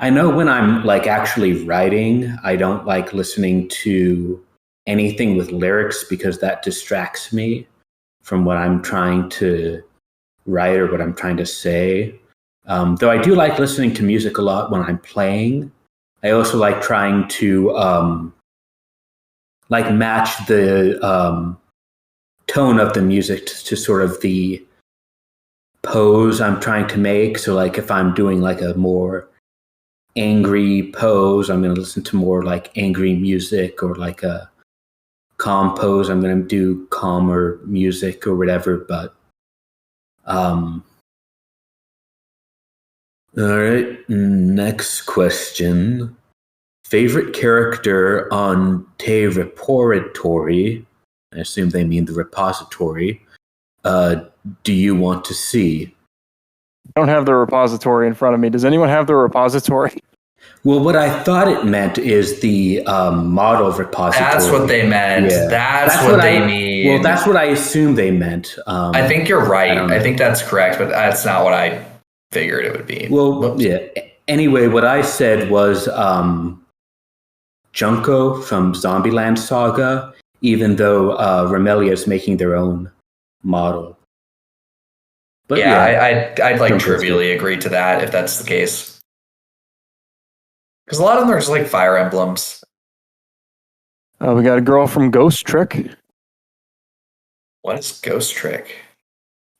S3: know when I'm like actually writing, I don't like listening to anything with lyrics because that distracts me from what I'm trying to write or what I'm trying to say. Though I do like listening to music a lot when I'm playing. I also like trying to like match the tone of the music to sort of the pose I'm trying to make. So like if I'm doing like a more angry pose, I'm going to listen to more like angry music, or like a calm pose, I'm going to do calmer music or whatever. But all right, next question. Favorite character on Te Repository? I assume they mean the repository. Do you want to see?
S2: I don't have the repository in front of me. Does anyone have the repository?
S3: Well, what I thought it meant is the model repository.
S1: That's what they meant. Yeah. That's what they mean.
S3: Well, that's what I assume they meant.
S1: I think you're right. I think that's correct, but that's not what I figured it would be.
S3: Well, whoops. Yeah. Anyway, what I said was Junko from Zombieland Saga, even though Remelia is making their own model.
S1: But I'd like trivially agree to that if that's the case. Because a lot of them are just like Fire Emblems.
S2: We got a girl from Ghost Trick.
S1: What is Ghost Trick?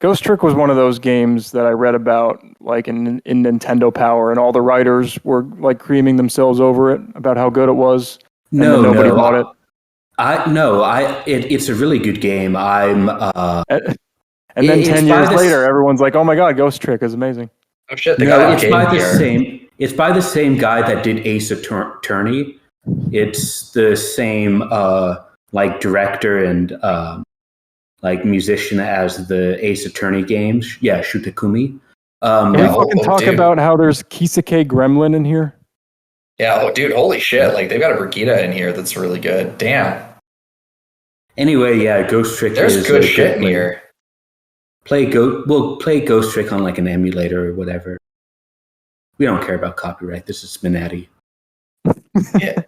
S2: Ghost Trick was one of those games that I read about like in Nintendo Power, and all the writers were like creaming themselves over it about how good it was. Nobody bought it.
S3: It's a really good game.
S2: And then 10 years later, everyone's like, "Oh my god, Ghost Trick is amazing."
S1: Oh shit!
S3: It's by the same guy that did Ace Attorney. It's the same like director and like musician as the Ace Attorney games. Yeah, Shutakumi.
S2: Can we fucking talk about how there's Kisake Gremlin in here?
S1: Yeah, dude, holy shit! Like they've got a Brigitte in here that's really good. Damn.
S3: Anyway, yeah, Ghost Trick.
S1: There's good shit in here.
S3: We'll play Ghost Trick on like an emulator or whatever. We don't care about copyright. This is SPNatI.
S1: Yeah.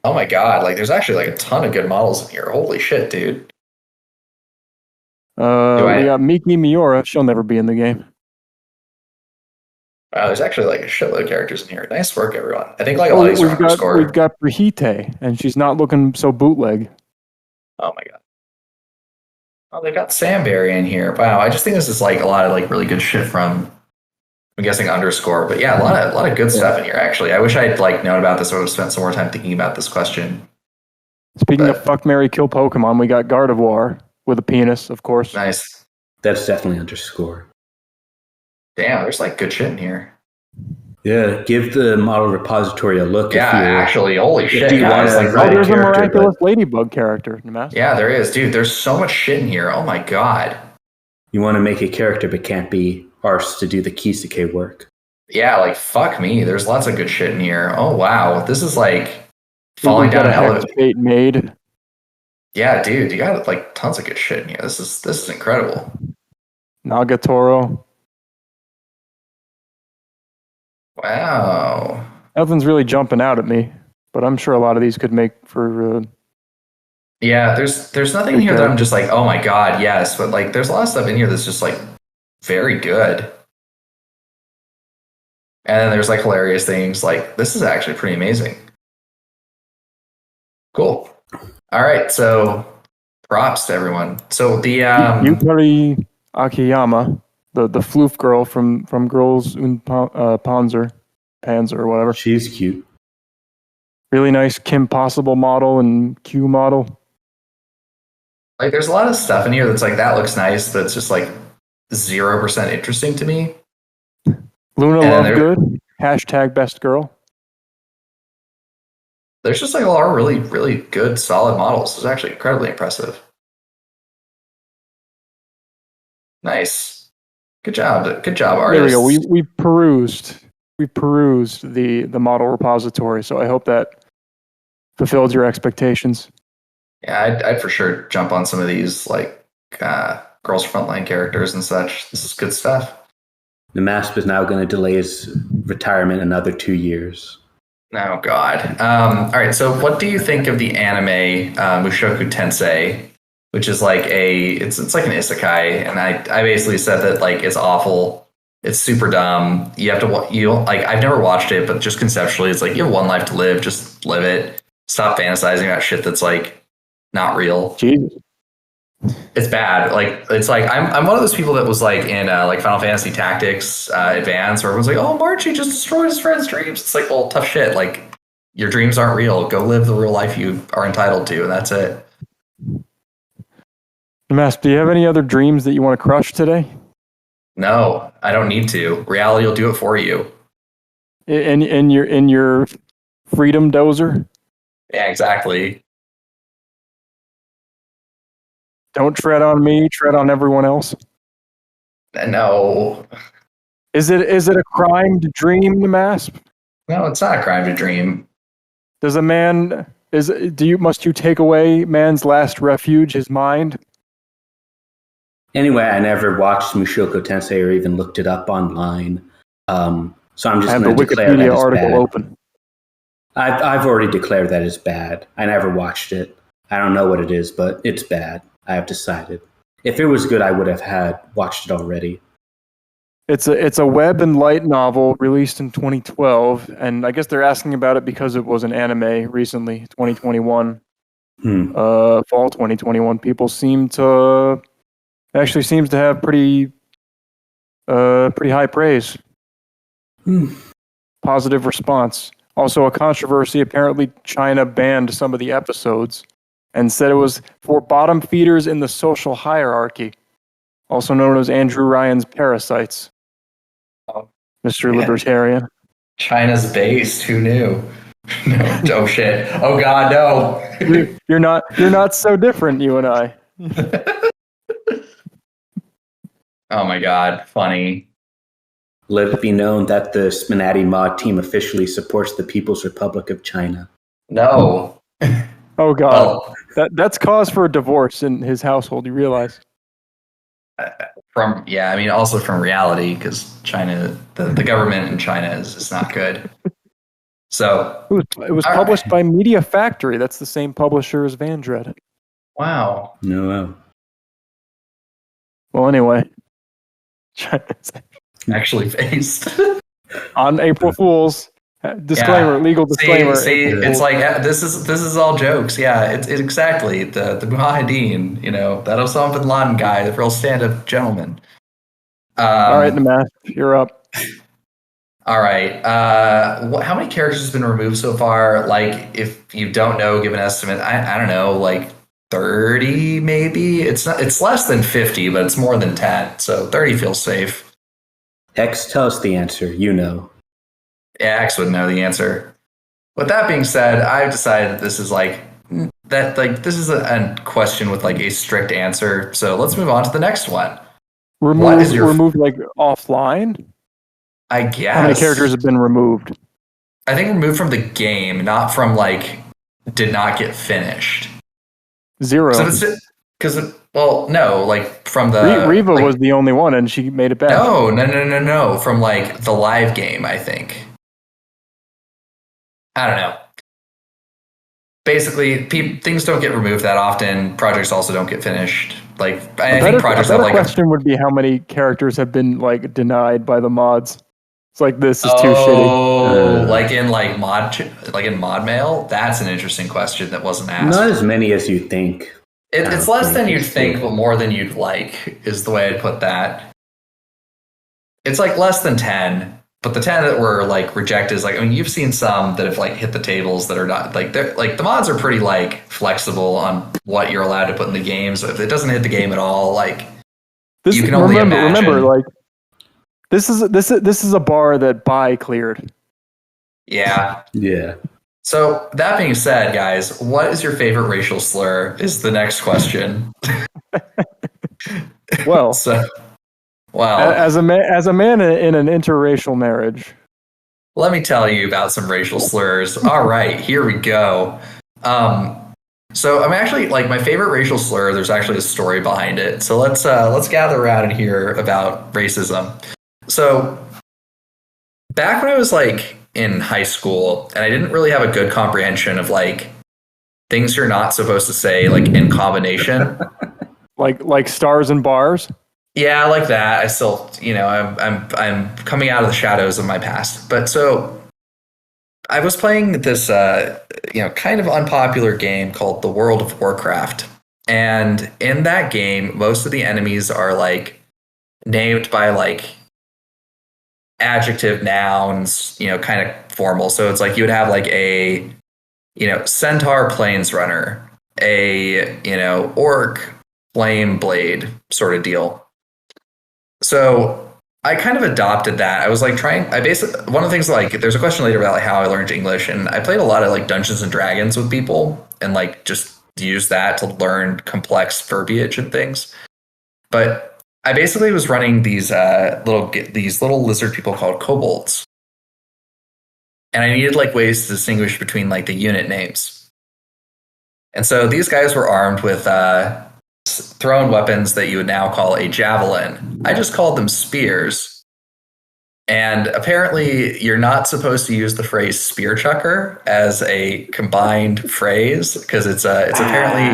S1: Oh my god, like there's actually like a ton of good models in here. Holy shit, dude.
S2: We got Miki Miura. She'll never be in the game.
S1: There's actually like a shitload of characters in here. Nice work, everyone. I think like a lot of these are underscored.
S2: We've got Brigitte, and she's not looking so bootleg.
S1: Oh my god. Oh, they've got Samberry in here. Wow, I just think this is like a lot of like really good shit from, I'm guessing, underscore. But yeah, a lot of good stuff in here. Actually, I wish I'd like known about this or would have spent some more time thinking about this question.
S2: Speaking of fuck, marry, kill Pokemon, we got Gardevoir with a penis, of course.
S1: Nice.
S3: That's definitely underscore.
S1: Damn, there's like good shit in here.
S3: Yeah, give the model repository a look.
S1: Yeah, actually, holy shit, guys!
S2: Like, there's a miraculous ladybug character.
S1: Yeah, there is, dude. There's so much shit in here. Oh my god.
S3: You want to make a character, but can't be arsed to do the Kisuke work.
S1: Yeah, like fuck me. There's lots of good shit in here. Oh wow, this is like falling down an elevator.
S2: Fate made.
S1: Yeah, dude, you got like tons of good shit in here. This is incredible.
S2: Nagatoro.
S1: Wow.
S2: Nothing's really jumping out at me, but I'm sure a lot of these could make for.
S1: Yeah, there's nothing in here that I'm just like, oh my god, yes. But like, there's a lot of stuff in here that's just like very good. And then there's like hilarious things. Like, this is actually pretty amazing. Cool. All right, so props to everyone. So the
S2: Yukari Akiyama, the floof girl from Girls und Panzer or whatever.
S3: She's cute.
S2: Really nice Kim Possible model and Q model.
S1: Like, there's a lot of stuff in here that's like, that looks nice, but it's just like 0% interesting to me.
S2: Luna Lovegood, hashtag best girl.
S1: There's just like a lot of really, really good, solid models. It's actually incredibly impressive. Nice. Good job, artists.
S2: There we go. We perused the model repository, so I hope that fulfilled your expectations.
S1: Yeah, I'd for sure jump on some of these like girls frontline characters and such. This is good stuff.
S3: The MASP is now going to delay his retirement another 2 years.
S1: Oh God. All right. So, what do you think of the anime Mushoku Tensei, which is like it's like an isekai, and I basically said that like it's awful. It's super dumb. You have to like, I've never watched it, but just conceptually, it's like you have one life to live. Just live it. Stop fantasizing about shit that's like not real.
S2: Jesus.
S1: It's bad. Like, it's like I'm one of those people that was like in like Final Fantasy Tactics Advance, where everyone's like, "Oh, Marchie just destroyed his friend's dreams." It's like, well, tough shit. Like, your dreams aren't real. Go live the real life you are entitled to, and that's it.
S2: Mass, do you have any other dreams that you want to crush today?
S1: No, I don't need to. Reality will do it for you.
S2: In your freedom dozer?
S1: Yeah, exactly.
S2: Don't tread on me, tread on everyone else.
S1: No.
S2: Is it a crime to dream, Masp?
S1: No, it's not a crime to dream.
S2: Must you take away man's last refuge, his mind?
S3: Anyway, I never watched Mushoku Tensei or even looked it up online. So I'm just going to declare that it's
S2: article
S3: bad.
S2: Open.
S3: I've already declared that it's bad. I never watched it. I don't know what it is, but it's bad. I have decided. If it was good, I would have watched it already.
S2: It's a web and light novel released in 2012, and I guess they're asking about it because it was an anime recently, 2021, fall 2021. People seems to have pretty high praise, positive response. Also, a controversy. Apparently, China banned some of the episodes and said it was for bottom feeders in the social hierarchy, also known as Andrew Ryan's parasites.
S1: Oh,
S2: Mr. Libertarian.
S1: China's based. Who knew? No. Oh shit. Oh God, no.
S2: You're not so different, you and I.
S3: Oh
S1: my God, funny.
S3: Let it be known that the SPNatI mod team officially supports the People's Republic of China.
S1: No.
S2: Oh God, that's cause for a divorce in his household. You realize?
S1: Also from reality, because China, the government in China is not good. So
S2: It was
S1: all
S2: published
S1: right.
S2: by Media Factory. That's the same publisher as Vandred.
S1: Wow.
S3: No.
S2: Well, anyway,
S1: Actually faced.
S2: on April Fools, disclaimer,
S1: Yeah.
S2: legal disclaimer.
S1: See,
S2: April
S1: it's
S2: Fools.
S1: like this is all jokes. Yeah, it's exactly the Mujahideen. That Osama bin Laden guy, the real stand-up gentleman.
S2: All right, nmasp, you're up.
S1: All right. How many characters has been removed so far? Like, if you don't know, give an estimate. I don't know, like 30 maybe. It's not. It's less than 50, but it's more than 10. So 30 feels safe.
S3: X, tell us the answer. You know.
S1: Yeah, X would know the answer. With that being said, I've decided that this is this is a question with like a strict answer. So let's move on to the next one.
S2: Removed like offline?
S1: I guess.
S2: How many characters have been removed?
S1: I think removed from the game, not from like did not get finished.
S2: 0.
S1: No, like from the
S2: Reva
S1: like,
S2: was the only one, and she made it back.
S1: No, from like the live game, I think. I don't know. Basically, things don't get removed that often. Projects also don't get finished. Like I think projects have like
S2: question would be how many characters have been like denied by the mods. It's like this is too shitty.
S1: Oh, like in mod mail. That's an interesting question that wasn't asked.
S3: Not as many as you think.
S1: It's less than you'd think, but more than you'd like is the way I'd put that. It's like less than 10, but the 10 that were like rejected is like, I mean, you've seen some that have like hit the tables that are not like they're like the mods are pretty like flexible on what you're allowed to put in the game. So if it doesn't hit the game at all, like you can only imagine.
S2: Remember, like this is a bar that Bai cleared.
S1: Yeah.
S3: Yeah.
S1: So that being said, guys, what is your favorite racial slur? Is the next question.
S2: Well, as a man in an interracial marriage,
S1: let me tell you about some racial slurs. All right, here we go. So I'm actually like my favorite racial slur. There's actually a story behind it. So let's gather around and hear about racism. So back when I was like in high school, and I didn't really have a good comprehension of like things you're not supposed to say like in combination,
S2: like stars and bars.
S1: Yeah, like that. I still, I'm coming out of the shadows of my past. But so I was playing this, kind of unpopular game called The World of Warcraft. And in that game, most of the enemies are like named by like adjective nouns, kind of formal. So it's like you would have like a, centaur plains runner, a, orc flame blade sort of deal. So I kind of adopted that. I was like one of the things like there's a question later about like how I learned English, and I played a lot of like Dungeons and Dragons with people and like just use that to learn complex verbiage and things. But I basically was running these little lizard people called kobolds. And I needed like ways to distinguish between like the unit names. And so these guys were armed with thrown weapons that you would now call a javelin. I just called them spears. And apparently you're not supposed to use the phrase spear chucker as a combined phrase because it's apparently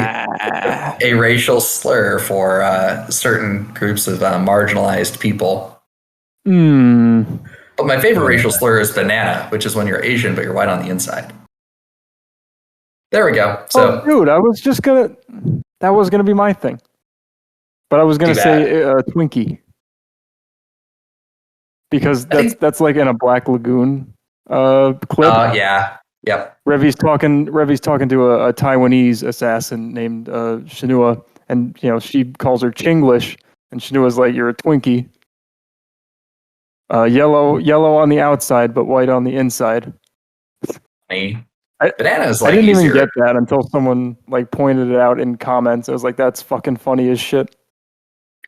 S1: a racial slur for certain groups of marginalized people. But my favorite racial slur is banana, which is when you're Asian but you're white on the inside. There we go. So,
S2: dude, that was gonna be my thing, but I was gonna say Twinkie because that's like in a Black Lagoon clip.
S1: Yeah, yep.
S2: Revi's talking to a Taiwanese assassin named Shinua, and she calls her Chinglish, and Shinua's like, "You're a Twinkie." Yellow on the outside, but white on the inside.
S1: Banana is like
S2: I didn't
S1: easier.
S2: even get that until someone like pointed it out in comments. I was like, "That's fucking funny as shit."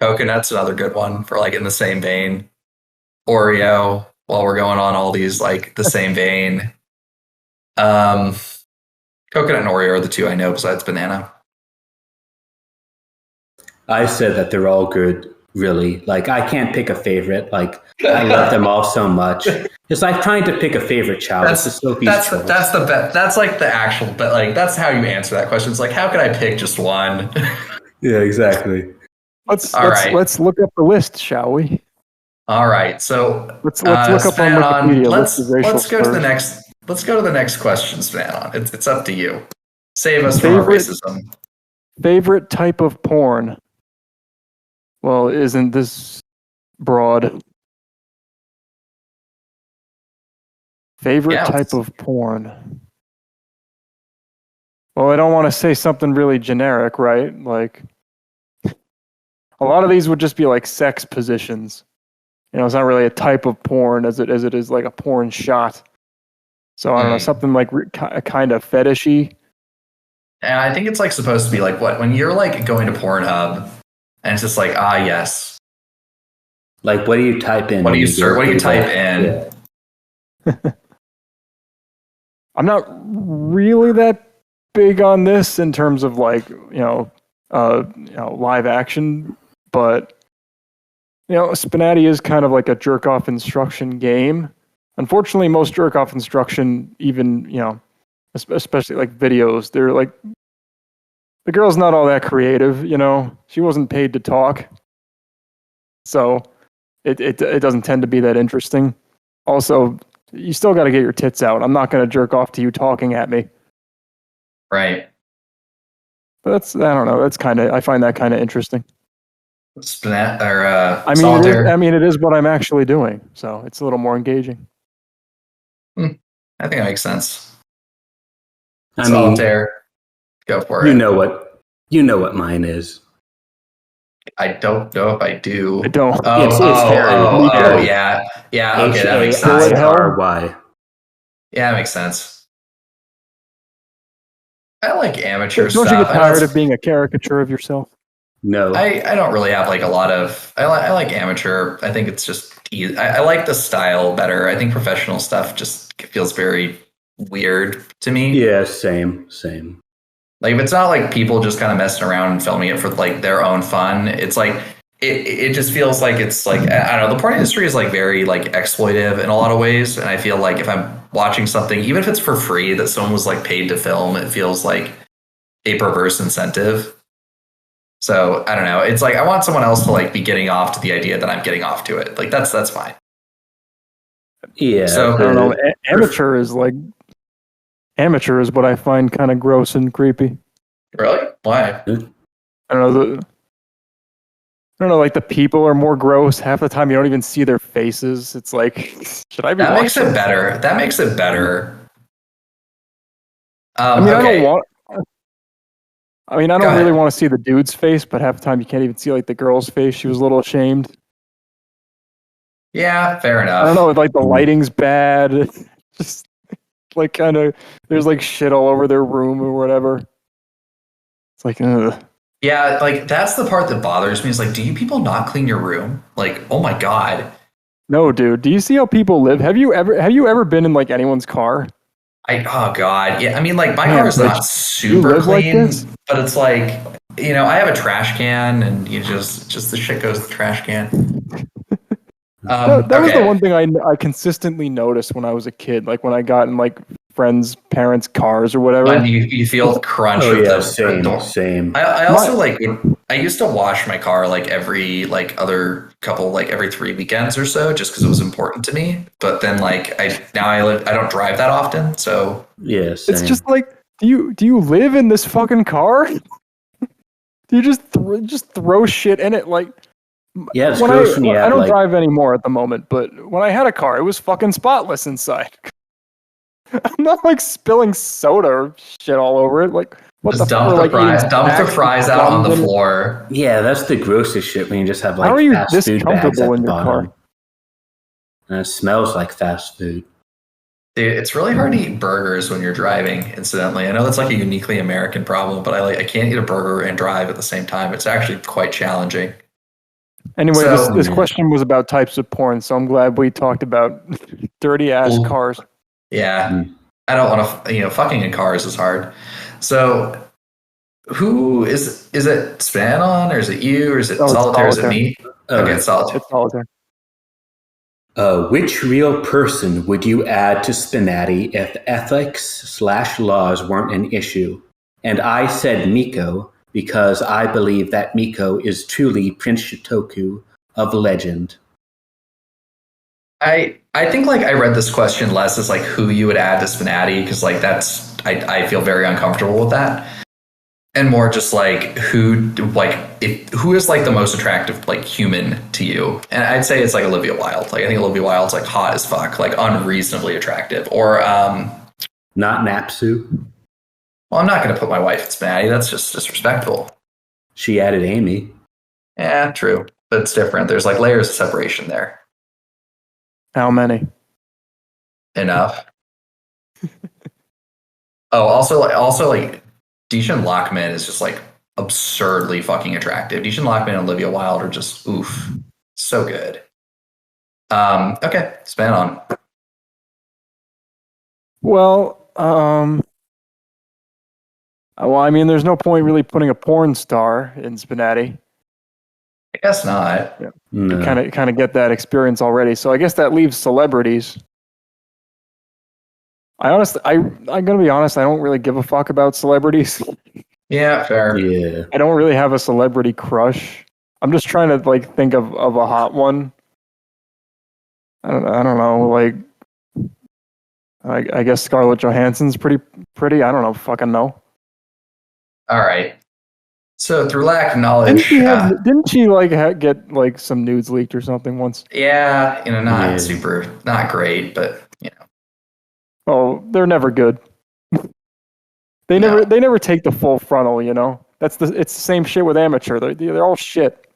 S1: Coconut's another good one for like in the same vein. Oreo, while we're going on all these like the same vein. Coconut and Oreo are the two I know besides banana.
S3: I said that they're all good really. Like, I can't pick a favorite. Like, I love them all so much. It's like trying to pick a favorite child. It's just so peaceful.
S1: That's the best. That's like the actual, but like that's how you answer that question. It's like, how can I pick just one?
S3: Yeah, exactly.
S2: Let's look up the list, shall we?
S1: All right, so
S2: let's look up on Wikipedia.
S1: Let's go to the next. Let's go to the next question, Spnanon. It's up to you. Save us from our racism.
S2: Favorite type of porn? Well, isn't this broad? Favorite type of porn? Well, I don't want to say something really generic, right? Like, a lot of these would just be like sex positions. You know, it's not really a type of porn as it is like a porn shot. So I don't know, something like kind of fetishy.
S1: And I think it's like supposed to be like what when you're like going to Pornhub and it's just like yes.
S3: Like, what do you type in?
S1: What do you type in?
S2: Yeah. I'm not really that big on this in terms of like live action, but SPNatI is kind of like a jerk off instruction game. Unfortunately, most jerk off instruction, even especially like videos, they're like the girl's not all that creative. She wasn't paid to talk, so it doesn't tend to be that interesting. Also, you still got to get your tits out. I'm not going to jerk off to you talking at me.
S1: Right.
S2: But I don't know. I find that kind of interesting.
S1: Solitaire.
S2: It is what I'm actually doing, so it's a little more engaging.
S1: I think that makes sense.
S3: I
S1: Solitaire. Go for it.
S3: You know what mine is.
S1: I don't know if I do.
S2: I don't.
S3: It's Harry.
S1: Yeah. Okay, that makes sense.
S3: H-A-I-R-Y.
S1: Yeah, that makes sense. I like amateur
S2: stuff. Don't you get tired of being a caricature of yourself?
S3: No.
S1: I don't really have like a lot of... I like amateur. I think it's just... I like the style better. I think professional stuff just feels very weird to me.
S3: Yeah, same.
S1: Like, if it's not like people just kind of messing around and filming it for like their own fun, it's like... It just feels like it's like... I don't know. The porn industry is like very like exploitive in a lot of ways. And I feel like if I'm watching something, even if it's for free, that someone was like paid to film, it feels like a perverse incentive. So I don't know. It's like I want someone else to like be getting off to the idea that I'm getting off to it. Like that's fine.
S3: Yeah.
S2: So I don't know. Amateur is what I find kind of gross and creepy.
S1: Really? Why?
S2: I don't know. Like the people are more gross. Half the time you don't even see their faces. It's like, should I be?
S1: That makes it better.
S2: I don't really want to see the dude's face, but half the time you can't even see like the girl's face. She was a little ashamed.
S1: Yeah, fair enough.
S2: I don't know, like the lighting's bad. Just like kind of, there's like shit all over their room or whatever. It's like, ugh.
S1: Yeah, like that's the part that bothers me. Is like, do you people not clean your room? Like, oh my god.
S2: No, dude. Do you see how people live? Have you ever been in like anyone's car?
S1: Oh god, yeah. I mean, like my car is not super clean, but it's like I have a trash can, and just the shit goes to the trash can.
S2: That was the one thing I consistently noticed when I was a kid. Like when I got in like friends' parents' cars or whatever.
S1: When you feel the crunch of the
S3: same.
S1: I also I used to wash my car like every every 3 weekends or so, just because it was important to me. But then I don't drive that often, so
S3: yes,
S2: it's just like, do you live in this fucking car? Do you just throw shit in it like?
S3: Yeah, it's gross when you have,
S2: I don't drive anymore at the moment, but when I had a car, it was fucking spotless inside. I'm not like spilling soda or shit all over it. Like, what
S1: just
S2: the
S1: dump
S2: fuck?
S1: Dump the fries out on the floor.
S3: Yeah, that's the grossest shit when you just have like
S2: how are you
S3: fast
S2: this
S3: food bags
S2: comfortable
S3: at
S2: in
S3: the
S2: your
S3: bottom.
S2: car?
S3: And it smells like fast food.
S1: Dude, it's really hard to eat burgers when you're driving. Incidentally, I know that's like a uniquely American problem, but I can't eat a burger and drive at the same time. It's actually quite challenging.
S2: Anyway, this question was about types of porn, so I'm glad we talked about dirty ass cars.
S1: Yeah, I don't want to. Fucking in cars is hard. So, Who is it spnanon or is it you or is it solitaire? Is it me? Okay, it's solitaire.
S2: It's solitaire.
S3: Which real person would you add to SPNatI if ethics/laws weren't an issue? And I said Miko because I believe that Miko is truly Prince Shitoku of legend.
S1: I think like I read this question less as like who you would add to SPNatI because like that's I feel very uncomfortable with that. And more just like who is like the most attractive like human to you? And I'd say it's like Olivia Wilde. Like I think Olivia Wilde's like hot as fuck, like unreasonably attractive. Or
S3: not Napsu.
S1: Well, I'm not gonna put my wife in SPNatI. That's just disrespectful.
S3: She added Amy.
S1: Yeah, true. But it's different. There's like layers of separation there.
S2: How many?
S1: Enough. Also like Dishan Lockman is just like absurdly fucking attractive. Dishan Lockman and Olivia Wilde are just oof, so good. Okay, spnanon.
S2: Well, I mean, there's no point really putting a porn star in SPNatI.
S1: I guess not.
S2: Yeah.
S3: No.
S2: You kind of get that experience already. So I guess that leaves celebrities. I'm gonna be honest. I don't really give a fuck about celebrities.
S1: Yeah, fair.
S3: Yeah.
S2: I don't really have a celebrity crush. I'm just trying to like think of a hot one. I don't know. Like, I guess Scarlett Johansson's pretty. I don't know. Fucking know.
S1: All right. So through lack of knowledge,
S2: didn't she like get like some nudes leaked or something once?
S1: Yeah, not great, but you know.
S2: Oh, they're never good. They never take the full frontal, you know. It's the same shit with amateur. They're all shit.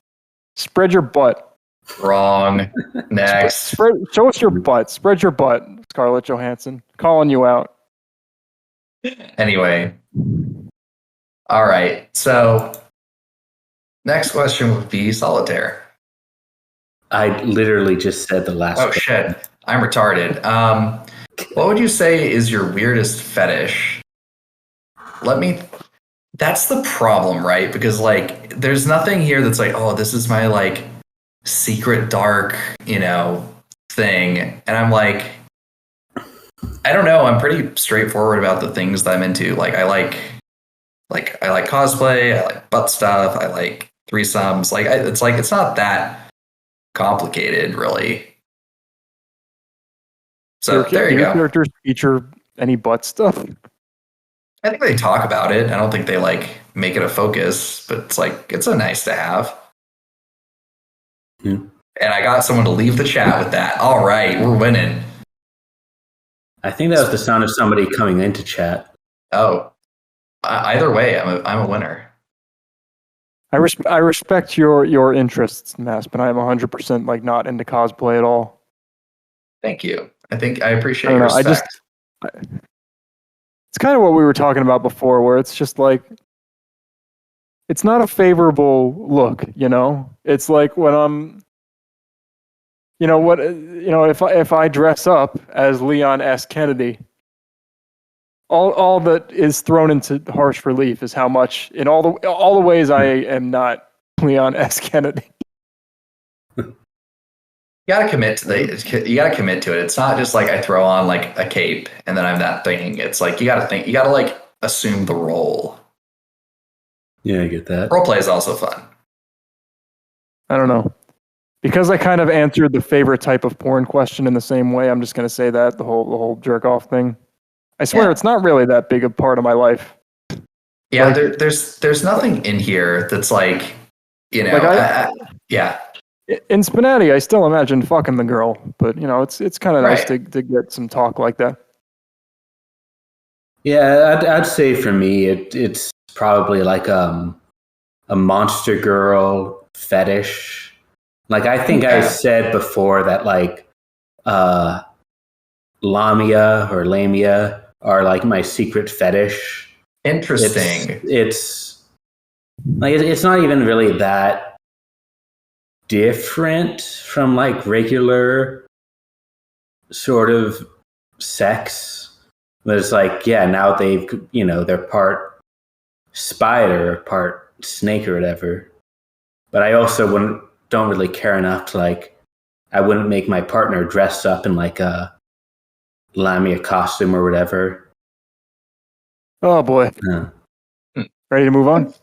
S2: Spread your butt.
S1: Wrong. Next.
S2: Show us your butt. Spread your butt, Scarlett Johansson. Calling you out.
S1: Anyway. All right. So next question would be solitaire.
S3: I literally just said the last one.
S1: Shit. I'm retarded. What would you say is your weirdest fetish? That's the problem, right? Because like there's nothing here that's like, oh, this is my like secret dark, you know, thing. And I'm like, I don't know, I'm pretty straightforward about the things that I'm into. Like I like cosplay, I like butt stuff, I like threesomes. It's not that complicated, really. So there you go.
S2: Do your characters feature any butt stuff?
S1: I think they talk about it. I don't think they like make it a focus, but it's a nice to have.
S3: Hmm.
S1: And I got someone to leave the chat with that. All right, we're winning.
S3: I think that was the sound of somebody coming into chat.
S1: Oh, either way, I'm a winner.
S2: I respect your interests, Masp, and I'm 100% like not into cosplay at all.
S1: Thank you. I appreciate your respect.
S2: It's kind of what we were talking about before, where it's just like, it's not a favorable look, you know? It's like when I'm, if I dress up as Leon S. Kennedy, all that is thrown into harsh relief is how much, in all the ways I am not Leon S. Kennedy.
S1: You gotta commit to it. It's not just like I throw on like a cape and then I'm that thing. It's like you gotta like assume the role.
S3: Yeah, I get that.
S1: Role play is also fun.
S2: I don't know. Because I kind of answered the favorite type of porn question in the same way, I'm just gonna say that the whole jerk off thing. I swear it's not really that big a part of my life.
S1: Yeah,
S2: like,
S1: there's nothing in here that's like, you know, yeah.
S2: In SPNatI, I still imagine fucking the girl, but you know, it's kind of nice to get some talk like that.
S3: Yeah, I'd say for me, it's probably like a monster girl fetish. Like I think I said before that like Lamia or Lamia are like my secret fetish.
S1: Interesting.
S3: It's like it's not even really that different from like regular sort of sex. But it's like, yeah, now they're part spider, part snake or whatever. But I also don't really care enough to like, I wouldn't make my partner dress up in like a Lamia costume or whatever.
S2: Oh boy.
S3: No.
S2: Ready to move on?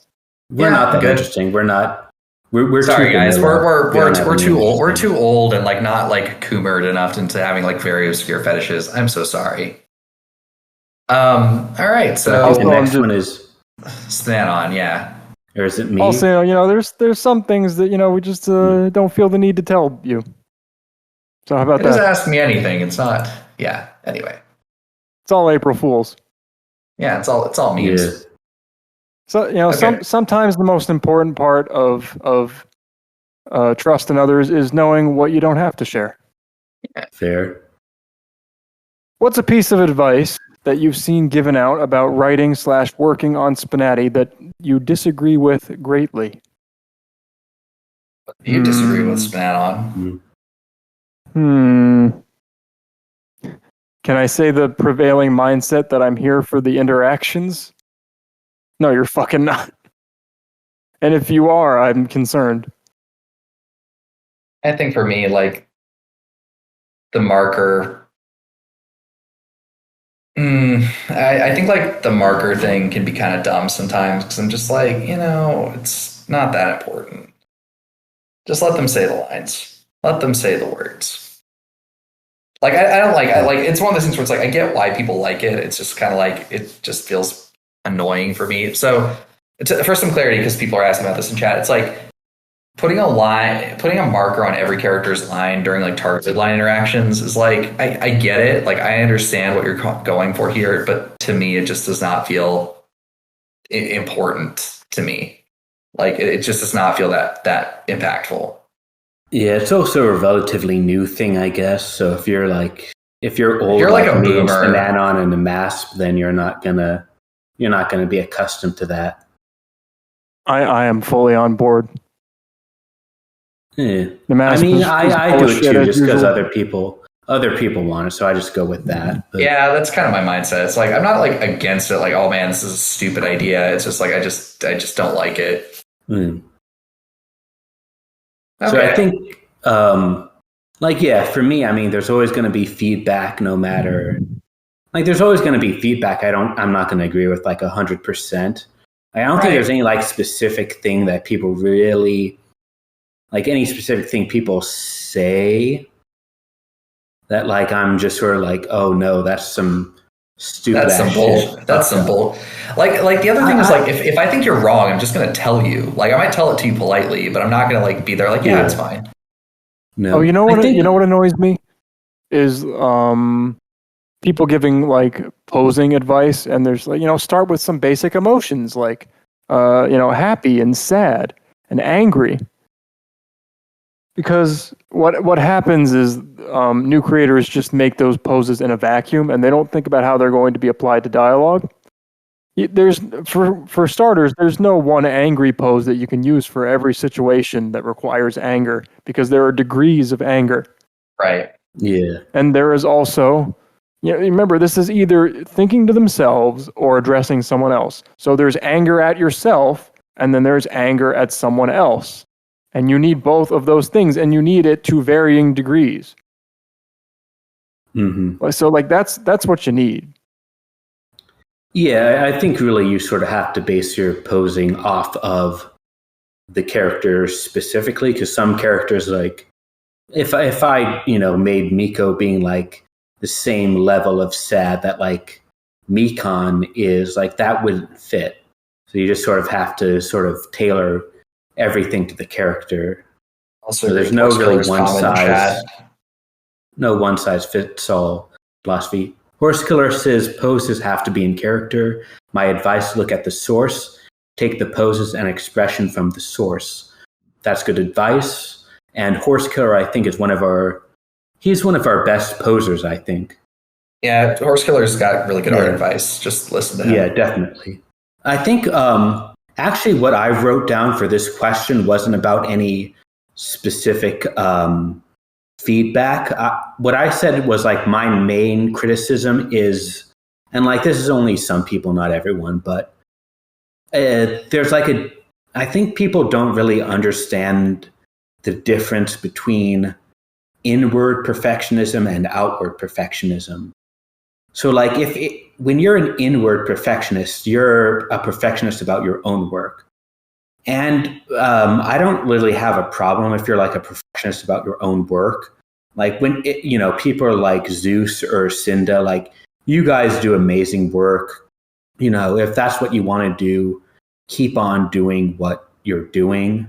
S3: We're not that interesting. We're not. We're
S1: sorry,
S3: too
S1: guys.
S3: vanilla.
S1: We're too old. We're too old and like not like Coomered enough into having like very obscure fetishes. I'm so sorry. All right. So
S3: the next one is
S1: spnanon. Yeah.
S3: Or is it me?
S2: Also, there's some things that we just don't feel the need to tell you. So how about that?
S1: Just ask me anything. It's not. Yeah. Anyway.
S2: It's all April Fools.
S1: Yeah. It's all memes.
S3: Yeah.
S2: So okay. Sometimes the most important part of trust in others is knowing what you don't have to share.
S3: Yeah. Fair.
S2: What's a piece of advice that you've seen given out about writing/working on SPNatI that you disagree with greatly?
S1: You disagree with spnanon?
S2: Can I say the prevailing mindset that I'm here for the interactions? No, you're fucking not. And if you are, I'm concerned.
S1: I think for me, like, the marker... I think, like, the marker thing can be kind of dumb sometimes, because I'm just like, it's not that important. Just let them say the lines. Let them say the words. Like, I don't like... it's one of those things where it's like, I get why people like it. It's just kind of like, it just feels annoying for me. So, for some clarity, because people are asking about this in chat, it's like, putting a marker on every character's line during like targeted line interactions is like, I get it. Like, I understand what you're going for here, but to me, it just does not feel important to me. Like, it just does not feel that impactful.
S3: Yeah, it's also a relatively new thing, I guess. So if you're old, if you're
S1: like a boomer,
S3: spnanon and nmasp, then you're not gonna be accustomed to that.
S2: I am fully on board.
S3: Yeah. I mean, I do it too, just because other people want it, so I just go with that. But.
S1: Yeah, that's kind of my mindset. It's like, I'm not like against it, like, oh man, this is a stupid idea. It's just like, I just don't like it.
S3: Okay. So I think, for me, I mean, there's always going to be feedback, no matter. Like, there's always going to be feedback. I'm not going to agree with like 100%. I don't think there's any like specific thing that people really. Like any specific thing people say that like I'm just sort of like, oh no, that's some stupid.
S1: That's some bullshit. That's some bull. Like the other thing is like if I think you're wrong, I'm just gonna tell you. Like, I might tell it to you politely, but I'm not gonna like be there like, yeah, it's fine.
S2: No. Oh, you know what annoys me is people giving like posing advice, and there's like, start with some basic emotions like happy and sad and angry. Because what happens is new creators just make those poses in a vacuum, and they don't think about how they're going to be applied to dialogue. There's for starters, there's no one angry pose that you can use for every situation that requires anger, because there are degrees of anger.
S1: Right.
S3: Yeah.
S2: And there is also, remember, this is either thinking to themselves or addressing someone else. So there's anger at yourself, and then there's anger at someone else. And you need both of those things, and you need it to varying degrees.
S3: Mm-hmm.
S2: So, like, that's what you need.
S3: Yeah, I think really you sort of have to base your posing off of the character specifically, because some characters, like, if I made Miko being like the same level of sad that like Mikon is, like, that wouldn't fit. So you just sort of have to sort of tailor everything to the character.
S1: Also,
S3: so there's no really one size fits all philosophy. Horse Killer says poses have to be in character. My advice: look at the source, take the poses and expression from the source. That's good advice. And Horse Killer, I think, is one of our best posers, I think.
S1: Yeah, Horse Killer's got really good art advice. Just listen to him.
S3: Yeah, definitely. I think actually, what I wrote down for this question wasn't about any specific feedback. What I said was like my main criticism is, and like this is only some people, not everyone, but there's like I think people don't really understand the difference between inward perfectionism and outward perfectionism. So like when you're an inward perfectionist, you're a perfectionist about your own work. And I don't really have a problem if you're like a perfectionist about your own work. Like when people are like Zeus or Cinda, like you guys do amazing work. If that's what you want to do, keep on doing what you're doing.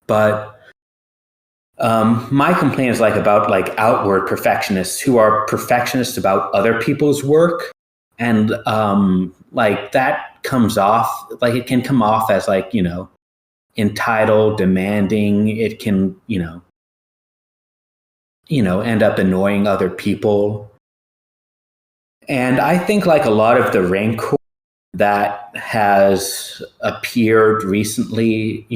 S3: But my complaint is like about like outward perfectionists who are perfectionists about other people's work, and like that comes off like it can come off as like entitled, demanding. It can end up annoying other people. And I think like a lot of the rancor that has appeared recently,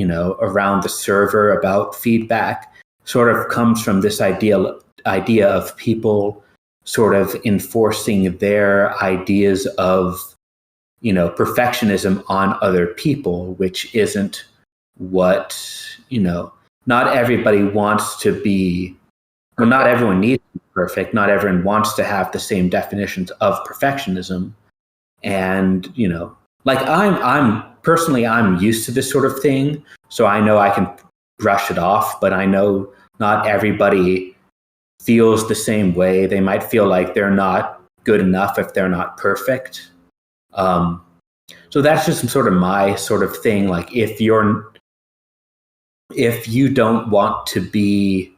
S3: around the server about feedback sort of comes from this idea of people sort of enforcing their ideas of, perfectionism on other people, which isn't what, not everybody wants to be, well, not everyone needs to be perfect. Not everyone wants to have the same definitions of perfectionism. And, like I'm personally, I'm used to this sort of thing. So I know I can brush it off, but I know not everybody feels the same way. They might feel like they're not good enough if they're not perfect. So that's just sort of my sort of thing. Like if you don't want to be,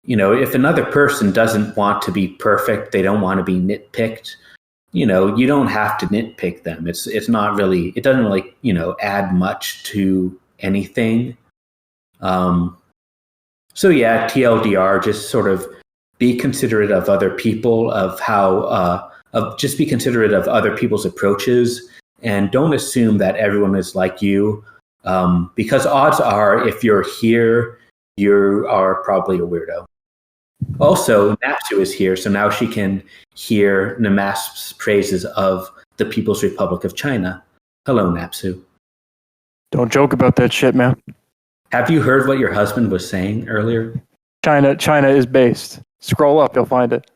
S3: if another person doesn't want to be perfect, they don't want to be nitpicked, you don't have to nitpick them. It's not really, it doesn't really, add much to anything. So yeah, TLDR, just sort of be considerate of other people, of how, just be considerate of other people's approaches, and don't assume that everyone is like you, because odds are if you're here, you are probably a weirdo. Also, Napsu is here, so now she can hear nmasp's praises of the People's Republic of China. Hello, Napsu.
S2: Don't joke about that shit, man.
S3: Have you heard what your husband was saying earlier?
S2: China is based. Scroll up, you'll find it.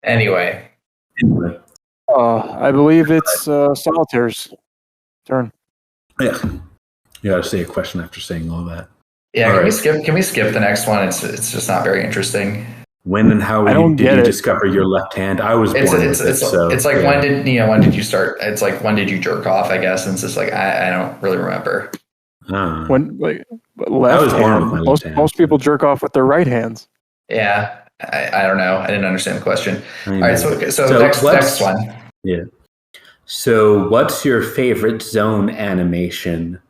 S1: Anyway.
S2: I believe it's Solitaire's turn.
S3: Yeah. You gotta say a question after saying all that.
S1: Yeah, can we skip the next one? It's just not very interesting.
S3: When and how did you discover your left hand? I was born with it. So
S1: it's like, yeah. when did you start? It's like, when did you jerk off, I guess, and it's just like I don't really remember.
S2: When like left hand. Most people jerk off with their right hands.
S1: Yeah, I don't know. I didn't understand the question. All right, so next one.
S3: Yeah. So what's your favorite Zone animation?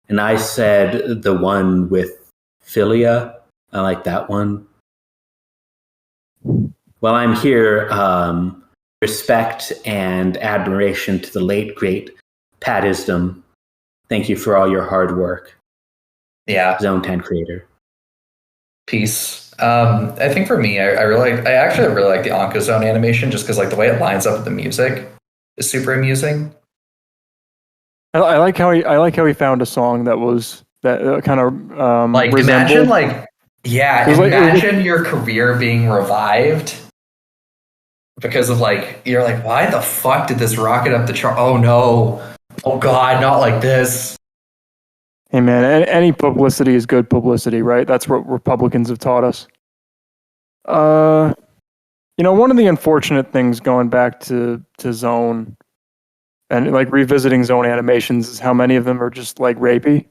S3: And I said the one with Philia. I like that one. Well, I'm here. Respect and admiration to the late, great Pat Isdom. Thank you for all your hard work.
S1: Yeah.
S3: Zone 10 creator.
S1: Peace. I think for me, I actually really like the Onkazone animation, just because like the way it lines up with the music is super amusing.
S2: I like how he found a song that was that kind of
S1: like
S2: resembled.
S1: Imagine your career being revived because of like, you're like, why the fuck did this rocket up the chart? Oh no, oh god, not like this.
S2: Hey man, any publicity is good publicity, right? That's what Republicans have taught us. One of the unfortunate things going back to Zone and like revisiting Zone animations is how many of them are just like rapey.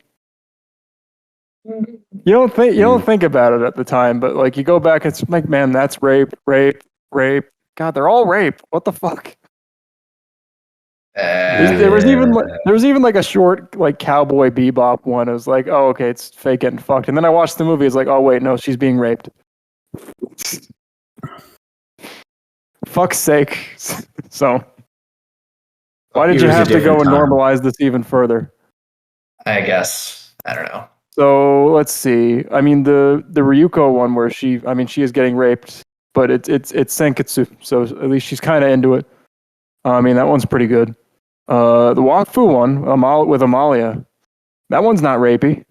S2: You don't think about it at the time, but like you go back, it's like, man, that's rape. God, they're all rape. What the fuck? There was even like a short like Cowboy Bebop one. It was like, oh, okay, it's fake getting fucked. And then I watched the movie. It's like, oh wait, no, she's being raped. Fuck's sake. So why did you have to go and normalize this even further? I
S1: guess. I don't know.
S2: So let's see. I mean, the Ryuko one where she is getting raped, but it's Senketsu, so at least she's kind of into it. I mean, that one's pretty good. The Wakfu one, with Amalia, that one's not rapey.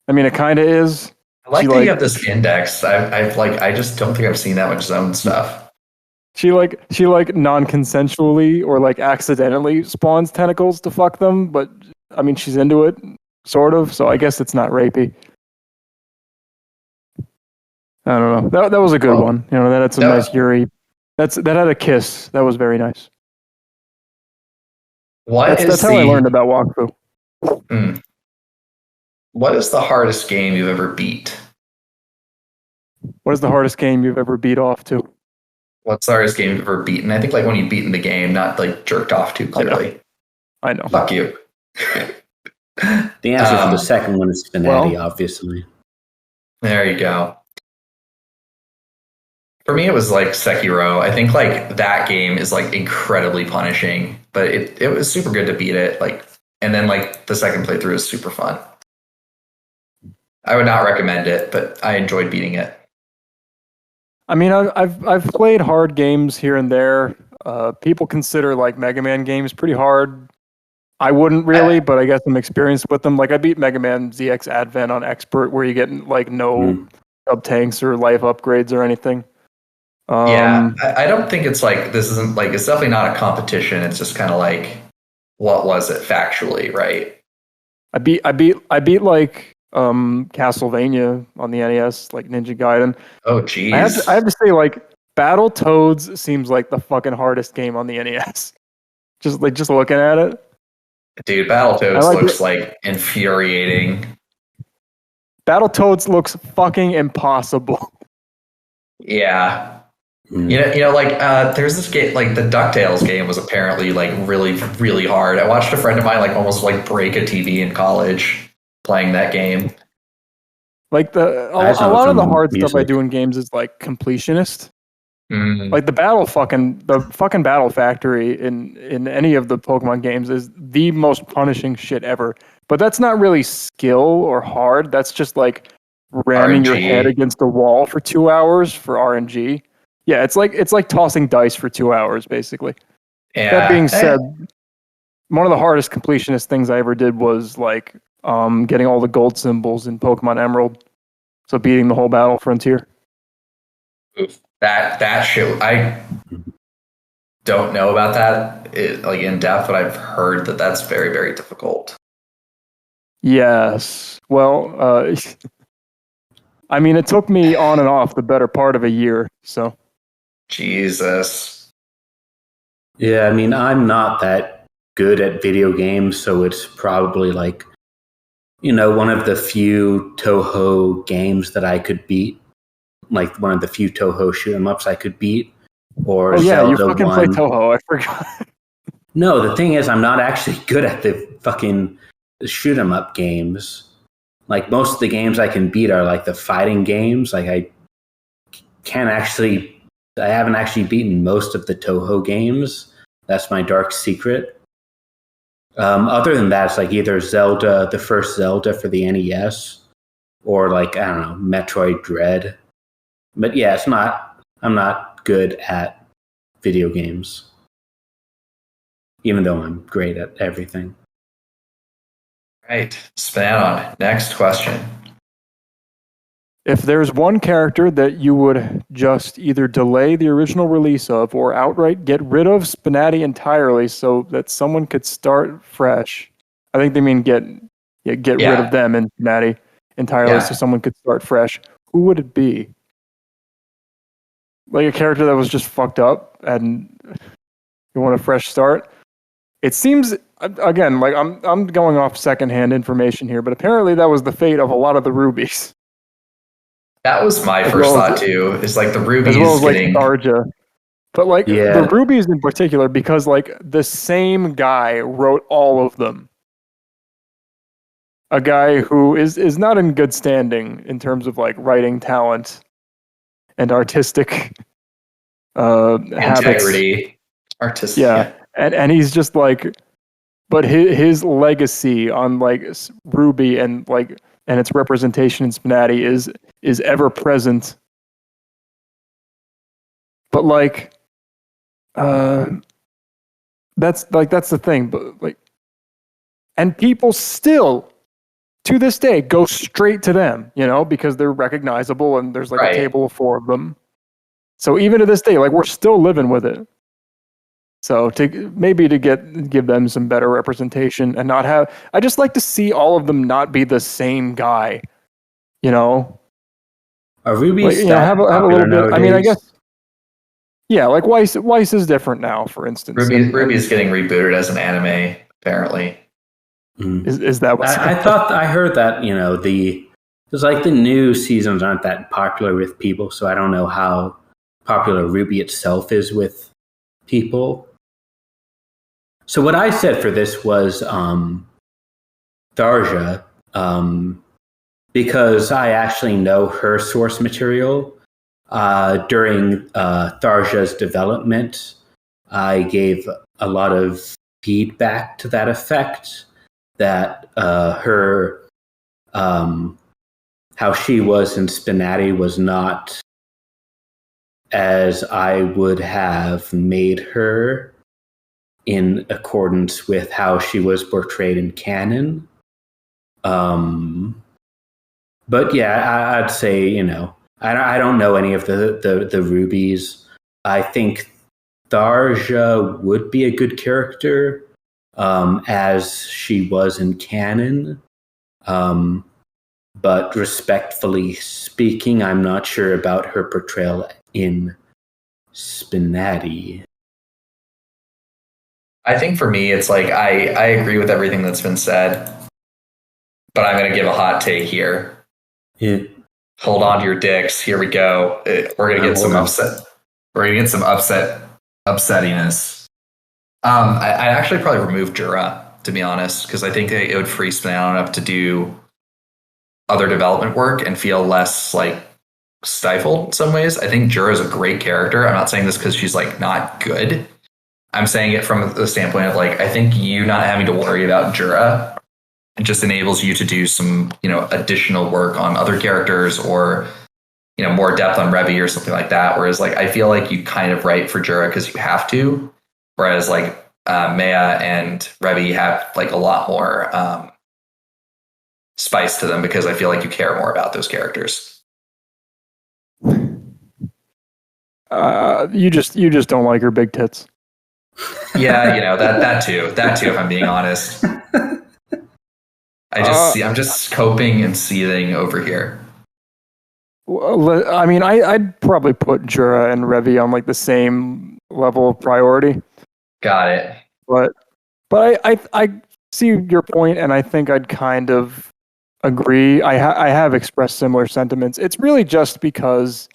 S2: I mean, it kind of is.
S1: I like that you have this index. I just don't think I've seen that much zone stuff.
S2: She non-consensually or like accidentally spawns tentacles to fuck them, but I mean, she's into it, sort of. So I guess it's not rapey. I don't know. That was a good one. You know, that had some nice Yuri. That had a kiss. That was very nice. That's how I learned about Wakfu.
S1: What is the hardest game you've ever beat?
S2: What is the hardest game you've ever beat off to?
S1: What's the hardest game you've ever beaten? I think like when you've beaten the game, not like jerked off too clearly.
S2: I know.
S1: Fuck you.
S3: The answer for the second one is SPNatI, obviously. There
S1: you go. For me, it was like Sekiro. I think like that game is like incredibly punishing, but it was super good to beat it. Like, and then like the second playthrough is super fun. I would not recommend it, but I enjoyed beating it.
S2: I mean, I've played hard games here and there. People consider like Mega Man games pretty hard. I wouldn't really, but I guess I'm experienced with them. Like I beat Mega Man ZX Advent on Expert, where you get like no sub tanks or life upgrades or anything.
S1: I don't think it's like this isn't like it's definitely not a competition. It's just kind of like what was it factually, right?
S2: I beat like Castlevania on the NES, like Ninja Gaiden.
S1: Oh geez.
S2: I have to say, like Battletoads seems like the fucking hardest game on the NES. Just looking at it.
S1: Dude, Battletoads looks like infuriating.
S2: Battletoads looks fucking impossible.
S1: Yeah. You know, like there's this game, like the DuckTales game was apparently like really, really hard. I watched a friend of mine like almost like break a TV in college playing that game.
S2: Like a lot of the hard stuff I do in games is like completionist. Like the fucking Battle Factory in any of the Pokemon games is the most punishing shit ever. But that's not really skill or hard. That's just like ramming your head against a wall for 2 hours for RNG. Yeah, it's like tossing dice for 2 hours, basically. Yeah. That being said, one of the hardest completionist things I ever did was like getting all the gold symbols in Pokemon Emerald. So beating the whole battle frontier.
S1: Oof. That shit, I don't know about that like in depth, but I've heard that that's very, very difficult.
S2: Yes. Well, I mean, it took me on and off the better part of a year, so.
S1: Jesus.
S3: Yeah, I mean, I'm not that good at video games, so it's probably like, you know, one of the few Toho games that I could beat. Like one of the few Toho shoot 'em ups I could beat. Or Zelda
S2: you fucking play Toho, I forgot.
S3: No, the thing is, I'm not actually good at the fucking shoot 'em up games. Like most of the games I can beat are like the fighting games. Like I haven't actually beaten most of the Toho games. That's my dark secret. Other than that, it's like either Zelda, the first Zelda for the NES, or like, I don't know, Metroid Dread. But yeah, I'm not good at video games. Even though I'm great at everything.
S1: Right. SPNanon. Next question.
S2: If there's one character that you would just either delay the original release of or outright get rid of SPNatI entirely so that someone could start fresh, I think they mean get rid of them in SPNatI entirely so someone could start fresh, who would it be? Like a character that was just fucked up and you want a fresh start? It seems, again, like I'm going off secondhand information here, but apparently that was the fate of a lot of the rubies.
S1: That was my first thought too. It's like the rubies
S2: as well as
S1: getting
S2: like Arja. But like the rubies in particular, because like the same guy wrote all of them. A guy who is not in good standing in terms of like writing talent and artistic
S1: integrity.
S2: Habits.
S1: Artistic.
S2: Yeah. And he's just like, but his legacy on like Ruby and its representation in SPNatI is ever present. But like, that's the thing. But like, and people still to this day go straight to them, because they're recognizable and there's like a table of 4 of them. So even to this day, like we're still living with it. So to give them some better representation and not have, I just like to see all of them not be the same guy,
S3: Are Ruby's
S2: have a little bit. Nowadays? I mean, I guess. Yeah, like Weiss is different now, for instance.
S1: Ruby's getting rebooted as an anime, apparently.
S2: Is that what
S3: I heard that, it's like the new seasons aren't that popular with people, so I don't know how popular Ruby itself is with people. So what I said for this was Tharja, because I actually know her source material. During Tharja's development, I gave a lot of feedback to that effect, that her how she was in SPNatI was not as I would have made her in accordance with how she was portrayed in canon. But yeah, I'd say, I don't know any of the Rubies. I think Tharja would be a good character as she was in canon. But respectfully speaking, I'm not sure about her portrayal in SPNatI.
S1: I think for me, it's like I agree with everything that's been said, but I'm going to give a hot take here.
S3: Yeah.
S1: Hold on to your dicks. Here we go. We're going to get some upset. We're going to get some upsettiness. I'd actually probably remove Jura, to be honest, because I think it would free SPNanon up to do other development work and feel less like stifled in some ways. I think Jura is a great character. I'm not saying this because she's like not good. I'm saying it from the standpoint of like, I think you not having to worry about Jura, it just enables you to do some, additional work on other characters or, more depth on Revi or something like that. Whereas like, I feel like you kind of write for Jura because you have to, whereas like Maya and Revi have like a lot more spice to them because I feel like you care more about those characters.
S2: You just don't like her big tits.
S1: Yeah, that too, if I'm being honest. I'm just coping and seething over here.
S2: Well, I mean, I'd probably put Jura and Revi on like the same level of priority.
S1: Got it.
S2: But I see your point, and I think I'd kind of agree. I have expressed similar sentiments. It's really just because,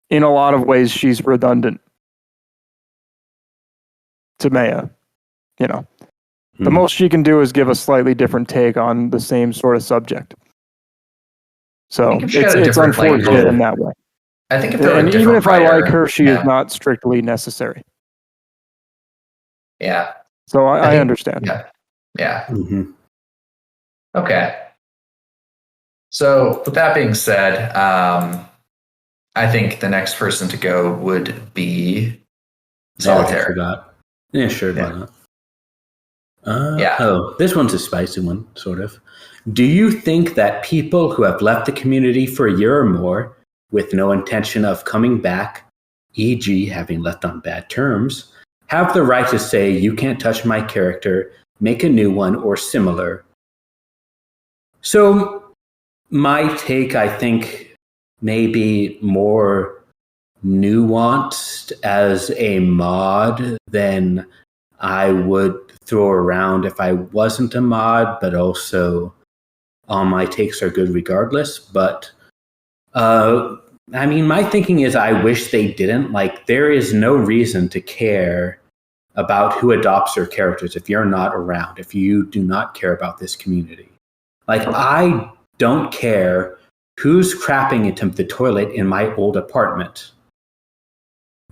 S2: in a lot of ways, she's redundant to Maya. The most she can do is give a slightly different take on the same sort of subject. So it's unfortunate in that way.
S1: I think if
S2: even if I like her, she is not strictly necessary.
S1: Yeah.
S2: So I understand.
S1: Yeah. Mm-hmm. Okay. So with that being said, I think the next person to go would be Solitaire.
S3: Yeah, sure. Why not? Oh, this one's a spicy one, sort of. Do you think that people who have left the community for a year or more with no intention of coming back, e.g. having left on bad terms, have the right to say, you can't touch my character, make a new one, or similar? So my take, I think, may be more nuanced as a mod than I would throw around if I wasn't a mod, but also all my takes are good regardless. But I mean, my thinking is I wish they didn't. Like, there is no reason to care about who adopts your characters if you're not around, if you do not care about this community. Like, I don't care who's crapping into the toilet in my old apartment.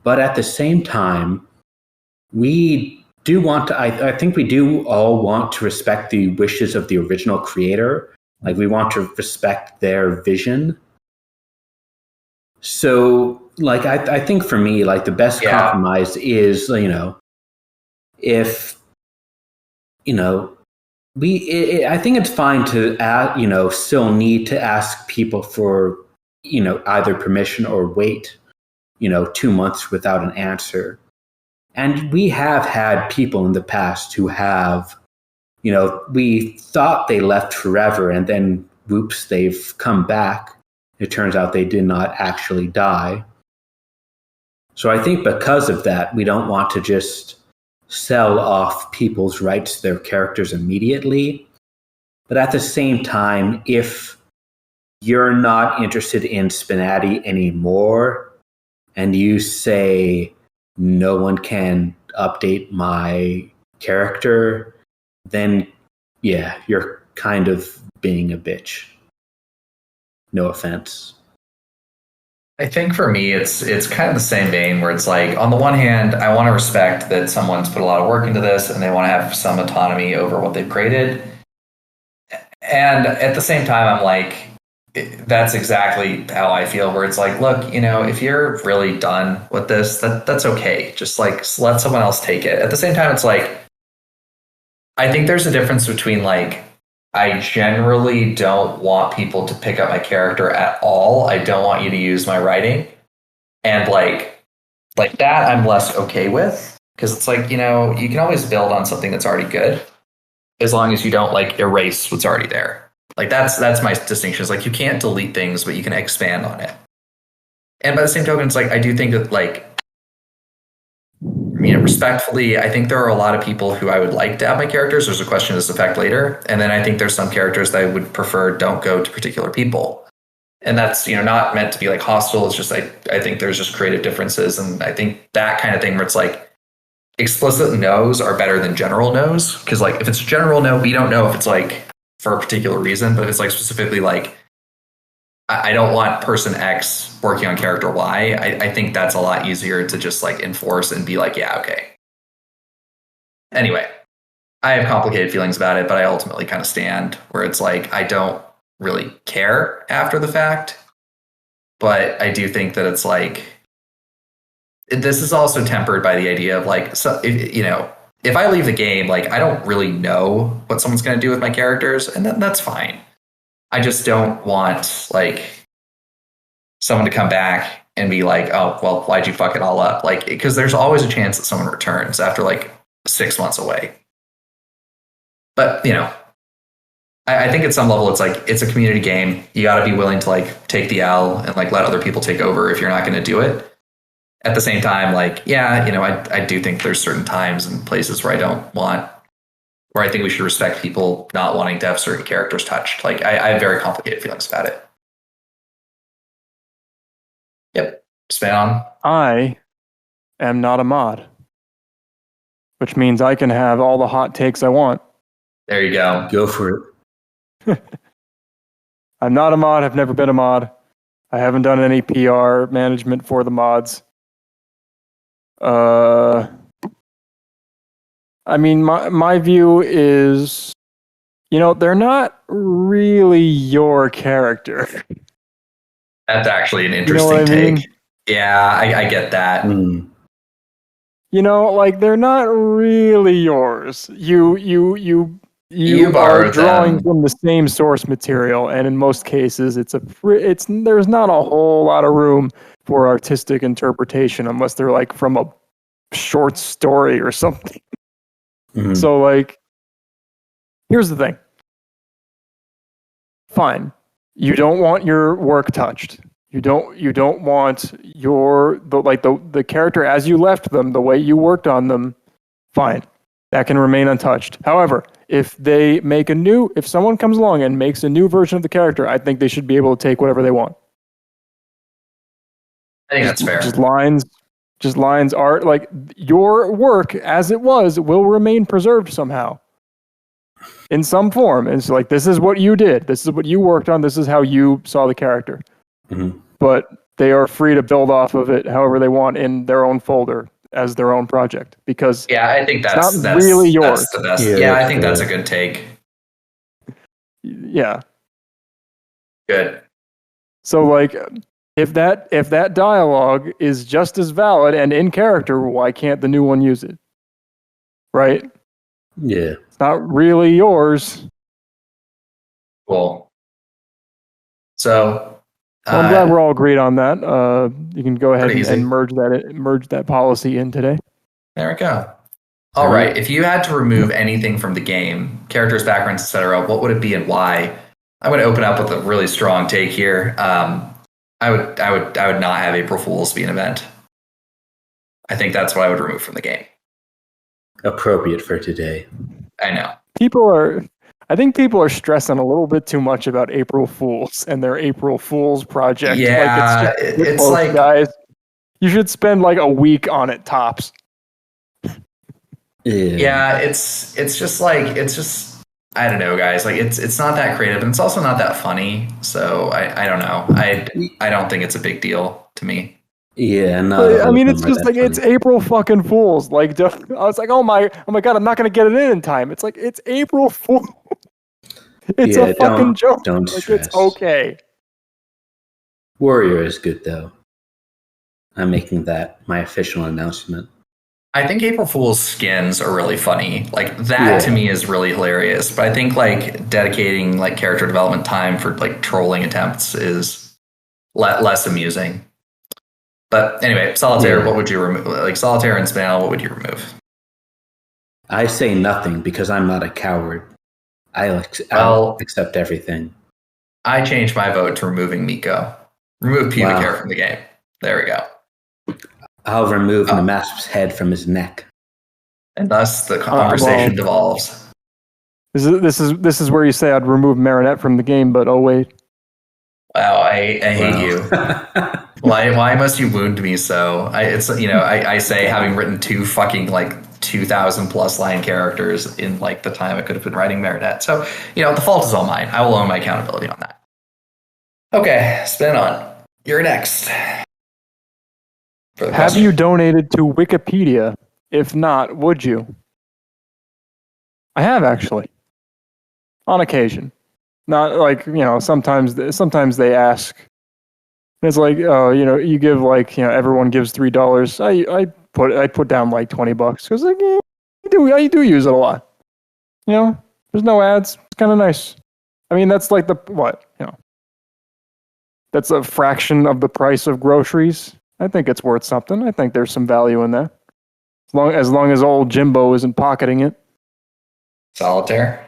S3: But at the same time, we do want to, I think we do all want to respect the wishes of the original creator. Like, we want to respect their vision. So, like, I think for me, like, the best compromise is, if, I think it's fine to, still need to ask people for, either permission or wait, 2 months without an answer. And we have had people in the past who have, we thought they left forever, and then whoops, they've come back. It turns out they did not actually die. So I think because of that, we don't want to just sell off people's rights to their characters immediately. But at the same time, if you're not interested in SPNatI anymore and you say no one can update my character, then yeah, you're kind of being a bitch. No offense.
S1: I think for me, it's kind of the same vein where it's like, on the one hand, I want to respect that someone's put a lot of work into this and they want to have some autonomy over what they've created. And at the same time, I'm like, that's exactly how I feel, where it's like, look, if you're really done with this, that's okay. Just like let someone else take it. At the same time, it's like, I think there's a difference between like, I generally don't want people to pick up my character at all. I don't want you to use my writing. And like that I'm less okay with, because it's like, you can always build on something that's already good as long as you don't like erase what's already there. Like that's my distinction. Is like, you can't delete things, but you can expand on it. And by the same token, it's like, I do think that like, respectfully, I think there are a lot of people who I would like to have my characters. There's a question of this effect later. And then I think there's some characters that I would prefer don't go to particular people. And that's, not meant to be like hostile. It's just, I think there's just creative differences. And I think that kind of thing where it's like, explicit no's are better than general no's. Because like, if it's a general no, we don't know if it's like for a particular reason. But if it's like specifically like, I don't want person X working on character Y, I think that's a lot easier to just like enforce and be like, yeah, okay. Anyway, I have complicated feelings about it, but I ultimately kind of stand where it's like, I don't really care after the fact. But I do think that it's like, this is also tempered by the idea of like, so if I leave the game, like I don't really know what someone's going to do with my characters, and that's fine. I just don't want like someone to come back and be like, oh, well, why'd you fuck it all up? Like, because there's always a chance that someone returns after like 6 months away. But, I think at some level it's like, it's a community game. You got to be willing to like take the L and like let other people take over if you're not going to do it. At the same time, like, yeah, I do think there's certain times and places where I think we should respect people not wanting to have certain characters touched. Like, I have very complicated feelings about it. Yep. SPNanon.
S2: I am not a mod, which means I can have all the hot takes I want.
S1: There you go.
S3: Go for it.
S2: I'm not a mod. I've never been a mod. I haven't done any PR management for the mods. I mean, my view is, they're not really your character.
S1: That's actually an interesting take. Mean? Yeah, I get that.
S3: Mm.
S2: Like they're not really yours. You are drawing from the same source material, and in most cases, there's not a whole lot of room for artistic interpretation unless they're like from a short story or something. Mm-hmm. So like, here's the thing. Fine. You don't want your work touched. You don't want the character as you left them, the way you worked on them. Fine. That can remain untouched. However, if someone comes along and makes a new version of the character, I think they should be able to take whatever they want.
S1: I think that's fair.
S2: Just lines, art, like your work as it was will remain preserved somehow in some form. And it's like, this is what you did. This is what you worked on. This is how you saw the character. Mm-hmm. But they are free to build off of it however they want in their own folder as their own project, because
S1: I think that's
S2: really yours.
S1: That's the best. Yeah, I think that's a good take.
S2: Yeah.
S1: Good.
S2: So like, if that dialogue is just as valid and in character, why can't the new one use it? right?
S3: Yeah.
S2: It's not really yours.
S1: Cool. So,
S2: Well, I'm glad we're all agreed on that. You can go ahead
S1: Pretty easy.
S2: and merge that policy in today.
S1: There we go. All right. If you had to remove anything from the game, characters, backgrounds, etc., what would it be and why? I'm going to open up with a really strong take here. I would not have April Fool's be an event. I think that's what I would remove from the game.
S3: Appropriate for today.
S1: I know.
S2: I think people are stressing a little bit too much about April Fools and their April Fools project.
S1: Yeah, it's like,
S2: guys, you should spend like a week on it tops.
S1: Yeah, it's just I don't know, guys. Like it's not that creative, and it's also not that funny. So I don't know. I don't think it's a big deal to me.
S3: Yeah, no.
S2: I mean, it's just like funny. It's April fucking Fools. Like, I was like, oh my god, I'm not gonna get it in time. It's like it's April Fool. It's a fucking joke.
S3: Don't
S2: like,
S3: stress.
S2: It's okay.
S3: Warrior is good though. I'm making that my official announcement.
S1: I think April Fool's skins are really funny. Like that to me is really hilarious. But I think like dedicating like character development time for like trolling attempts is less amusing. But anyway, Solitaire, what would you remove? Like Solitaire and spnanon, what would you remove?
S3: I say nothing because I'm not a coward. I'll accept everything.
S1: I changed my vote to removing Miko. Remove pubic hair from the game. There we go.
S3: I'll remove nmasp's head from his neck.
S1: And thus the conversation devolves.
S2: This is where you say I'd remove Marinette from the game, but oh wait.
S1: Wow, I hate you. Why must you wound me so? I say having written two fucking like 2,000 plus line characters in like the time I could have been writing Marinette. So, the fault is all mine. I will own my accountability on that. Okay, spnanon. You're next.
S2: Have you donated to Wikipedia? If not, would you? I have actually. On occasion. Not like, sometimes they ask. It's like, you give like, everyone gives $3. I put down like $20 because like, I do use it a lot. There's no ads. It's kind of nice. I mean, that's like that's a fraction of the price of groceries. I think it's worth something. I think there's some value in that. As long as old Jimbo isn't pocketing it.
S1: Solitaire?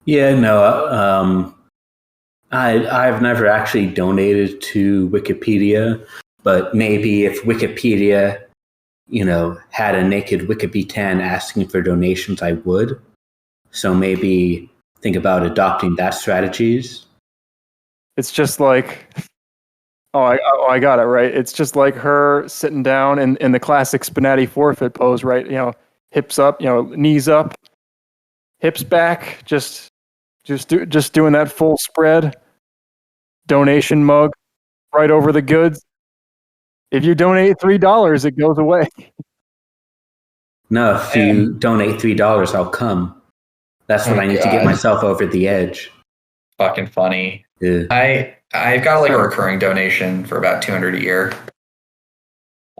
S3: Yeah, no. I've never actually donated to Wikipedia, but maybe if Wikipedia, had a naked Wikipedia asking for donations, I would. So maybe think about adopting that strategies.
S2: It's just like, I got it right. It's just like her sitting down in the classic SPNatI forfeit pose, right? Hips up, knees up, hips back, just doing that full spread. Donation mug right over the goods. If you donate $3, it goes away.
S3: No, if you donate $3, I'll come. That's what I need to get myself over the edge.
S1: Fucking funny.
S3: Yeah.
S1: I've got like a recurring donation for about $200 a year.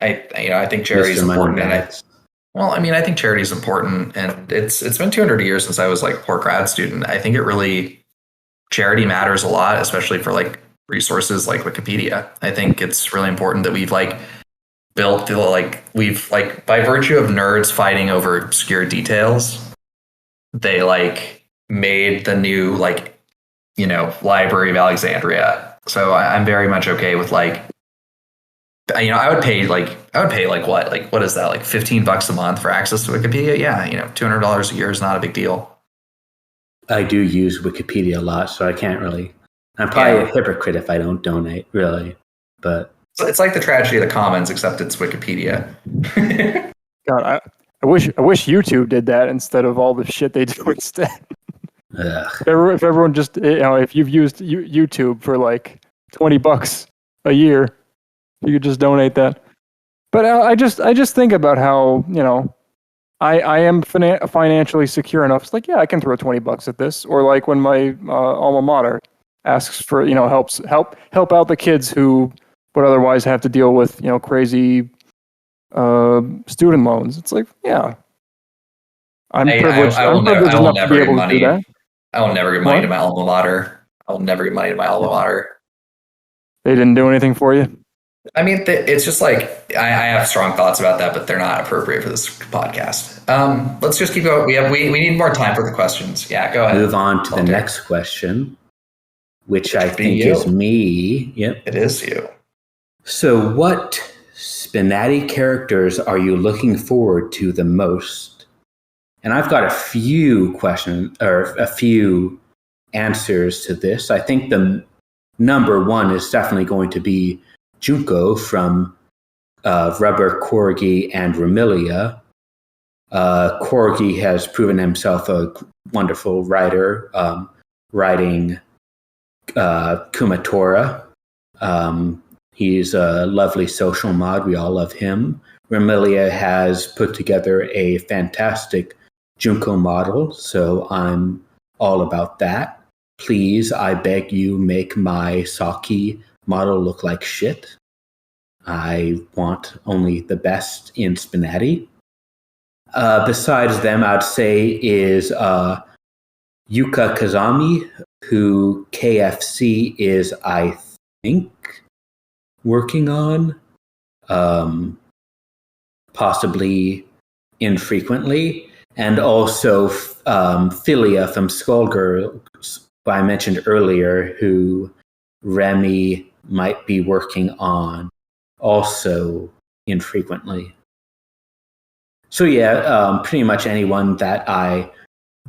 S1: I think charity is important, and I think charity is important, and it's been 200 years since I was like a poor grad student. I think charity matters a lot, especially for like resources like Wikipedia. I think it's really important that we've like built by virtue of nerds fighting over obscure details, they like made the new Library of Alexandria. So I'm very much okay with like, I would pay what is that, like $15 a month for access to Wikipedia? Yeah, $200 a year is not a big deal.
S3: I do use Wikipedia a lot, so I can't really. I'm probably a hypocrite if I don't donate, really. But
S1: it's like the tragedy of the commons, except it's Wikipedia.
S2: God, I wish YouTube did that instead of all the shit they do instead. If everyone just, if you've used YouTube for like $20 a year, you could just donate that. But I just think about how, I am financially secure enough. It's like, yeah, I can throw $20 at this. Or like when my alma mater asks for, help out the kids who would otherwise have to deal with, crazy student loans. It's like, yeah, I'm privileged.
S1: I
S2: I'm
S1: will never. I
S2: privileged
S1: will
S2: enough to
S1: never
S2: be
S1: give
S2: able to do
S1: money.
S2: that.
S1: I will never give money
S2: What?
S1: to my alma mater. I will never give money to my alma mater.
S2: They didn't do anything for you?
S1: I mean, it's just like I have strong thoughts about that, but they're not appropriate for this podcast. Let's just keep going. We need more time for the questions. Yeah, go ahead.
S3: Move on to the
S1: Solitaire.
S3: next question, which I
S1: would be
S3: think
S1: you.
S3: is me. Yep.
S1: It is you.
S3: So, what SPNatI characters are you looking forward to the most? And I've got a few questions or a few answers to this. I think the number one is definitely going to be Junko from Rubber Corgi and Remilia. Corgi has proven himself a wonderful writer, writing Kumatora. He's a lovely social mod. We all love him. Remilia has put together a fantastic Junko model, so I'm all about that. Please, I beg you, make my Saki model look like shit. I want only the best in SPNatI. Besides them, I'd say is Yuka Kazami, who KFC is, I think, working on, possibly infrequently. And also Philia from Skullgirls, who I mentioned earlier, who Remy might be working on also infrequently. So yeah, pretty much anyone that I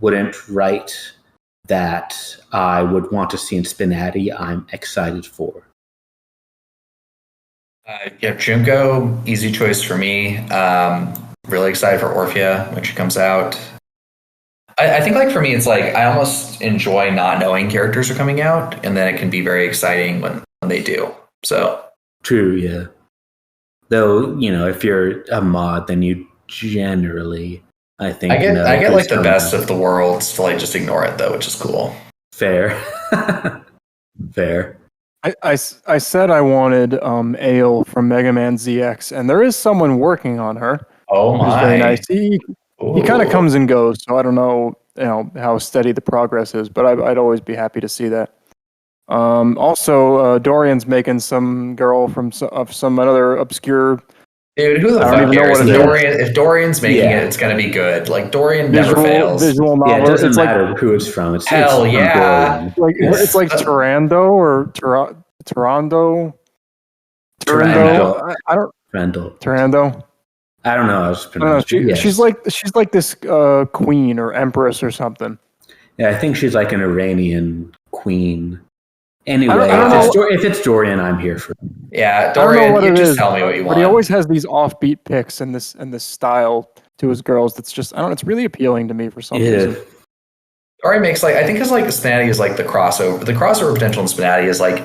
S3: wouldn't write that I would want to see in SPNatI, I'm excited for.
S1: Yeah, Junko, easy choice for me. Really excited for Orphea when she comes out. I think, like, for me, it's like I almost enjoy not knowing characters are coming out, and then it can be very exciting when they do. So
S3: True, yeah. Though, if you're a mod, then you generally, I think,
S1: I get
S3: who's
S1: like the
S3: coming
S1: best
S3: out.
S1: of the worlds to like just ignore it though, which is cool.
S3: Fair. Fair.
S2: I said I wanted Ale from Mega Man ZX, and there is someone working on her.
S1: Oh
S2: Which is very
S1: my!
S2: nice. He kind of comes and goes, so I don't know, how steady the progress is, but I'd always be happy to see that. Also, Dorian's making some girl from some other obscure.
S1: Dude, who the
S2: I don't
S1: fuck
S2: even know
S1: cares?
S2: what it is.
S1: If Dorian's making
S3: Yeah.
S1: it, it's gonna be good. Like Dorian never fails.
S2: Visual novel.
S3: Yeah, it doesn't
S2: it's
S3: matter who it's from. It's
S1: Hell
S3: from
S1: yeah.
S3: Dorian.
S2: it's like Turando or Turando.
S1: Turando.
S2: I don't.
S3: Randall.
S2: Turando.
S3: I don't know how to pronounce it. Yes.
S2: She's like this queen or empress or something.
S3: Yeah, I think she's like an Iranian queen. Anyway,
S2: I don't know.
S3: if it's Dorian, I'm here for it.
S1: Yeah,
S2: I don't know
S1: Dorian,
S2: what
S1: you
S2: it
S1: just
S2: is,
S1: tell me what you want.
S2: but he always has these offbeat picks and this style to his girls. That's just, I don't know. It's really appealing to me for some reason.
S1: Dorian makes I think his SPNatI is like the crossover. The crossover potential in SPNatI is like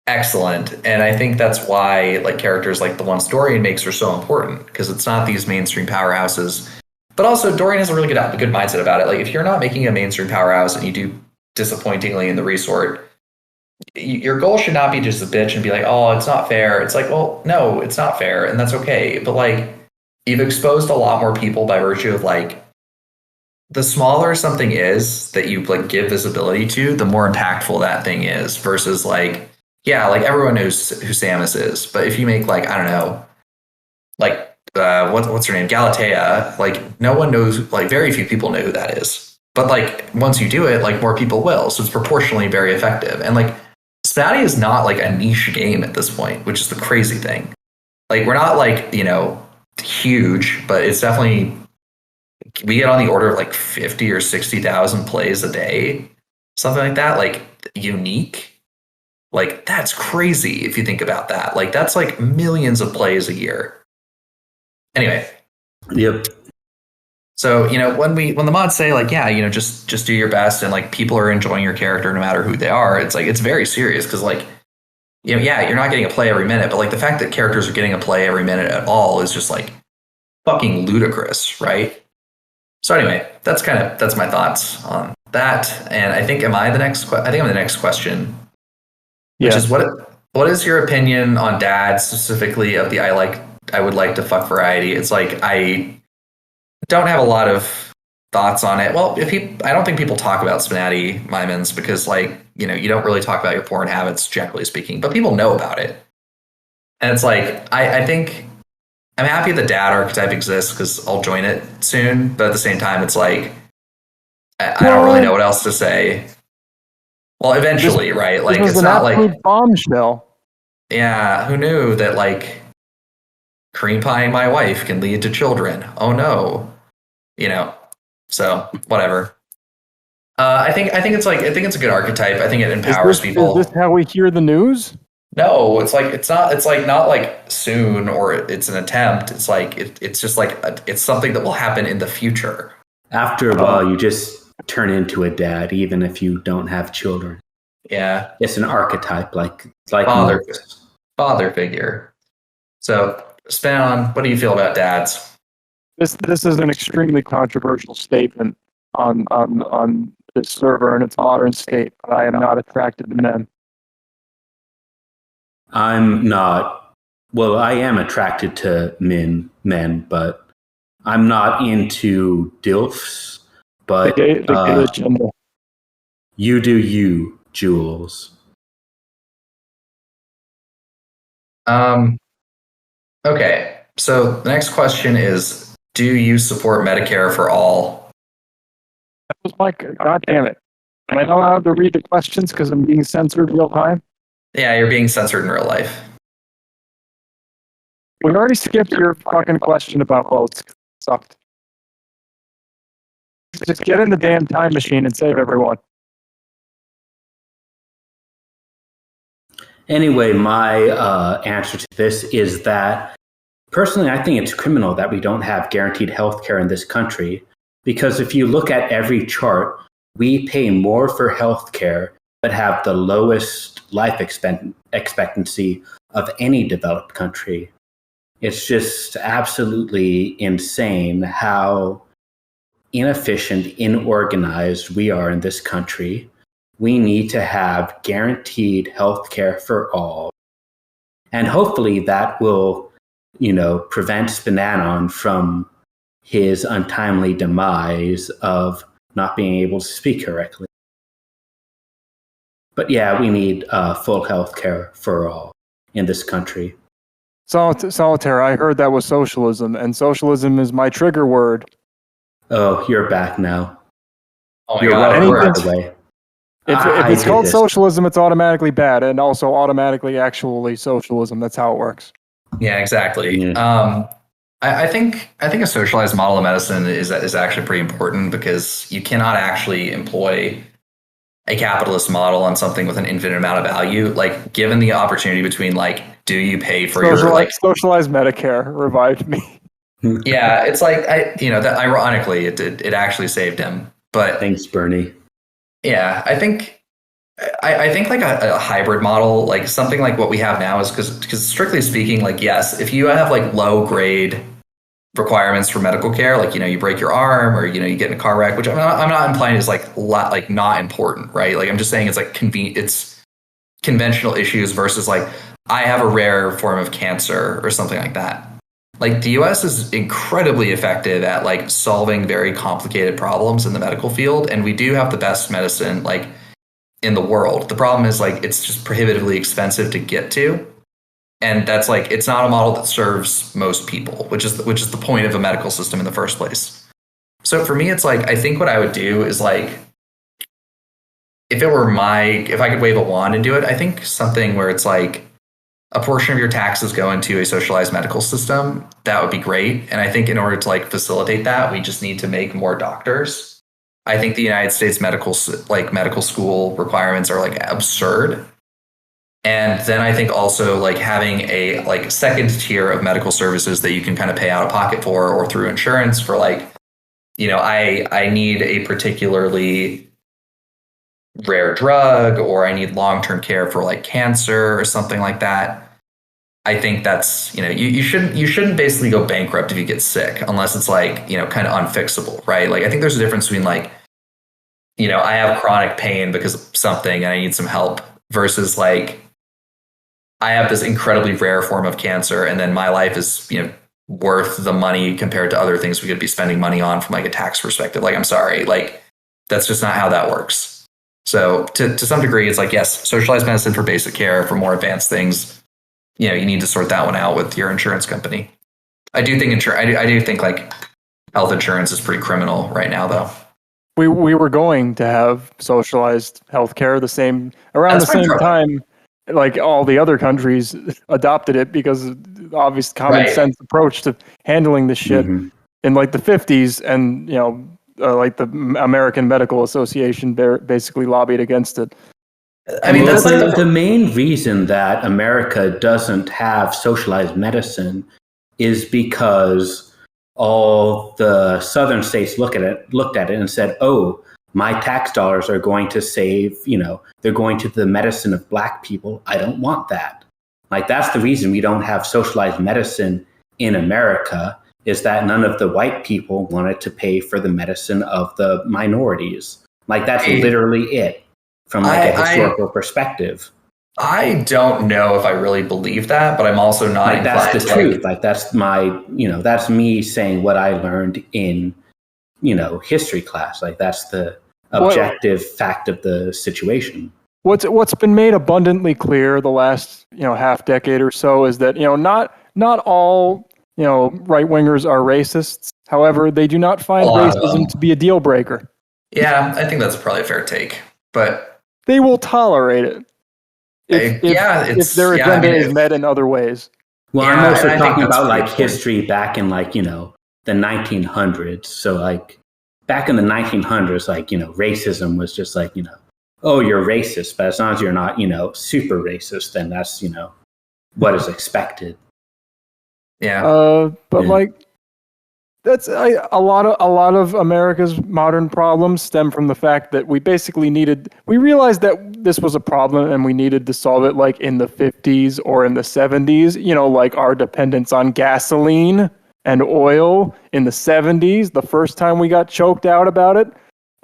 S1: excellent, and I think that's why like characters like the ones Dorian makes are so important, because it's not these mainstream powerhouses. But also Dorian has a really good mindset about it. Like if you're not making a mainstream powerhouse and you do disappointingly in the resort, your goal should not be just a bitch and be like, oh, it's not fair. It's like, well, no, it's not fair, and that's okay. But like, you've exposed a lot more people by virtue of like, the smaller something is that you like give visibility to, the more impactful that thing is. Versus like, yeah, like everyone knows who Samus is, but if you make like, I don't know, like what's her name, Galatea, like no one knows, like very few people know who that is. But like once you do it, like more people will, so it's proportionally very effective. And like SPNatI is not like a niche game at this point, which is the crazy thing. Like we're not like, huge, but it's definitely, we get on the order of like 50 or 60,000 plays a day, something like that. Like unique, like that's crazy if you think about that. Like that's like millions of plays a year. Anyway.
S3: Yep.
S1: So, when the mods say like, yeah, just do your best, and like people are enjoying your character no matter who they are, it's like, it's very serious, because like, yeah, you're not getting a play every minute, but like the fact that characters are getting a play every minute at all is just like fucking ludicrous, right? So anyway, that's my thoughts on that. And I think, I think I'm the next question, which is what is your opinion on Dad, specifically of the I would like to fuck variety? It's like, I don't have a lot of thoughts on it. Well, I don't think people talk about SPNatI Mimans because, like, you know, you don't really talk about your porn habits, generally speaking, but people know about it. And it's like, I think I'm happy the dad archetype exists because I'll join it soon. But at the same time, it's like, I don't really know what else to say. Well, eventually, right? Like, it's not like
S2: bombshell.
S1: Yeah, who knew that, like, cream pieing my wife can lead to children? Oh no, you know. So whatever. I think it's a good archetype. I think it empowers people.
S2: Is this how we hear the news?
S1: No, it's not like soon or it's an attempt. It's like it's just like it's something that will happen in the future.
S3: After a while, you just turn into a dad, even if you don't have children.
S1: Yeah,
S3: it's an archetype, like
S1: father figure. So, SPNanon, what do you feel about dads?
S2: This is an extremely controversial statement on this server in its modern state, but I am not attracted to men.
S3: I'm not. Well, I am attracted to men, but I'm not into DILFs. But
S2: the gay agenda.
S3: You do you, Jules.
S1: Okay, so the next question is, do you support Medicare for all?
S2: That was my, God damn it. Am I not allowed to read the questions because I'm being censored real time?
S1: Yeah, you're being censored in real life.
S2: We already skipped your fucking question about votes. Sucked. Just get in the damn time machine and save everyone.
S3: Anyway, my answer to this is that personally, I think it's criminal that we don't have guaranteed health care in this country. Because if you look at every chart, we pay more for health care but have the lowest life expectancy of any developed country. It's just absolutely insane how inefficient, inorganized we are in this country. We need to have guaranteed health care for all. And hopefully that will, prevent SPNanon from his untimely demise of not being able to speak correctly. But yeah, we need full health care for all in this country.
S2: Solitaire, I heard that was socialism, and socialism is my trigger word.
S3: Oh, you're back now.
S1: Oh my
S3: you're
S1: God,
S3: right, by the way.
S2: If it's called socialism, it's automatically bad, and also automatically actually socialism. That's how it works.
S1: Yeah, exactly.
S3: Yeah.
S1: I think a socialized model of medicine is actually pretty important because you cannot actually employ a capitalist model on something with an infinite amount of value. Like, given the opportunity between, like, do you pay for your
S2: socialized Medicare revived me.
S1: Yeah, it's like that ironically it actually saved him. But
S3: thanks, Bernie.
S1: Yeah, I think like a hybrid model, like something like what we have now, is because strictly speaking, like, yes, if you have like low grade requirements for medical care, like, you break your arm or you get in a car wreck, which I'm not implying is like not important, right? Like, I'm just saying it's like it's conventional issues versus like I have a rare form of cancer or something like that. Like, the US is incredibly effective at like solving very complicated problems in the medical field, and we do have the best medicine like in the world. The problem is like it's just prohibitively expensive to get to, and that's like it's not a model that serves most people, which is the point of a medical system in the first place. So for me, it's like I think what I would do is like if I could wave a wand and do it, I think something where it's like a portion of your taxes go into a socialized medical system, that would be great. And I think in order to like facilitate that, we just need to make more doctors. I think the United States medical school requirements are like absurd. And then I think also like having a like second tier of medical services that you can kind of pay out of pocket for or through insurance for, like, I need a particularly rare drug, or I need long-term care for like cancer or something like that. I think that's, you shouldn't basically go bankrupt if you get sick unless it's like, kind of unfixable, right? Like, I think there's a difference between like, I have chronic pain because of something and I need some help versus like I have this incredibly rare form of cancer and then my life is, worth the money compared to other things we could be spending money on from like a tax perspective. Like, I'm sorry, like that's just not how that works. So to some degree, it's like, yes, socialized medicine for basic care, for more advanced things, you need to sort that one out with your insurance company. I do think I do think like health insurance is pretty criminal right now, though.
S2: We were going to have socialized healthcare around the same time, like all the other countries adopted it because of the obvious common sense approach to handling this shit in like the 50s, and like the American Medical Association basically lobbied against it.
S3: I mean, that's like the main reason that America doesn't have socialized medicine is because all the southern states looked at it and said, oh, my tax dollars are going to save, they're going to the medicine of black people. I don't want that. Like, that's the reason we don't have socialized medicine in America, is that none of the white people wanted to pay for the medicine of the minorities. Like, that's literally it from like a historical perspective.
S1: I don't know if I really believe that, but I'm also not
S3: like that's the truth. Like that's my, that's me saying what I learned in, history class. Like that's the objective fact of the situation.
S2: What's been made abundantly clear the last, half decade or so is that, not all, right wingers are racists. However, they do not find racism to be a deal breaker.
S1: Yeah, I think that's probably a fair take, but
S2: they will tolerate it. If their agenda is met in other ways.
S3: Well, I'm also talking about like history back in like, the 1900s. So like back in the 1900s, like, racism was just like, oh, you're racist. But as long as you're not, super racist, then that's, what is expected.
S1: Yeah.
S2: Like that's a lot of America's modern problems stem from the fact that we realized that this was a problem and we needed to solve it like in the 50s or in the 70s, like our dependence on gasoline and oil in the 70s, the first time we got choked out about it.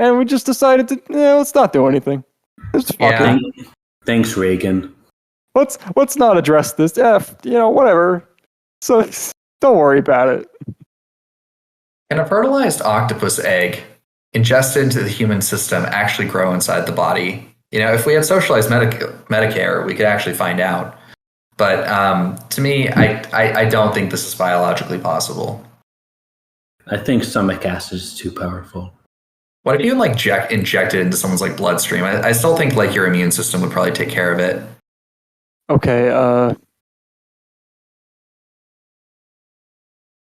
S2: And we just decided to, let's not do anything.
S3: Thanks, Reagan.
S2: Let's not address this. Whatever. So don't worry about it.
S1: Can a fertilized octopus egg ingested into the human system actually grow inside the body? If we had socialized Medicare, we could actually find out. But to me, I don't think this is biologically possible.
S3: I think stomach acid is too powerful.
S1: What if you inject it into someone's like bloodstream? I still think like your immune system would probably take care of it.
S2: Okay.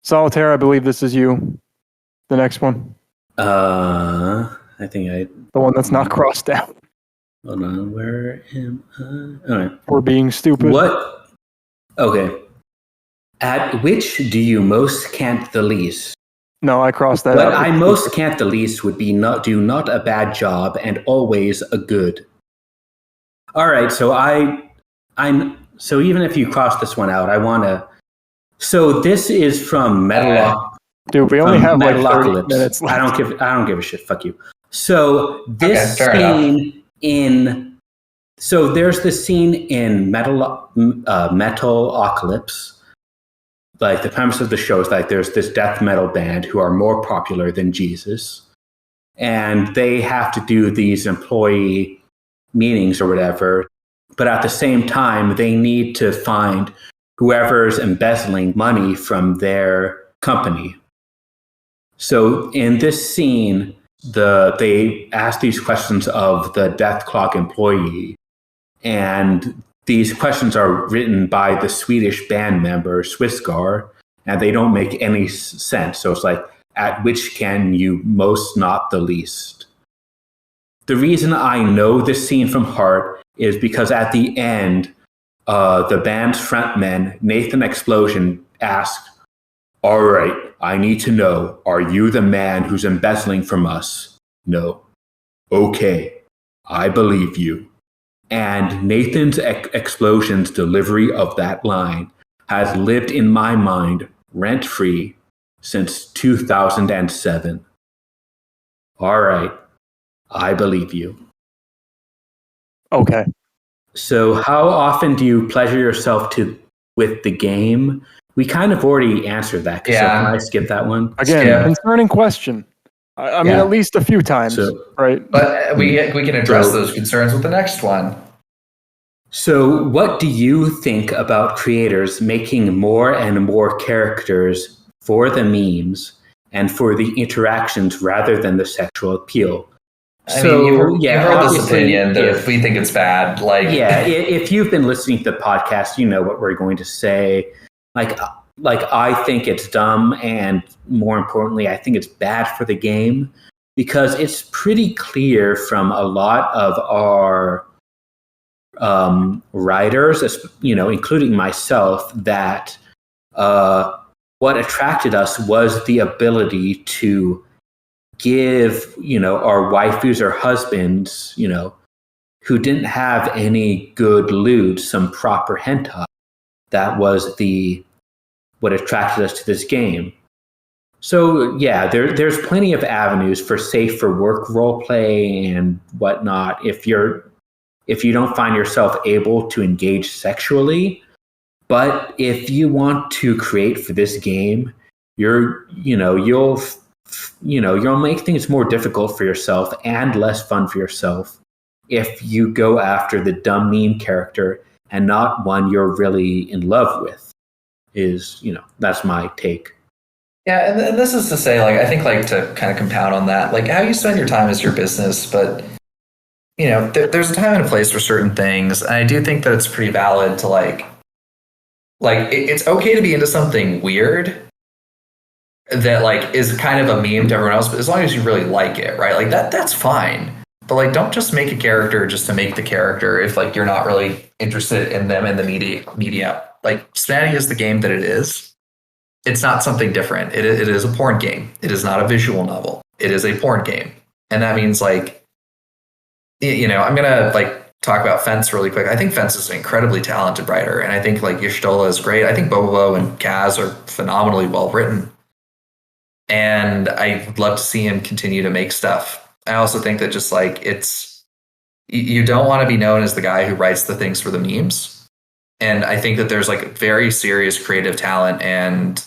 S2: Solitaire, I believe this is you. The next one.
S3: I think
S2: the one that's not crossed out.
S3: Hold on, where am I? All right.
S2: We're being stupid.
S3: What? Okay. At which do you most cant the least?
S2: No, I crossed that out.
S3: What I most cant the least would be do not a bad job and always a good. All right, so so even if you cross this one out, I want to. So this is from
S2: Dude, we only have like 30 minutes left.
S3: I don't give a shit. Fuck you. So this scene there's this scene in Metalocalypse. Like the premise of the show is like there's this death metal band who are more popular than Jesus, and they have to do these employee meetings or whatever. But at the same time, they need to find whoever's embezzling money from their company. So in this scene, they ask these questions of the Death Clock employee, and these questions are written by the Swedish band member Swissgar, and they don't make any sense. So it's like, at which can you most not the least? The reason I know this scene from heart is because at the end, the band's frontman, Nathan Explosion, asked, all right, I need to know, are you the man who's embezzling from us? No. Okay, I believe you. And Nathan's Explosion's delivery of that line has lived in my mind rent-free since 2007. All right, I believe you.
S2: Okay.
S3: So how often do you pleasure yourself with the game we kind of already answered that. So can I skip that one?
S2: Again, concerning question. I mean, at least a few times, right?
S1: But we can address those concerns with the next one.
S3: So what do you think about creators making more and more characters for the memes and for the interactions rather than the sexual appeal?
S1: I mean, you've heard this opinion that if we think it's bad,
S3: if you've been listening to the podcast, you know what we're going to say. Like I think it's dumb, and more importantly, I think it's bad for the game, because it's pretty clear from a lot of our writers, including myself, that what attracted us was the ability to give, our waifus or husbands, who didn't have any good loot, some proper hentai. That was what attracted us to this game. So yeah, there's plenty of avenues for safe for work roleplay and whatnot. If you don't find yourself able to engage sexually, but if you want to create for this game, you'll make things more difficult for yourself and less fun for yourself if you go after the dumb meme character and not one you're really in love with. That's my take.
S1: Yeah, and this is to say, I think, to kind of compound on that, how you spend your time is your business, but, there's a time and a place for certain things, and I do think that it's pretty valid to, it's okay to be into something weird that, is kind of a meme to everyone else, but as long as you really like it, right? That's fine. But, don't just make a character just to make the character if, you're not really interested in them in the media. SPNatI is the game that it is. It's not something different. It is a porn game. It is not a visual novel. It is a porn game. And that means, I'm going to, talk about Fence really quick. I think Fence is an incredibly talented writer. And I think, Y'shtola is great. I think Bobo and Kaz are phenomenally well written. And I'd love to see him continue to make stuff. I also think that just, you don't want to be known as the guy who writes the things for the memes. And I think that there's very serious creative talent and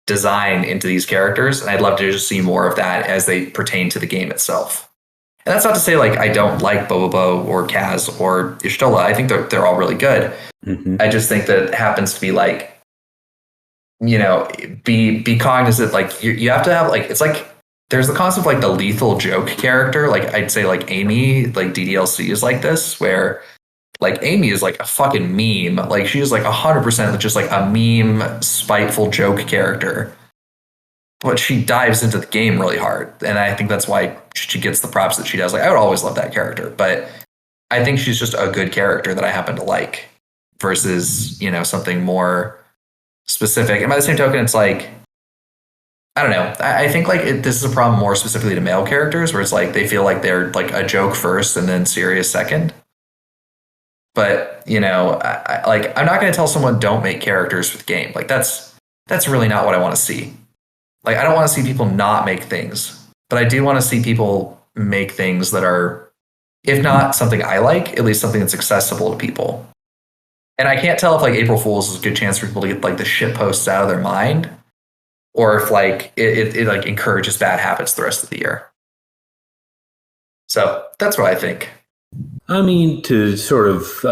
S1: design into these characters. And I'd love to just see more of that as they pertain to the game itself. And that's not to say I don't like Bobo or Kaz or Y'shtola. I think they're all really good. Mm-hmm. I just think that it happens to be be cognizant. You have to have it's there's the concept of the lethal joke character. I'd say Amy, DDLC is this, where Amy is a fucking meme. She is 100% just a meme, spiteful joke character. But she dives into the game really hard. And I think that's why she gets the props that she does. I would always love that character. But I think she's just a good character that I happen to like versus, something more specific. And by the same token, it's I don't know. I think this is a problem more specifically to male characters where it's they feel they're a joke first and then serious second. But, I'm not going to tell someone don't make characters for the game. That's really not what I want to see. I don't want to see people not make things, but I do want to see people make things that are, if not something I like, at least something that's accessible to people. And I can't tell if April Fool's is a good chance for people to get the shit posts out of their mind, or if it encourages bad habits the rest of the year. So that's what I think.
S3: I mean, to sort of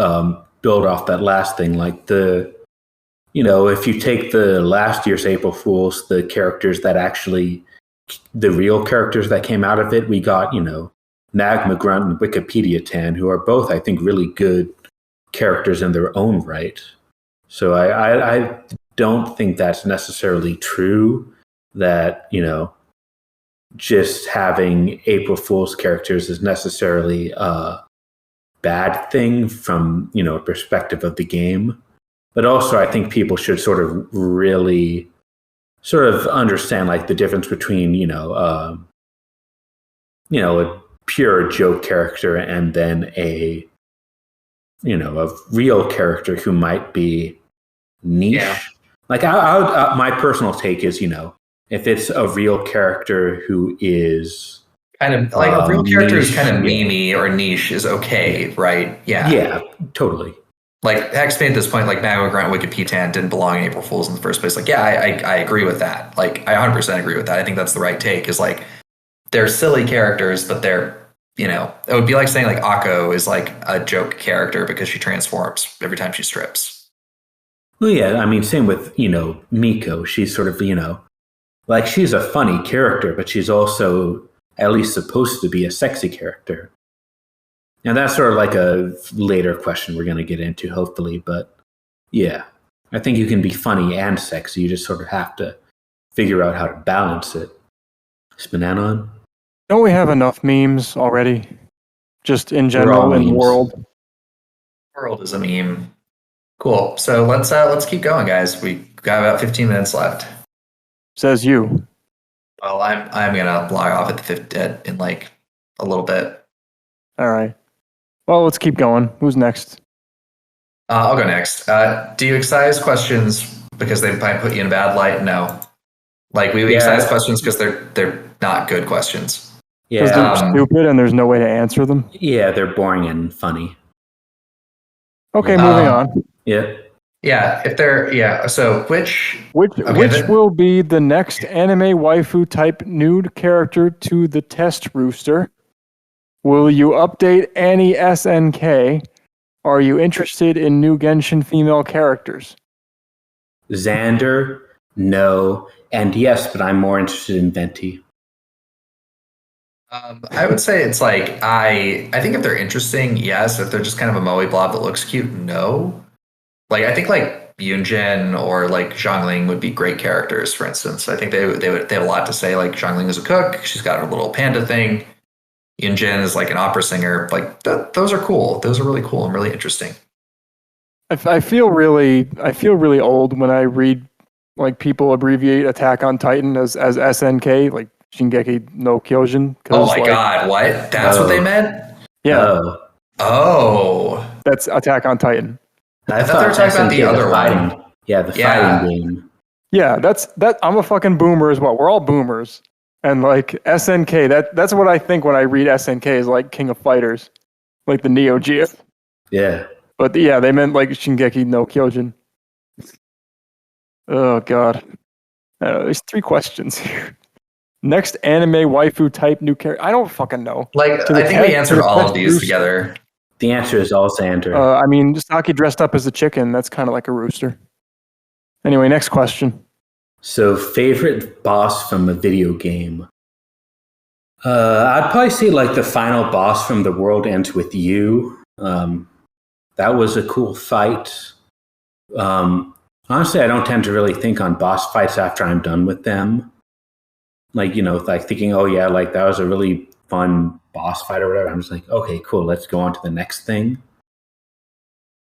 S3: build off that last thing, if you take the last year's April Fools, the characters that actually, the real characters that came out of it, we got, Magma Grunt and Wikipedia Tan, who are both, I think, really good characters in their own right. So I don't think that's necessarily true that, just having April Fool's characters is necessarily a bad thing from, a perspective of the game. But also, I think people should sort of really sort of understand the difference between, a pure joke character and then a real character who might be niche. Yeah. My personal take is, if it's a real character who is
S1: kind of a real character who's kind of memey or niche is okay, right? Yeah.
S3: Yeah, totally.
S1: Like Hex made this point, like Magma Grunt, Wicked P10 didn't belong in April Fools in the first place. Like, yeah, I agree with that. Like, I 100% agree with that. I think that's the right take. Is like they're silly characters, but they're it would be like saying like Akko is like a joke character because she transforms every time she strips.
S3: Well, yeah, I mean, same with Miko. She's sort of like she's a funny character, but she's also at least supposed to be a sexy character. Now, that's sort of like a later question we're going to get into, hopefully. But yeah, I think you can be funny and sexy. You just sort of have to figure out how to balance it. Spnanon?
S2: Don't we have enough memes already? Just in general in the world.
S1: World is a meme. Cool. So let's keep going, guys. We got about 15 minutes left.
S2: Says you.
S1: Well, I'm gonna log off at the in like a little bit.
S2: All right. Well, let's keep going. Who's next?
S1: I'll go next. Do you excise questions because they might put you in a bad light? No. Like we excise questions because they're not good questions.
S2: Yeah. Because they're stupid and there's no way to answer them.
S3: Yeah, they're boring and funny.
S2: Okay, moving on.
S3: Yeah.
S1: Yeah, if they're so which
S2: will be the next anime waifu type nude character to the test rooster? Will you update Annie SNK? Are you interested in new Genshin female characters?
S3: Xander, no, and yes, but I'm more interested in Venti.
S1: I would say it's like I think if they're interesting, yes. If they're just kind of a moe blob that looks cute, no. Like I think like Yunjin or like Zhongling would be great characters. For instance, I think they have a lot to say. Like Zhongling is a cook; she's got her little panda thing. Yunjin is like an opera singer. Like those are cool. Those are really cool and really interesting.
S2: I feel really old when I read like people abbreviate Attack on Titan as SNK, like Shingeki no Kyojin.
S1: Oh my god, what? That's what they meant?
S2: Yeah.
S1: Oh.
S2: That's Attack on Titan.
S3: I thought they were talking about the other one. Yeah, the fighting game.
S2: Yeah, that. I'm a fucking boomer as well. We're all boomers. And like SNK, that's what I think when I read SNK is like King of Fighters, like the Neo Geo.
S3: Yeah.
S2: But yeah, they meant like Shingeki no Kyojin. Oh god. There's 3 questions here. Next anime waifu type new character. I don't fucking know.
S1: Like I think we answered all of these together.
S3: The answer is all Xander.
S2: I mean, Saki dressed up as a chicken. That's kind of like a rooster. Anyway, next question.
S3: So, favorite boss from a video game? I'd probably say like the final boss from The World Ends With You. That was a cool fight. Honestly, I don't tend to really think on boss fights after I'm done with them. Like, like thinking, oh yeah, like that was a really fun boss fight or whatever. I'm just like, okay, cool, let's go on to the next thing.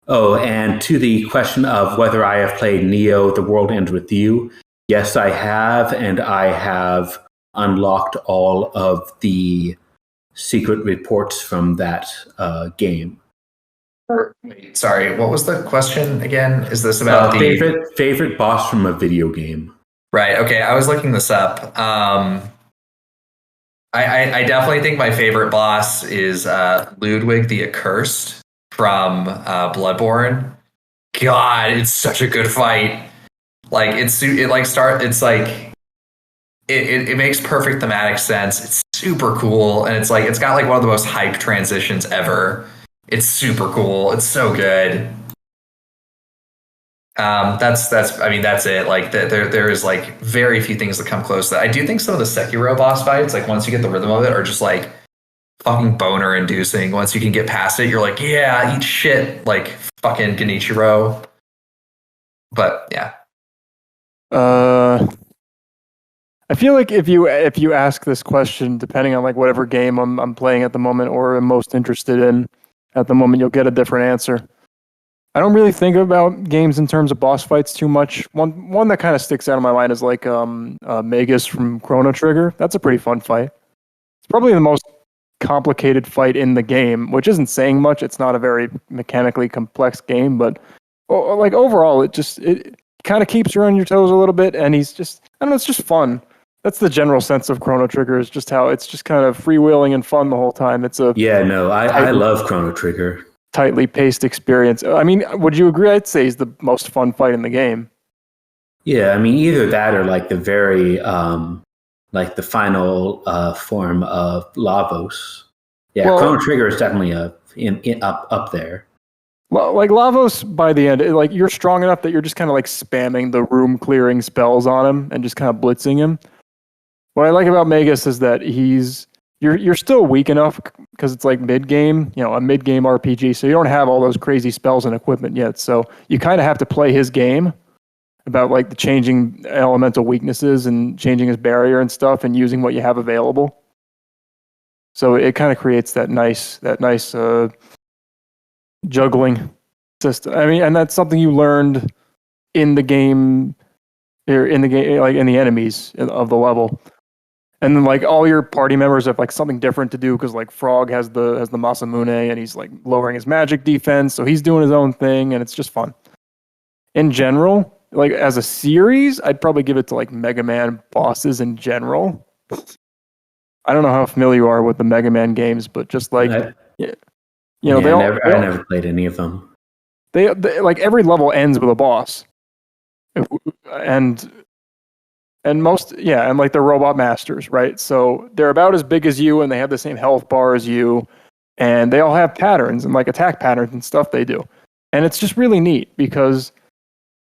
S3: Oh, and to the question of whether I have played Neo, The World Ends With You, yes, I have, and I have unlocked all of the secret reports from that game.
S1: Wait, sorry, what was the question again? Is this about the
S3: favorite boss from a video game?
S1: Right. Okay, I was looking this up. I definitely think my favorite boss is Ludwig the Accursed from Bloodborne. God, it's such a good fight. Like it makes perfect thematic sense. It's super cool, and it's got like one of the most hype transitions ever. It's super cool. It's so good. That's it. Like there is like very few things that come close to that. I do think some of the Sekiro boss fights, like once you get the rhythm of it, are just like fucking boner inducing. Once you can get past it, you're like, yeah, eat shit, like fucking Genichiro. But yeah.
S2: I feel like if you ask this question, depending on like whatever game I'm playing at the moment or am most interested in at the moment, you'll get a different answer. I don't really think about games in terms of boss fights too much. One that kind of sticks out in my mind is like Magus from Chrono Trigger. That's a pretty fun fight. It's probably the most complicated fight in the game, which isn't saying much. It's not a very mechanically complex game, but like overall, it kind of keeps you on your toes a little bit, and I don't know, it's just fun. That's the general sense of Chrono Trigger, is just how it's just kind of freewheeling and fun the whole time. I
S3: love Chrono Trigger.
S2: tightly paced experience. I mean, would you agree? I'd say he's the most fun fight in the game.
S3: Yeah, I mean, either that or like the very like the final form of Lavos. Yeah,
S2: Well,
S3: Chrono Trigger is definitely up there.
S2: Well, like Lavos, by the end, like you're strong enough that you're just kind of like spamming the room clearing spells on him and just kind of blitzing him. What I like about Magus is that you're still weak enough because it's like mid game, a mid game RPG, so you don't have all those crazy spells and equipment yet. So you kind of have to play his game about like the changing elemental weaknesses and changing his barrier and stuff and using what you have available. So it kind of creates that nice juggling system. I mean, and that's something you learned in the game, like in the enemies of the level. And then like all your party members have like something different to do because like Frog has the Masamune and he's like lowering his magic defense, so he's doing his own thing, and it's just fun. In general, like as a series, I'd probably give it to like Mega Man bosses in general. I don't know how familiar you are with the Mega Man games, but just like I
S3: never played any of them.
S2: They like every level ends with a boss, and most and like they're robot masters, right? So they're about as big as you, and they have the same health bar as you, and they all have patterns and like attack patterns and stuff they do, and it's just really neat because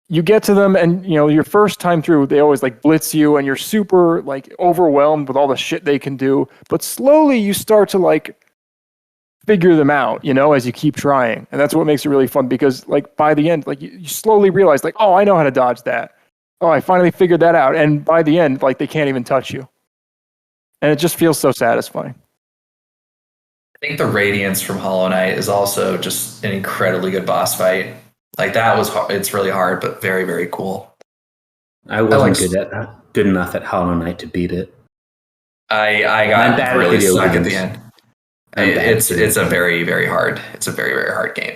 S2: you get to them and your first time through they always like blitz you and you're super like overwhelmed with all the shit they can do, but slowly you start to like figure them out, as you keep trying. And that's what makes it really fun because like by the end, like you slowly realize like, oh, I know how to dodge that. Oh, I finally figured that out. And by the end, like they can't even touch you. And it just feels so satisfying.
S1: I think the Radiance from Hollow Knight is also just an incredibly good boss fight. Like that was it's really hard, but very, very cool.
S3: I wasn't good enough at Hollow Knight to beat it.
S1: I got really stuck at the end. It's a very, very hard. It's a very, very hard game.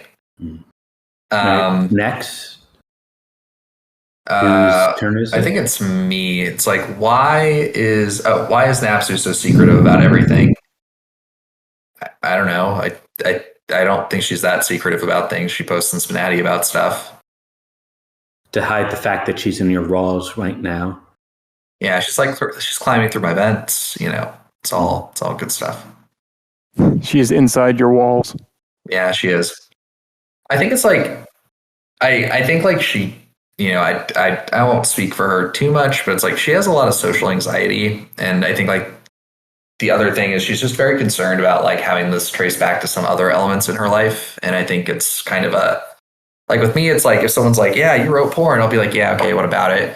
S3: Next,
S1: whose turn is it? I think it's me. It's like why is Napsu so secretive about everything? I don't know. I don't think she's that secretive about things. She posts in SPNatI about stuff
S3: to hide the fact that she's in your walls right now.
S1: Yeah, she's climbing through my vents. It's all good stuff.
S2: She is inside your walls.
S1: Yeah, she is. I think it's like, I think like she, I won't speak for her too much, but it's like she has a lot of social anxiety, and I think like the other thing is she's just very concerned about like having this trace back to some other elements in her life, and I think it's kind of like with me, it's like if someone's like, yeah, you wrote porn, I'll be like, yeah, okay, what about it?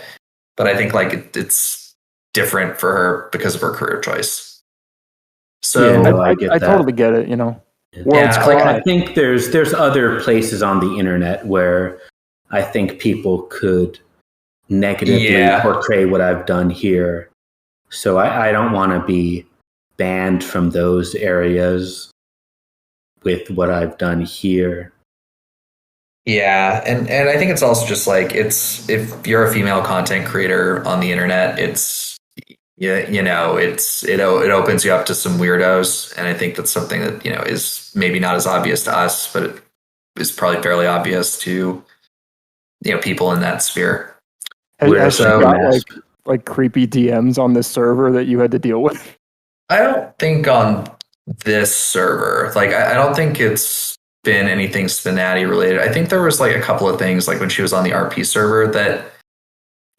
S1: But I think like it's different for her because of her career choice. So
S2: I totally get it.
S3: I think there's other places on the internet where I think people could negatively portray what I've done here. So I don't want to be banned from those areas with what I've done here.
S1: Yeah, and I think it's also just like if you're a female content creator on the internet, it's it opens you up to some weirdos, and I think that's something that is maybe not as obvious to us, but it is probably fairly obvious to people in that sphere.
S2: Has she got like creepy DMs on this server that you had to deal with?
S1: I don't think on this server. Like I don't think it's been anything SPNatI related. I think there was like a couple of things like when she was on the RP server that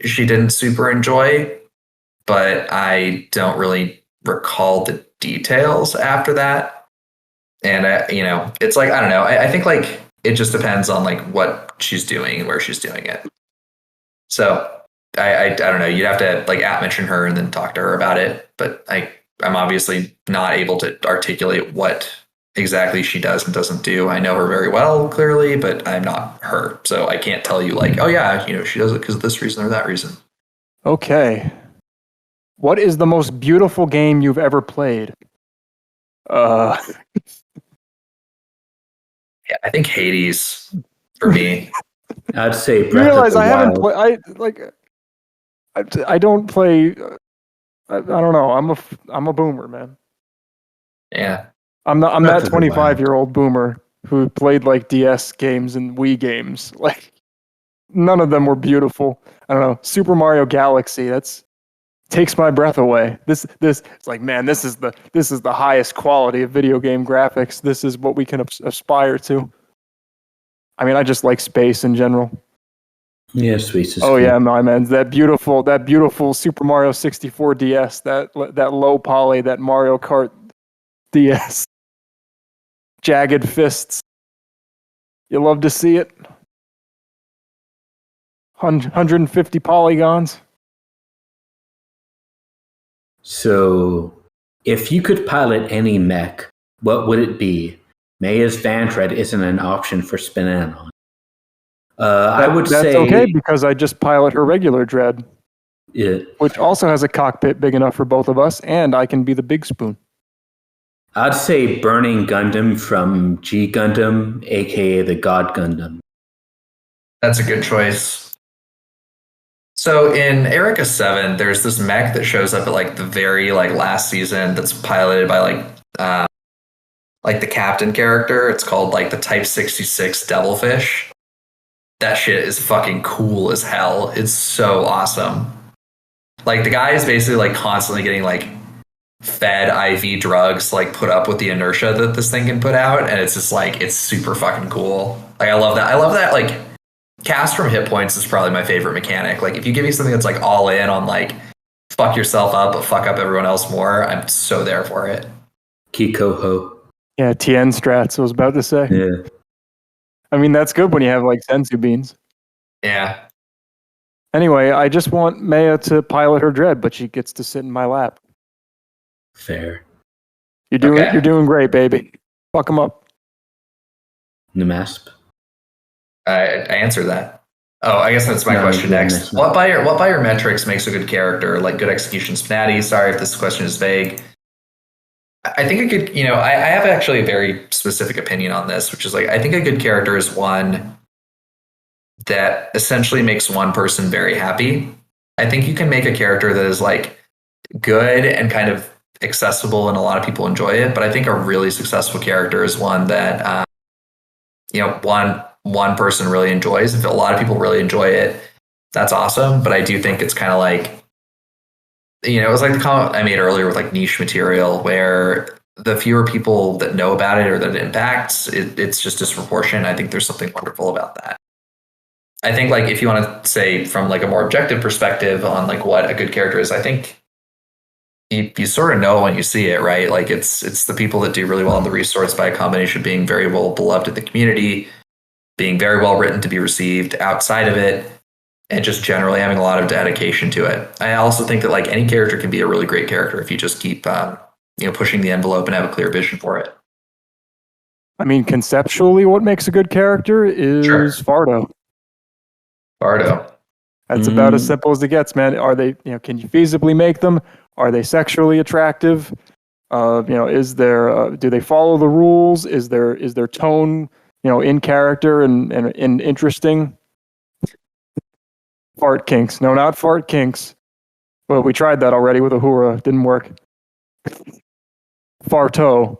S1: she didn't super enjoy, but I don't really recall the details after that. And it's like I don't know. I think like it just depends on like what she's doing and where she's doing it. So I don't know. You'd have to like mention her and then talk to her about it. But I'm obviously not able to articulate what exactly she does and doesn't do. I know her very well, clearly, but I'm not her. So I can't tell you like, oh yeah, she does it because of this reason or that reason.
S2: Okay. What is the most beautiful game you've ever played?
S1: Yeah, I think Hades for me.
S3: I'd say
S2: Breath of the Wild. Haven't played. I don't play. I don't know. I'm a boomer, man.
S1: Yeah.
S2: I'm that 25-year-old boomer who played like DS games and Wii games. Like none of them were beautiful. I don't know. Super Mario Galaxy, that's takes my breath away. This it's like, man, this is the highest quality of video game graphics. This is what we can aspire to. I mean, I just like space in general.
S3: Yeah, space is
S2: Oh
S3: cool.
S2: yeah, my man, that beautiful Super Mario 64 DS, that low poly, that Mario Kart DS, jagged fists. You love to see it. 150 polygons.
S3: So, if you could pilot any mech, what would it be? Maya's Vandred isn't an option for spnanon. I would
S2: that's
S3: say
S2: okay because I just pilot her regular Dread, which also has a cockpit big enough for both of us, and I can be the big spoon.
S3: I'd say Burning Gundam from G Gundam, aka the God Gundam.
S1: That's a good choice. So in Erica 7, there's this mech that shows up at like the very like last season that's piloted by like the captain character. It's called like the Type 66 Devilfish. That shit is fucking cool as hell. It's so awesome. Like the guy is basically like constantly getting like fed IV drugs, like put up with the inertia that this thing can put out, and it's just like it's super fucking cool. Like I love that. I love that like cast from hit points is probably my favorite mechanic. Like if you give me something that's like all in on like fuck yourself up but fuck up everyone else more, I'm so there for it.
S3: Kikoho.
S2: Yeah, TN strats, I was about to say.
S3: Yeah.
S2: I mean, that's good when you have like sensu beans.
S1: Yeah.
S2: Anyway, I just want Maya to pilot her Dread, but she gets to sit in my lap.
S3: Fair.
S2: You're doing great, baby. Fuck them up.
S3: Nmasp.
S1: I answered that. Oh, I guess that's my question next. What by your metrics makes a good character? Like good execution, SPNatI. Sorry if this question is vague. I think a good, I have actually a very specific opinion on this, which is like, I think a good character is one that essentially makes one person very happy. I think you can make a character that is like good and kind of accessible and a lot of people enjoy it. But I think a really successful character is one that, one person really enjoys. If a lot of people really enjoy it, that's awesome. But I do think it's kind of like, it was like the comment I made earlier with like niche material, where the fewer people that know about it or that it impacts, it's just disproportionate. I think there's something wonderful about that. I think like if you want to say from like a more objective perspective on like what a good character is, I think you sort of know when you see it, right? Like it's the people that do really well in the resource by a combination of being very well beloved in the community, being very well written to be received outside of it, and just generally having a lot of dedication to it. I also think that like any character can be a really great character if you just keep pushing the envelope and have a clear vision for it.
S2: I mean, conceptually, what makes a good character is Fardo. That's about as simple as it gets, man. Are they, can you feasibly make them? Are they sexually attractive? Is there, do they follow the rules? Is their tone, in character and interesting? Fart kinks. No, not fart kinks. Well, we tried that already with Uhura. Didn't work. Farto.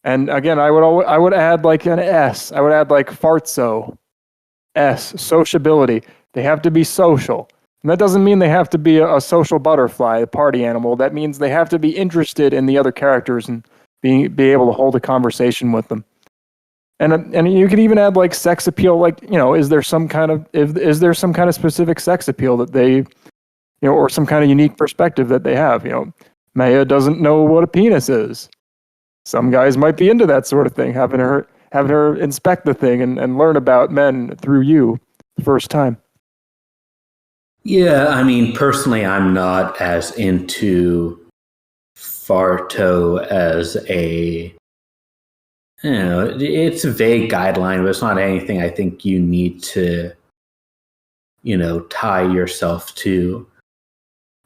S2: And again, I would add like an S. I would add like fartso. S. Sociability. They have to be social. And that doesn't mean they have to be a social butterfly, a party animal. That means they have to be interested in the other characters and be able to hold a conversation with them. And you could even add like sex appeal, like, is there some kind of specific sex appeal that they, or some kind of unique perspective that they have? Maya doesn't know what a penis is. Some guys might be into that sort of thing, having her inspect the thing and learn about men through you the first time.
S3: Yeah, I mean, personally, I'm not as into Farto as a, it's a vague guideline, but it's not anything I think you need to, tie yourself to.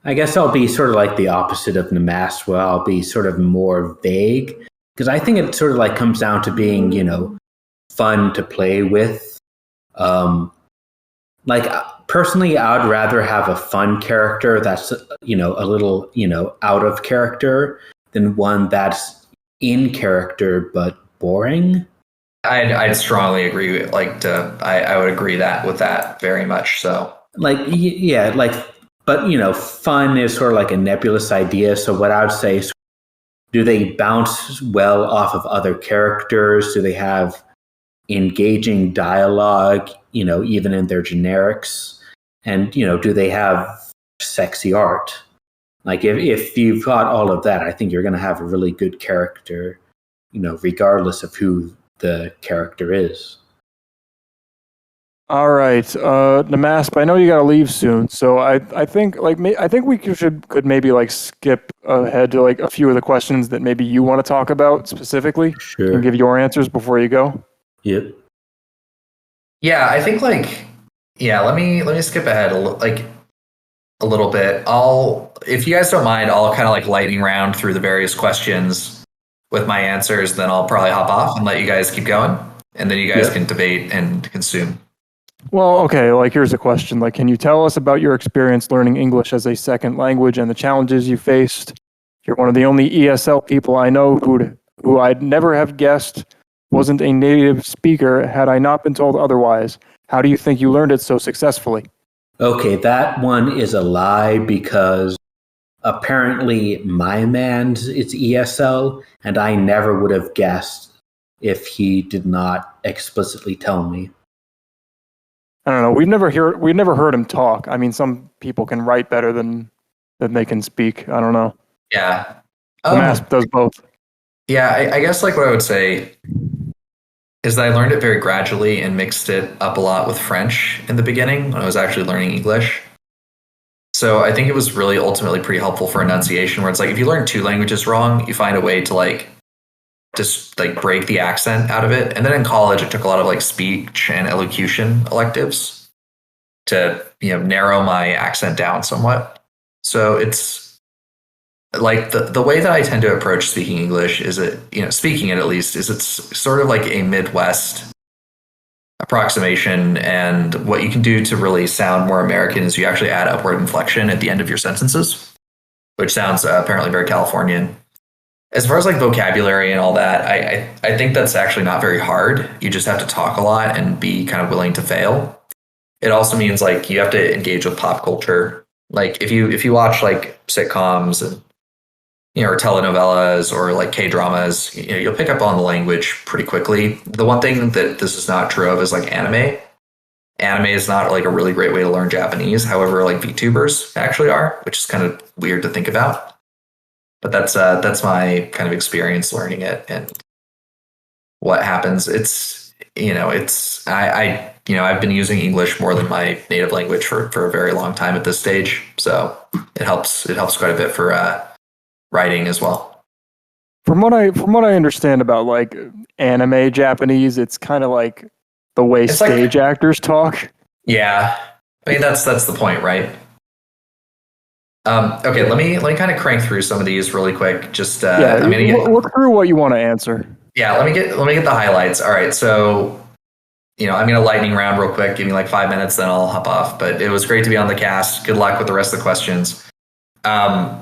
S3: I guess I'll be sort of like the opposite of Namaste, where I'll be sort of more vague, because I think it sort of like comes down to being, fun to play with. Personally, I'd rather have a fun character that's, a little, out of character than one that's in character but boring.
S1: I'd strongly agree. I would agree with that very much. So,
S3: but fun is sort of like a nebulous idea. So what I would say is, do they bounce well off of other characters? Do they have engaging dialogue, even in their generics? And, do they have sexy art? Like if you've got all of that, I think you're going to have a really good character, regardless of who the character is.
S2: All right, nmasp. I know you got to leave soon, so I think we could maybe like skip ahead to like a few of the questions that maybe you want to talk about specifically.
S3: Sure.
S2: And give your answers before you go.
S3: Yep.
S1: Yeah, I think let me skip ahead a little bit. If you guys don't mind, I'll kind of like lightning round through the various questions with my answers. Then I'll probably hop off and let you guys keep going, and then you guys can debate and consume.
S2: Well, okay, like here's a question. Like, can you tell us about your experience learning English as a second language and the challenges you faced? You're one of the only ESL people I know who I'd never have guessed wasn't a native speaker had I not been told otherwise. How do you think you learned it so successfully?
S3: Okay, that one is a lie because apparently my man's is ESL, and I never would have guessed if he did not explicitly tell me.
S2: I don't know. We've never heard him talk. I mean, some people can write better than they can speak. I don't know.
S1: Yeah.
S2: nmasp does both.
S1: Yeah, I guess like what I would say is that I learned it very gradually and mixed it up a lot with French in the beginning when I was actually learning English. So I think it was really ultimately pretty helpful for enunciation, where it's like if you learn two languages wrong, you find a way to like just like break the accent out of it. And then in college, I took a lot of like speech and elocution electives to narrow my accent down somewhat. So it's like the way that I tend to approach speaking English is speaking it at least is it's sort of like a Midwest approximation. And what you can do to really sound more American is you actually add upward inflection at the end of your sentences, which sounds apparently very Californian. As far as like vocabulary and all that, I think that's actually not very hard. You just have to talk a lot and be kind of willing to fail. It also means like you have to engage with pop culture. Like if you watch like sitcoms and or telenovelas or like K-dramas, you'll pick up on the language pretty quickly. The one thing that this is not true of is like anime. Anime is not like a really great way to learn Japanese. However, like VTubers actually are, which is kind of weird to think about. But that's my kind of experience learning it and what happens. I've been using English more than my native language for a very long time at this stage. So it helps quite a bit for writing as well.
S2: From what I understand about like anime Japanese, it's kind of like the way stage actors talk.
S1: Yeah, I mean that's the point, right? Okay, let me kind of crank through some of these really quick. Just
S2: look through what you want to answer.
S1: Yeah, let me get the highlights. All right, so I'm gonna lightning round real quick. Give me like 5 minutes, then I'll hop off. But it was great to be on the cast. Good luck with the rest of the questions.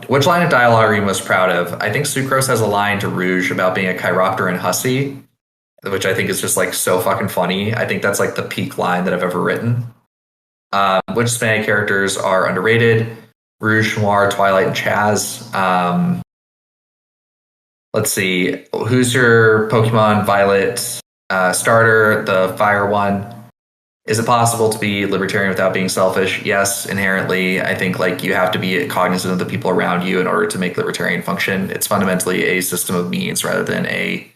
S1: Which line of dialogue are you most proud of? I think Sucrose has a line to Rouge about being a chiropteran hussy, which I think is just like so fucking funny. I think that's like the peak line that I've ever written. Which SPNatI characters are underrated? Rouge, Noir, Twilight, and Chaz. Let's see. Who's your Pokemon Violet starter? The fire one. Is it possible to be libertarian without being selfish? Yes, inherently. I think like you have to be cognizant of the people around you in order to make libertarian function. It's fundamentally a system of means rather than a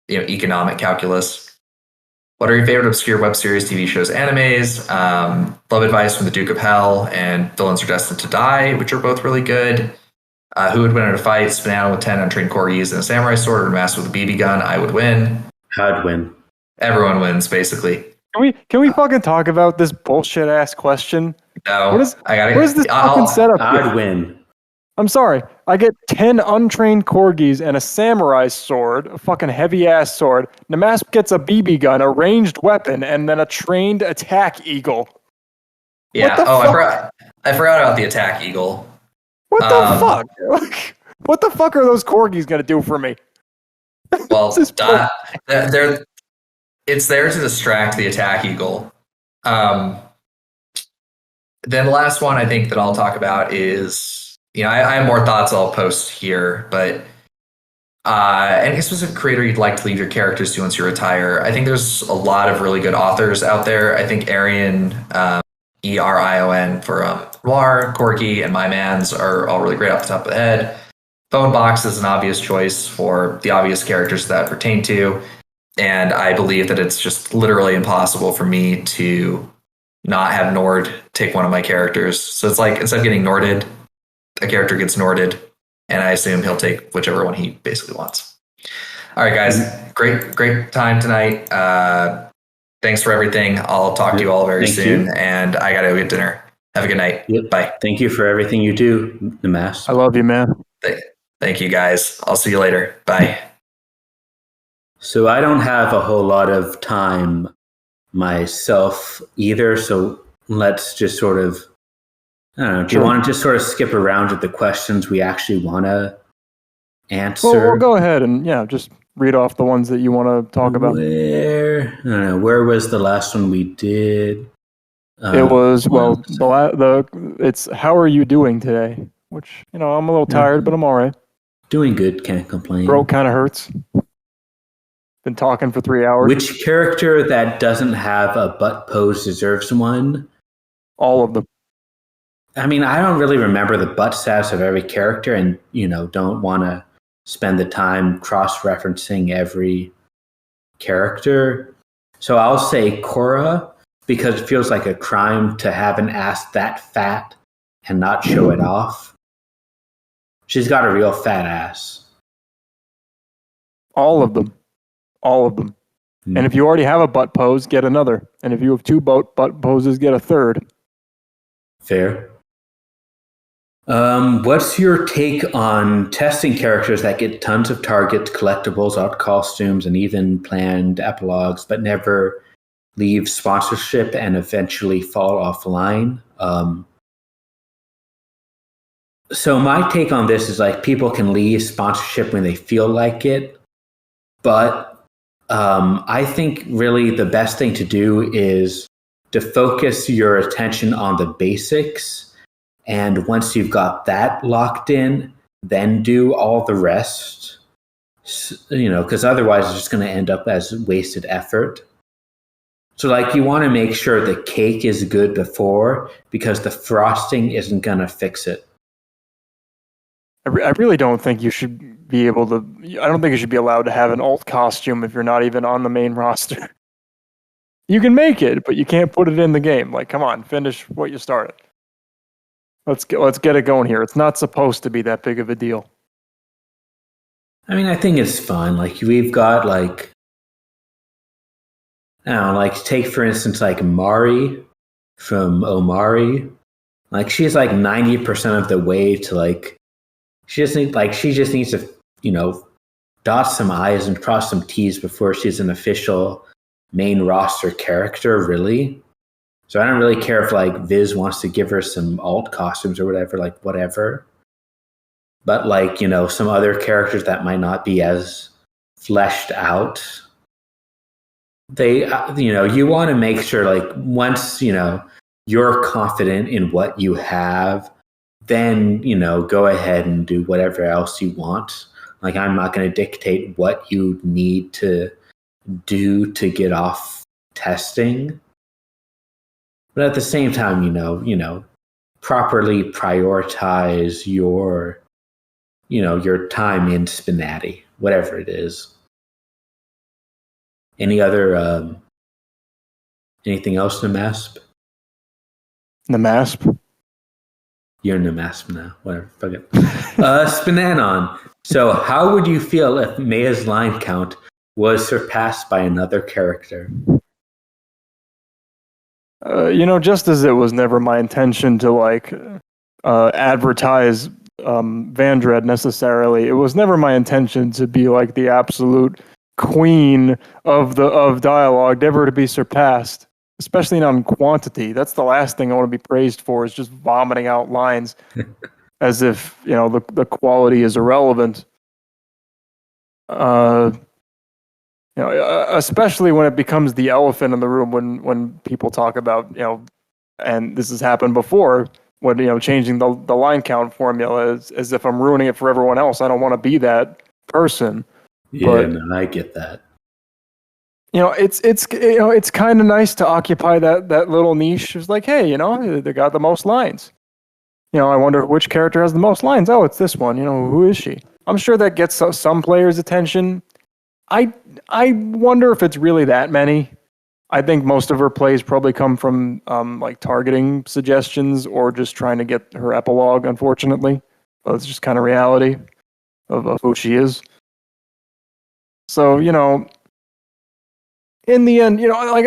S1: economic calculus. What are your favorite obscure web series, TV shows, animes? Love Advice from the Duke of Hell and Villains Are Destined to Die, which are both really good. Who would win in a fight? Spnanon with 10 untrained corgis and a samurai sword, or Master with a BB gun? I would win.
S3: I'd win.
S1: Everyone wins, basically.
S2: Can we fucking talk about this bullshit ass question?
S1: No,
S2: what is this fucking setup?
S3: I'd win.
S2: I'm sorry. I get 10 untrained corgis and a samurai sword, a fucking heavy ass sword. nmasp gets a BB gun, a ranged weapon, and then a trained attack eagle.
S1: Yeah. I forgot about the attack eagle.
S2: What the fuck? What the fuck are those corgis gonna do for me?
S1: Well, they're it's there to distract the attack eagle. Then the last one I think that I'll talk about is, I have more thoughts I'll post here, but any specific creator you'd like to leave your characters to once you retire. I think there's a lot of really good authors out there. I think Arion, Erion for Noir, Corky, and My Man's are all really great off the top of the head. Phone Box is an obvious choice for the obvious characters that pertain to. And I believe that it's just literally impossible for me to not have Nord take one of my characters. So it's like, instead of getting Norded, a character gets Norded, and I assume he'll take whichever one he basically wants. All right, guys. Great time tonight. Thanks for everything. I'll talk to you all very soon. And I got to go get dinner. Have a good night.
S3: Yep.
S1: Bye.
S3: Thank you for everything you do, nmasp.
S2: I love you, man.
S1: Thank you, guys. I'll see you later. Bye.
S3: So I don't have a whole lot of time myself either. So let's just sort of, I don't know, do you want to just sort of skip around at the questions we actually want to answer?
S2: Well, we'll go ahead and just read off the ones that you want to talk about.
S3: I don't know, where was the last one we did?
S2: It was, it's how are you doing today? Which, I'm a little tired, but I'm all right.
S3: Doing good, can't complain.
S2: Throat kind of hurts. Been talking for 3 hours.
S3: Which character that doesn't have a butt pose deserves one?
S2: All of them.
S3: I mean, I don't really remember the butt stats of every character and, don't want to spend the time cross-referencing every character. So I'll say Korra, because it feels like a crime to have an ass that fat and not show it off. She's got a real fat ass.
S2: All of them. All of them. And if you already have a butt pose, get another. And if you have two butt poses, get a third.
S3: Fair. What's your take on testing characters that get tons of targets, collectibles, art costumes, and even planned epilogues, but never leave sponsorship and eventually fall offline? So my take on this is like people can leave sponsorship when they feel like it, but I think really the best thing to do is to focus your attention on the basics. And once you've got that locked in, then do all the rest, because otherwise it's just going to end up as wasted effort. So like you want to make sure the cake is good before, because the frosting isn't going to fix it.
S2: I really don't think you should be able to. I don't think you should be allowed to have an alt costume if you're not even on the main roster. You can make it, but you can't put it in the game. Like, come on, finish what you started. Let's get it going here. It's not supposed to be that big of a deal.
S3: I mean, I think it's fun. Like we've got like, I don't know, like take for instance like Mari from Omari. Like she's like 90% of the way to like. She just needs to, dot some I's and cross some T's before she's an official main roster character, really. So I don't really care if like Viz wants to give her some alt costumes or whatever, like whatever. But like, some other characters that might not be as fleshed out, they, you want to make sure like once, you're confident in what you have, then, go ahead and do whatever else you want. Like, I'm not going to dictate what you need to do to get off testing. But at the same time, properly prioritize your time in SPNatI, whatever it is. Any other, anything else, nmasp?
S2: Nmasp?
S3: You're nmasp now. Whatever. Fuck it. Spnanon. So how would you feel if Maya's line count was surpassed by another character?
S2: Just as it was never my intention to advertise Vandred necessarily, it was never my intention to be like the absolute queen of dialogue, never to be surpassed. Especially not in quantity. That's the last thing I want to be praised for, is just vomiting out lines as if, the quality is irrelevant. You know, especially when it becomes the elephant in the room when people talk about, you know, and this has happened before, when, you know, changing the line count formula is as if I'm ruining it for everyone else. I don't want to be that person.
S3: Yeah,
S2: But,
S3: no, I get that.
S2: you know, it's you know, it's kind of nice to occupy that little niche. It's like, hey, you know, they got the most lines. You know, I wonder which character has the most lines. Oh, it's this one. You know, who is she? I'm sure that gets some players' attention. I wonder if it's really that many. I think most of her plays probably come from like targeting suggestions or just trying to get her epilogue. Unfortunately, but it's just kind of reality of who she is. So, you know, in the end, you know, like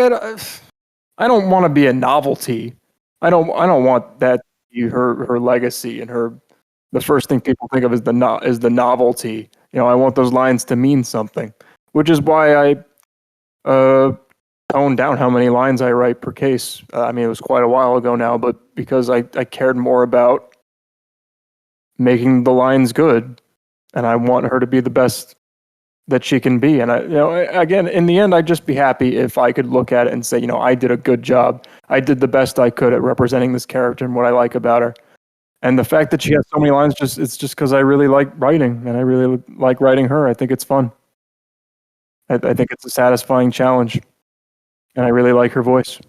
S2: I don't want to be a novelty. I don't want that to be her legacy and her. The first thing people think of is the novelty. You know, I want those lines to mean something, which is why I toned down how many lines I write per case. I mean, it was quite a while ago now, but because I cared more about making the lines good, and I want her to be the best that she can be. And I, you know, again, in the end, I'd just be happy if I could look at it and say, you know, I did a good job. I did the best I could at representing this character and what I like about her. And the fact that she has so many lines, it's just because I really like writing, and I really like writing her. I think it's fun. I think it's a satisfying challenge, and I really like her voice.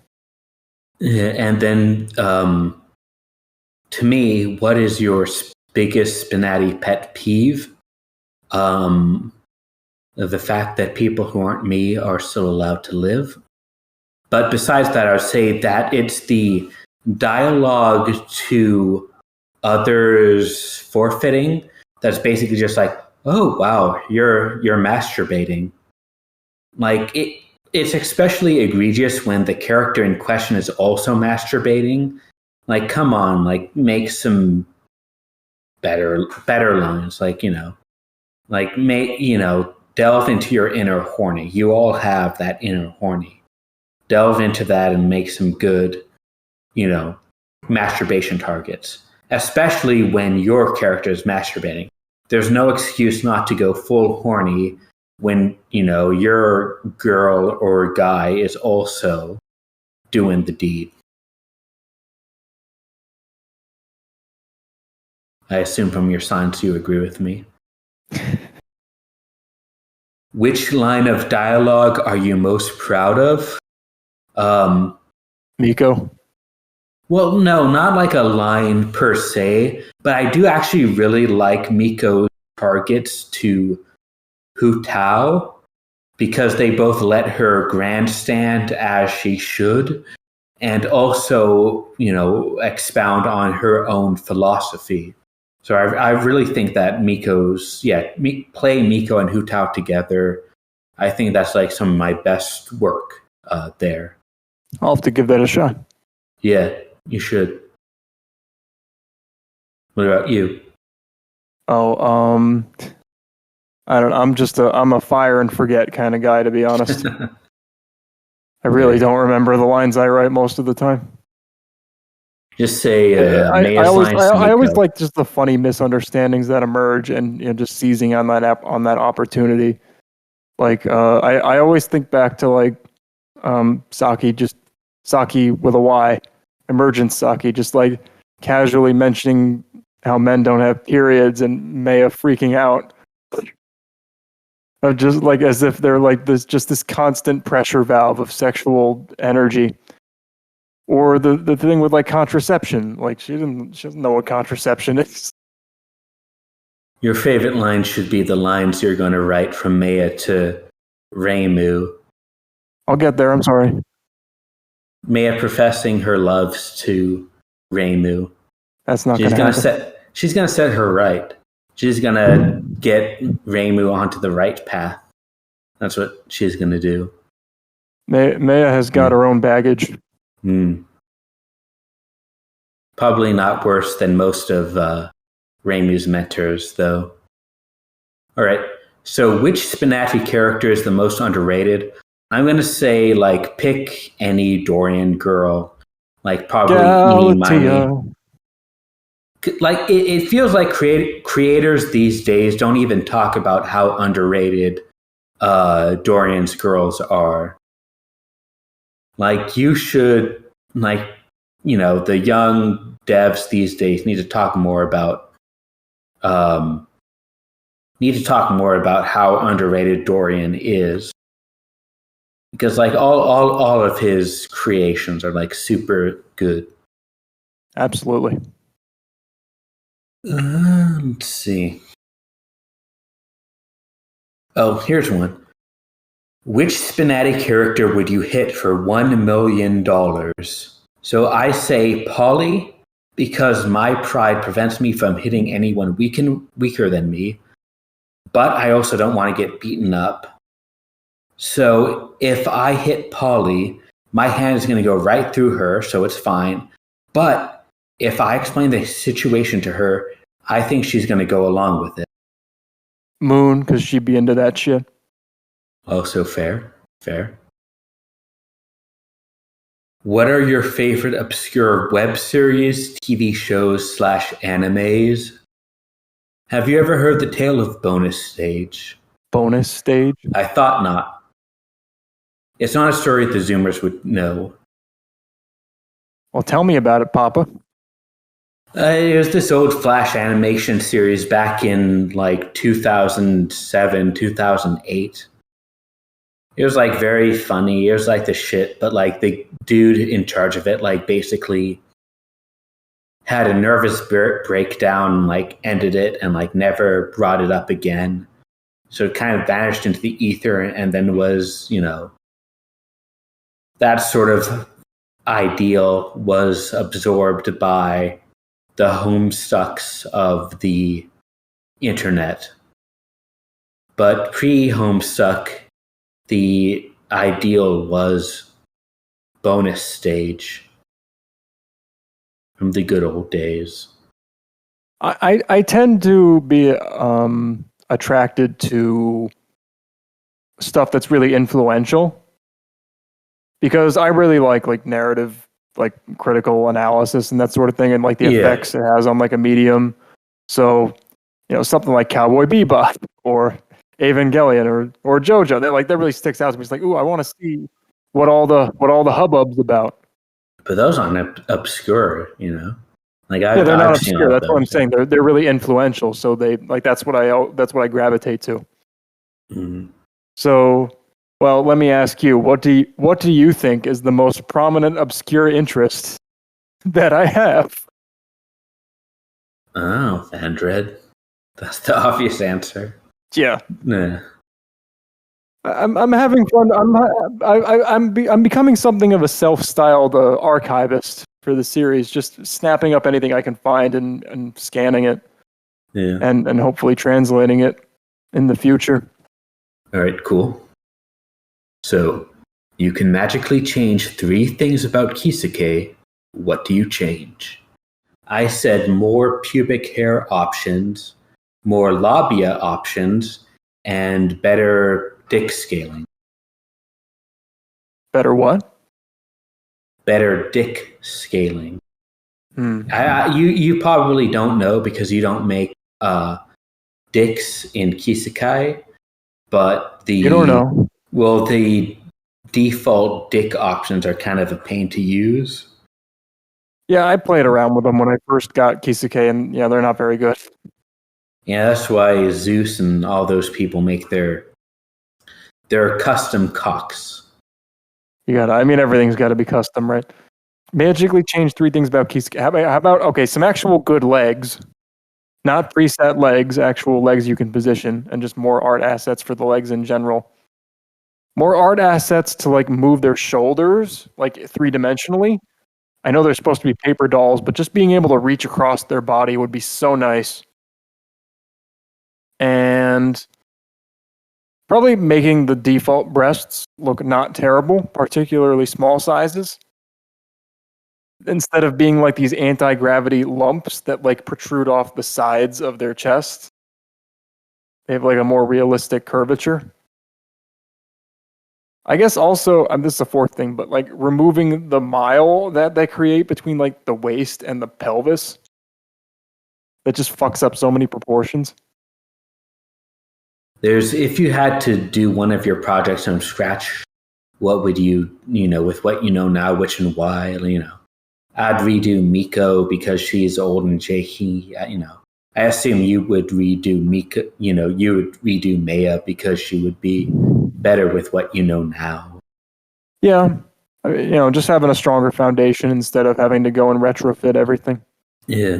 S3: Yeah, and then to me, what is your biggest SPNatI pet peeve? The fact that people who aren't me are still allowed to live. But besides that, I would say that it's the dialogue to others forfeiting that's basically just like, oh wow, you're masturbating. Like it's especially egregious when the character in question is also masturbating. Like, come on, like make some better lines. Like, you know, like delve into your inner horny. You all have that inner horny. Delve into that and make some good, you know, masturbation targets. Especially when your character is masturbating. There's no excuse not to go full horny when, you know, your girl or guy is also doing the deed. I assume from your signs you agree with me. Which line of dialogue are you most proud of?
S2: Miko.
S3: Well, no, not like a line per se, but I do actually really like Miko's targets to Hu Tao because they both let her grandstand as she should and also, you know, expound on her own philosophy. So I really think that play Miko and Hu Tao together, I think that's like some of my best work there.
S2: I'll have to give that a shot.
S3: Yeah, you should. What about you?
S2: Oh, I don't know. I'm a fire and forget kind of guy, to be honest. I really don't remember the lines I write most of the time.
S3: Just say
S2: I always like just the funny misunderstandings that emerge, and, you know, just seizing on that opportunity. Like I always think back to like Saki with a Y, Emergent Saki, just like casually mentioning how men don't have periods and Maya freaking out. Just like as if they're like this constant pressure valve of sexual energy. Or the thing with like contraception, like she doesn't know what contraception is.
S3: Your favorite line should be the lines you're going to write from Maya to Reimu.
S2: I'll get there. I'm sorry.
S3: Maya professing her loves to Reimu.
S2: That's not going to happen.
S3: She's going to set her right. She's going to get Reimu onto the right path. That's what she's going to do.
S2: Maya has got her own baggage.
S3: Probably not worse than most of Reimu's mentors, though. All right. So which SPNatI character is the most underrated? I'm going to say, like, pick any Dorian girl. Like, probably Inimani. Like, it feels like creators these days don't even talk about how underrated Dorian's girls are. Like, you should, like, the young devs these days need to talk more about how underrated Dorian is. Because, like, all of his creations are, like, super good.
S2: Absolutely.
S3: Let's see. Oh, here's one. Which SPNatI character would you hit for $1 million? So I say Polly, because my pride prevents me from hitting anyone weaker than me, but I also don't want to get beaten up. So if I hit Polly, my hand is going to go right through her, so it's fine. But if I explain the situation to her, I think she's going to go along with it.
S2: Moon, because she'd be into that shit.
S3: Also fair. What are your favorite obscure web series, TV shows / animes? Have you ever heard the tale of Bonus Stage?
S2: Bonus Stage?
S3: I thought not. It's not a story the Zoomers would know.
S2: Well, tell me about it, Papa.
S3: It was this old Flash animation series back in like 2007, 2008. It was like very funny. It was like the shit, but like the dude in charge of it, like basically had a nervous breakdown, like ended it and like never brought it up again. So it kind of vanished into the ether and then was, that sort of ideal was absorbed by the homestucks of the internet. But pre-homestuck, the ideal was Bonus Stage from the good old days.
S2: I tend to be attracted to stuff that's really influential because I really like narrative, like critical analysis and that sort of thing, and like the effects it has on like a medium. So, something like Cowboy Bebop or Evangelion or JoJo, that really sticks out to me. It's like, ooh, I want to see what all the hubbub's about.
S3: But those aren't obscure, Like
S2: they're not obscure. That's what I'm saying. They're really influential. So they that's what I gravitate to.
S3: Mm-hmm.
S2: So, well, let me ask you, what do you think is the most prominent obscure interest that I have?
S3: Oh, Andred. That's the obvious answer.
S2: Yeah.
S3: Nah.
S2: I'm having fun. I'm becoming something of a self-styled archivist for the series, just snapping up anything I can find and scanning it, and hopefully translating it in the future.
S3: All right, cool. So, you can magically change 3 things about Kisuke. What do you change? I said more pubic hair options, more labia options, and better dick scaling.
S2: Better what?
S3: Better dick scaling.
S2: Mm.
S3: You probably don't know because you don't make dicks in Kisuke, but
S2: you don't know.
S3: Well, the default dick options are kind of a pain to use.
S2: Yeah, I played around with them when I first got Kisuke, and yeah, they're not very good.
S3: Yeah, that's why Zeus and all those people make their custom cocks.
S2: Everything's got to be custom, right? Magically change 3 things about Kisuke. How about some actual good legs, not preset legs, actual legs you can position, and just more art assets for the legs in general. More art assets to like move their shoulders, like 3-dimensionally. I know they're supposed to be paper dolls, but just being able to reach across their body would be so nice. And probably making the default breasts look not terrible, particularly small sizes. Instead of being like these anti-gravity lumps that like protrude off the sides of their chest, they have like a more realistic curvature. I guess also, this is a 4th thing, but like removing the mile that they create between like the waist and the pelvis, that just fucks up so many proportions.
S3: if you had to do one of your projects from scratch, what would you with what you know now, which and why? I'd redo Miko because she's old and shaky. I assume you would redo Mika. You would redo Maya because she would be better with what you know now.
S2: Yeah, just having a stronger foundation instead of having to go and retrofit everything.
S3: Yeah,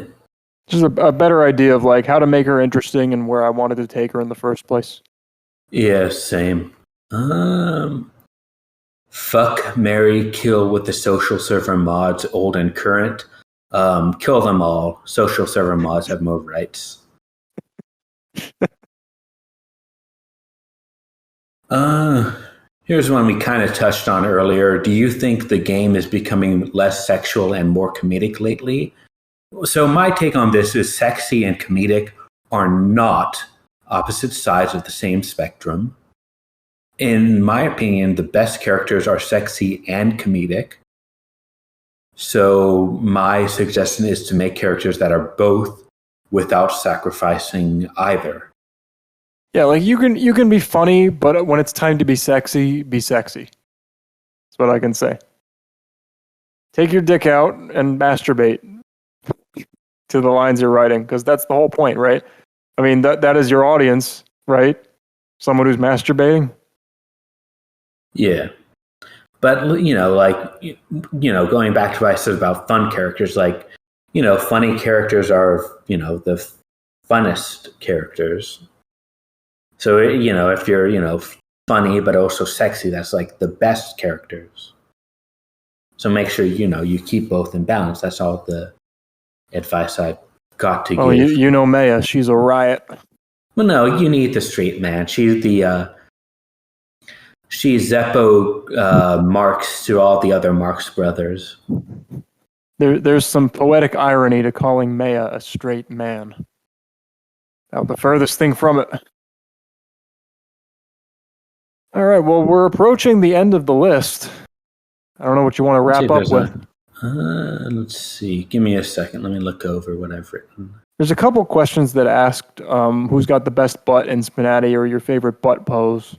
S2: just a better idea of like how to make her interesting and where I wanted to take her in the first place.
S3: Yeah, same. Fuck, marry, kill with the social server mods, old and current. Kill them all. Social server mods have more rights. Here's one we kind of touched on earlier. Do you think the game is becoming less sexual and more comedic lately? So my take on this is sexy and comedic are not opposite sides of the same spectrum. In my opinion, the best characters are sexy and comedic. So my suggestion is to make characters that are both without sacrificing either.
S2: Yeah, like you can be funny, but when it's time to be sexy, be sexy. That's what I can say. Take your dick out and masturbate to the lines you're writing, because that's the whole point, right? I mean, that is your audience, right? Someone who's masturbating.
S3: Yeah. But, going back to what I said about fun characters, funny characters are, the funnest characters. So, if you're, funny but also sexy, that's like the best characters. So make sure, you keep both in balance. That's all the advice I've got to give.
S2: Oh, Maya, she's a riot.
S3: Well, no, you need the straight man. She's Zeppo Marx to all the other Marx brothers.
S2: There's some poetic irony to calling Maya a straight man. Now, the furthest thing from it. All right, well, we're approaching the end of the list. I don't know what you want to wrap up with.
S3: Let's see. Give me a second. Let me look over what I've written.
S2: There's a couple questions that asked who's got the best butt in SPNatI or your favorite butt pose.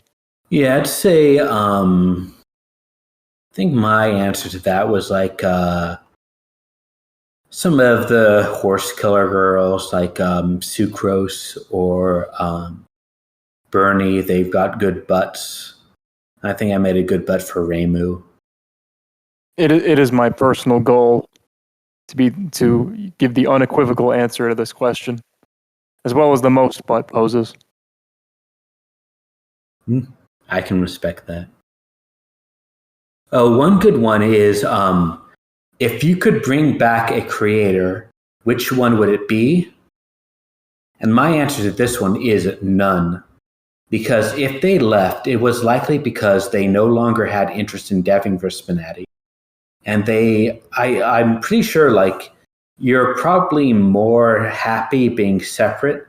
S2: Yeah,
S3: I'd say I think my answer to that was like some of the horse killer girls like Sucrose or Bernie. They've got good butts. I think I made a good butt for Reimu.
S2: It is my personal goal to give the unequivocal answer to this question, as well as the most butt poses.
S3: I can respect that. Oh, one good one is if you could bring back a creator, which one would it be? And my answer to this one is none. Because if they left, it was likely because they no longer had interest in deving for SPNatI. And I'm pretty sure like you're probably more happy being separate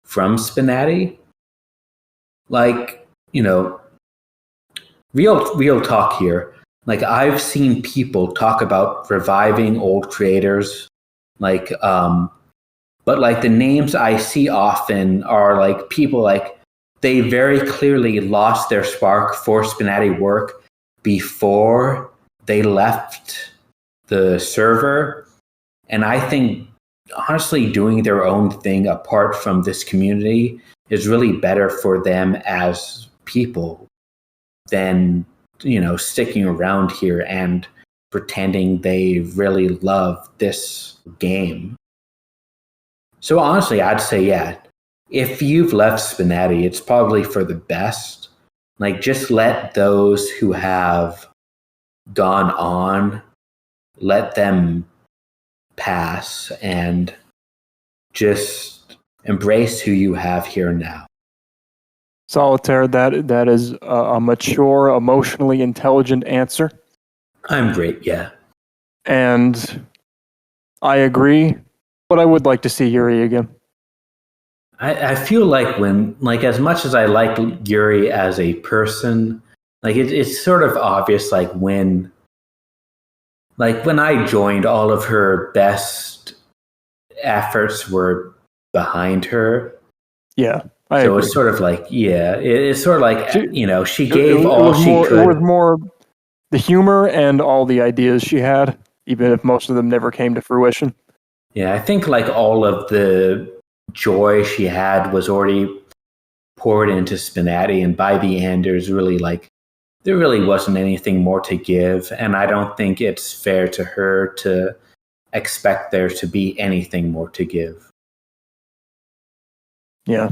S3: from SPNatI. Like, real talk here. Like I've seen people talk about reviving old creators, but like the names I see often are like people like they very clearly lost their spark for SPNatI work before they left the server. And I think honestly doing their own thing apart from this community is really better for them as people than, sticking around here and pretending they really love this game. So honestly, I'd say, yeah, if you've left SPNatI, it's probably for the best. Like just let those who have gone on, let them pass and just embrace who you have here now.
S2: Solitaire, that is a mature, emotionally intelligent answer.
S3: I'm great, yeah.
S2: And I agree, but I would like to see Yuri again.
S3: I feel like as much as I like Yuri as a person, like it's sort of obvious, like when I joined, all of her best efforts were behind her.
S2: Yeah. I
S3: So
S2: agree.
S3: it's sort of like, it's sort of like, she gave
S2: it
S3: all
S2: was
S3: she
S2: more,
S3: could.
S2: It was more the humor and all the ideas she had, even if most of them never came to fruition.
S3: Yeah, I think like all of the joy she had was already poured into SPNatI, and by the end, there really wasn't anything more to give, and I don't think it's fair to her to expect there to be anything more to give.
S2: Yeah.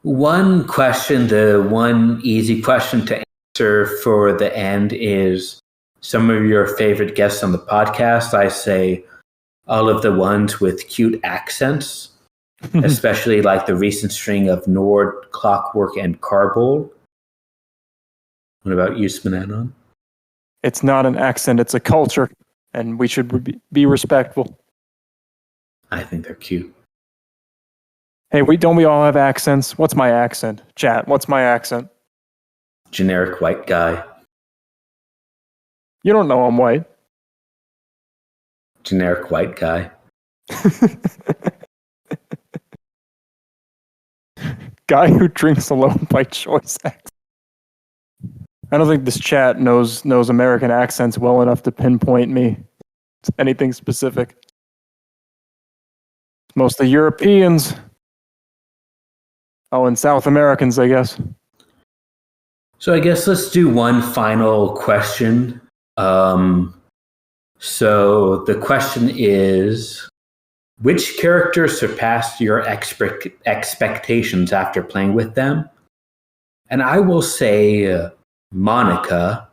S3: One question, the one easy question to answer for the end is some of your favorite guests on the podcast. I say all of the ones with cute accents, especially like the recent string of Nord, Clockwork, and Carbol. What about you, spnanon?
S2: It's not an accent, it's a culture, and we should be respectful.
S3: I think they're cute.
S2: Hey, don't we all have accents? What's my accent? Chat, what's my accent?
S3: Generic white guy.
S2: You don't know I'm white.
S3: Generic white guy.
S2: Guy who drinks alone by choice. I don't think this chat knows American accents well enough to pinpoint me to anything specific. It's mostly Europeans. Oh, and South Americans, I guess.
S3: So I guess let's do one final question. So the question is, which character surpassed your expectations after playing with them? And I will say Monica,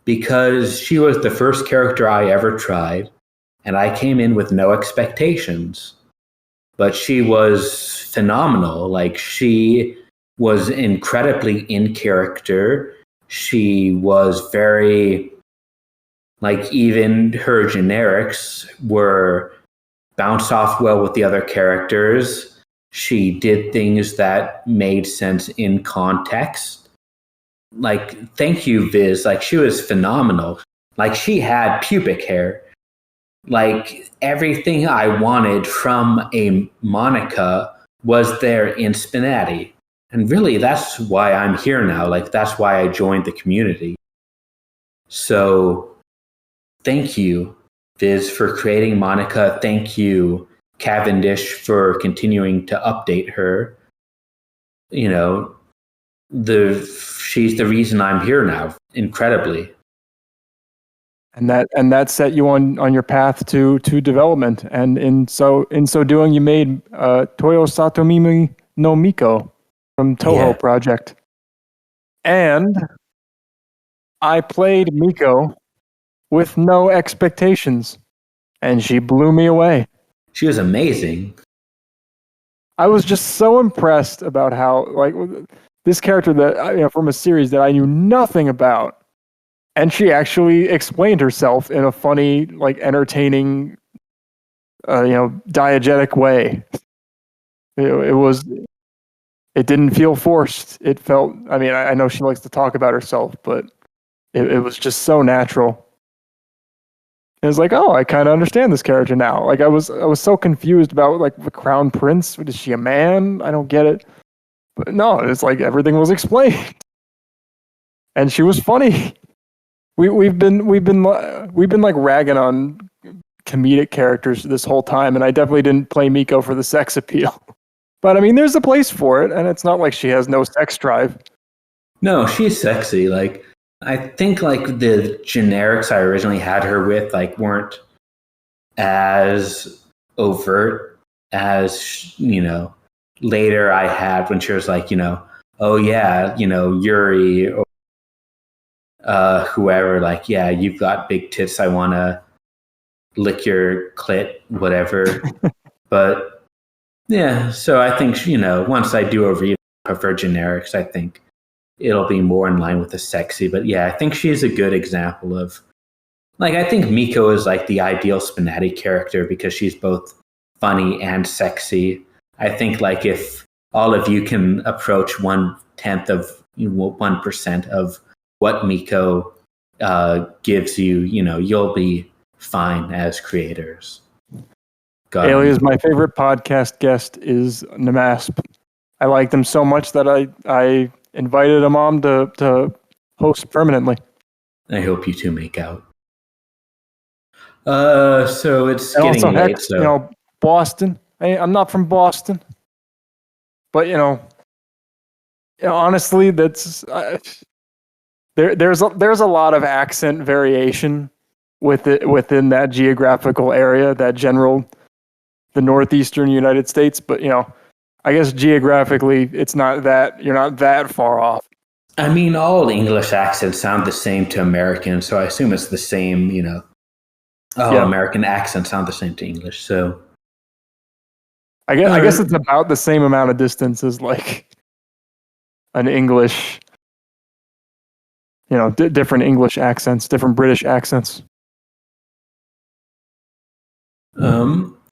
S3: because she was the first character I ever tried, and I came in with no expectations. But she was phenomenal. Like, she was incredibly in character. She was very, like, even her generics were bounced off well with the other characters. She did things that made sense in context. Like, thank you, Viz. Like, she was phenomenal. Like, she had pubic hair. Like, everything I wanted from a Monica was there in SPNatI. And really, that's why I'm here now. Like, that's why I joined the community. So, thank you, Viz, for creating Monica. Thank you, Cavendish, for continuing to update her. You know, she's the reason I'm here now, incredibly.
S2: And that set you on your path to development, and in so doing, you made Toyo Satomimi no Miko from Toho Project. And I played Miko with no expectations, and she blew me away.
S3: She was amazing.
S2: I was just so impressed about how, like, this character that from a series that I knew nothing about. And she actually explained herself in a funny, like, entertaining, diegetic way. It didn't feel forced. It felt, I mean, I know she likes to talk about herself, but it was just so natural. It was like, oh, I kind of understand this character now. Like, I was so confused about, like, the Crown Prince. Is she a man? I don't get it. But no, it's like everything was explained. And she was funny. We've been like ragging on comedic characters this whole time, and I definitely didn't play Miko for the sex appeal. But I mean, there's a place for it, and it's not like she has no sex drive.
S3: No, she's sexy. Like, I think like the generics I originally had her with like weren't as overt as later I had when she was like oh yeah Yuri or whoever, like, yeah, you've got big tits, I want to lick your clit, whatever. But yeah, so I think once I do a review of her generics, I think it'll be more in line with the sexy. But yeah, I think she's a good example of, like, I think Miko is like the ideal SPNatI character because she's both funny and sexy. I think like if all of you can approach 1/10 of 1% of what Miko gives you, you'll be fine as creators.
S2: Alias, my favorite podcast guest is nmasp. I like them so much that I invited him on to host permanently.
S3: I hope you two make out. So it's
S2: and
S3: getting
S2: also,
S3: late.
S2: heck,
S3: So
S2: Boston. I'm not from Boston, but honestly, that's there's a lot of accent variation within that geographical area, the northeastern United States. But I guess geographically, you're not that far off.
S3: I mean, all English accents sound the same to Americans, so I assume it's the same. All American accents sound the same to English. So
S2: I guess it's about the same amount of distance as like an English, different English accents, different British accents.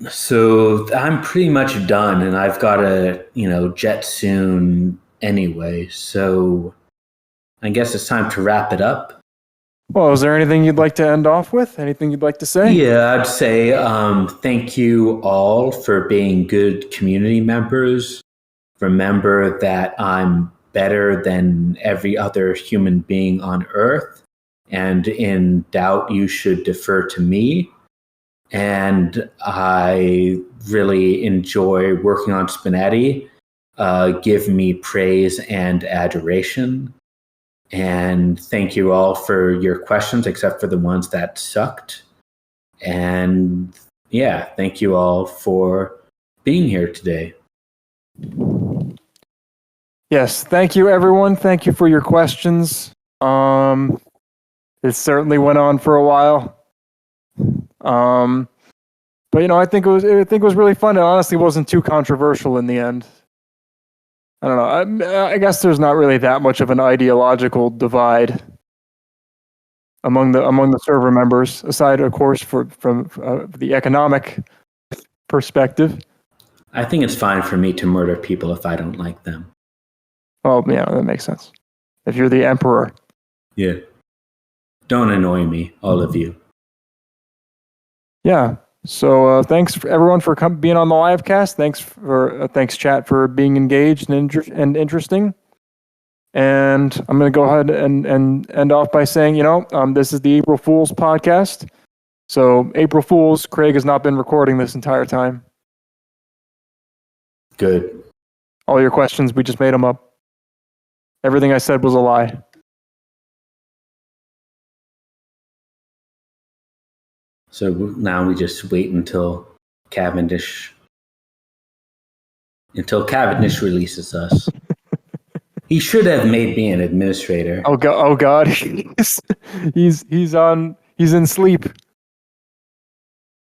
S3: So I'm pretty much done, and I've got to, jet soon anyway. So I guess it's time to wrap it up.
S2: Well, is there anything you'd like to end off with? Anything you'd like to say?
S3: Yeah, I'd say thank you all for being good community members. Remember that I'm better than every other human being on Earth, and in doubt, you should defer to me. And I really enjoy working on SPNatI. Give me praise and adoration. And thank you all for your questions, except for the ones that sucked. And yeah, thank you all for being here today.
S2: Yes, thank you, everyone. Thank you for your questions. It certainly went on for a while. But I think it was really fun. It honestly wasn't too controversial in the end. I don't know. I guess there's not really that much of an ideological divide among the server members, aside, of course, from the economic perspective.
S3: I think it's fine for me to murder people if I don't like them.
S2: Oh, yeah, that makes sense. If you're the emperor.
S3: Yeah. Don't annoy me, all of you.
S2: Yeah. So thanks everyone for being on the livecast. Thanks chat for being engaged and interesting. And I'm going to go ahead and end off by saying, this is the April Fool's podcast. So April Fool's, Craig has not been recording this entire time.
S3: Good.
S2: All your questions, we just made them up. Everything I said was a lie.
S3: So now we just wait until Cavendish releases us. He should have made me an administrator.
S2: Oh God, he's in sleep.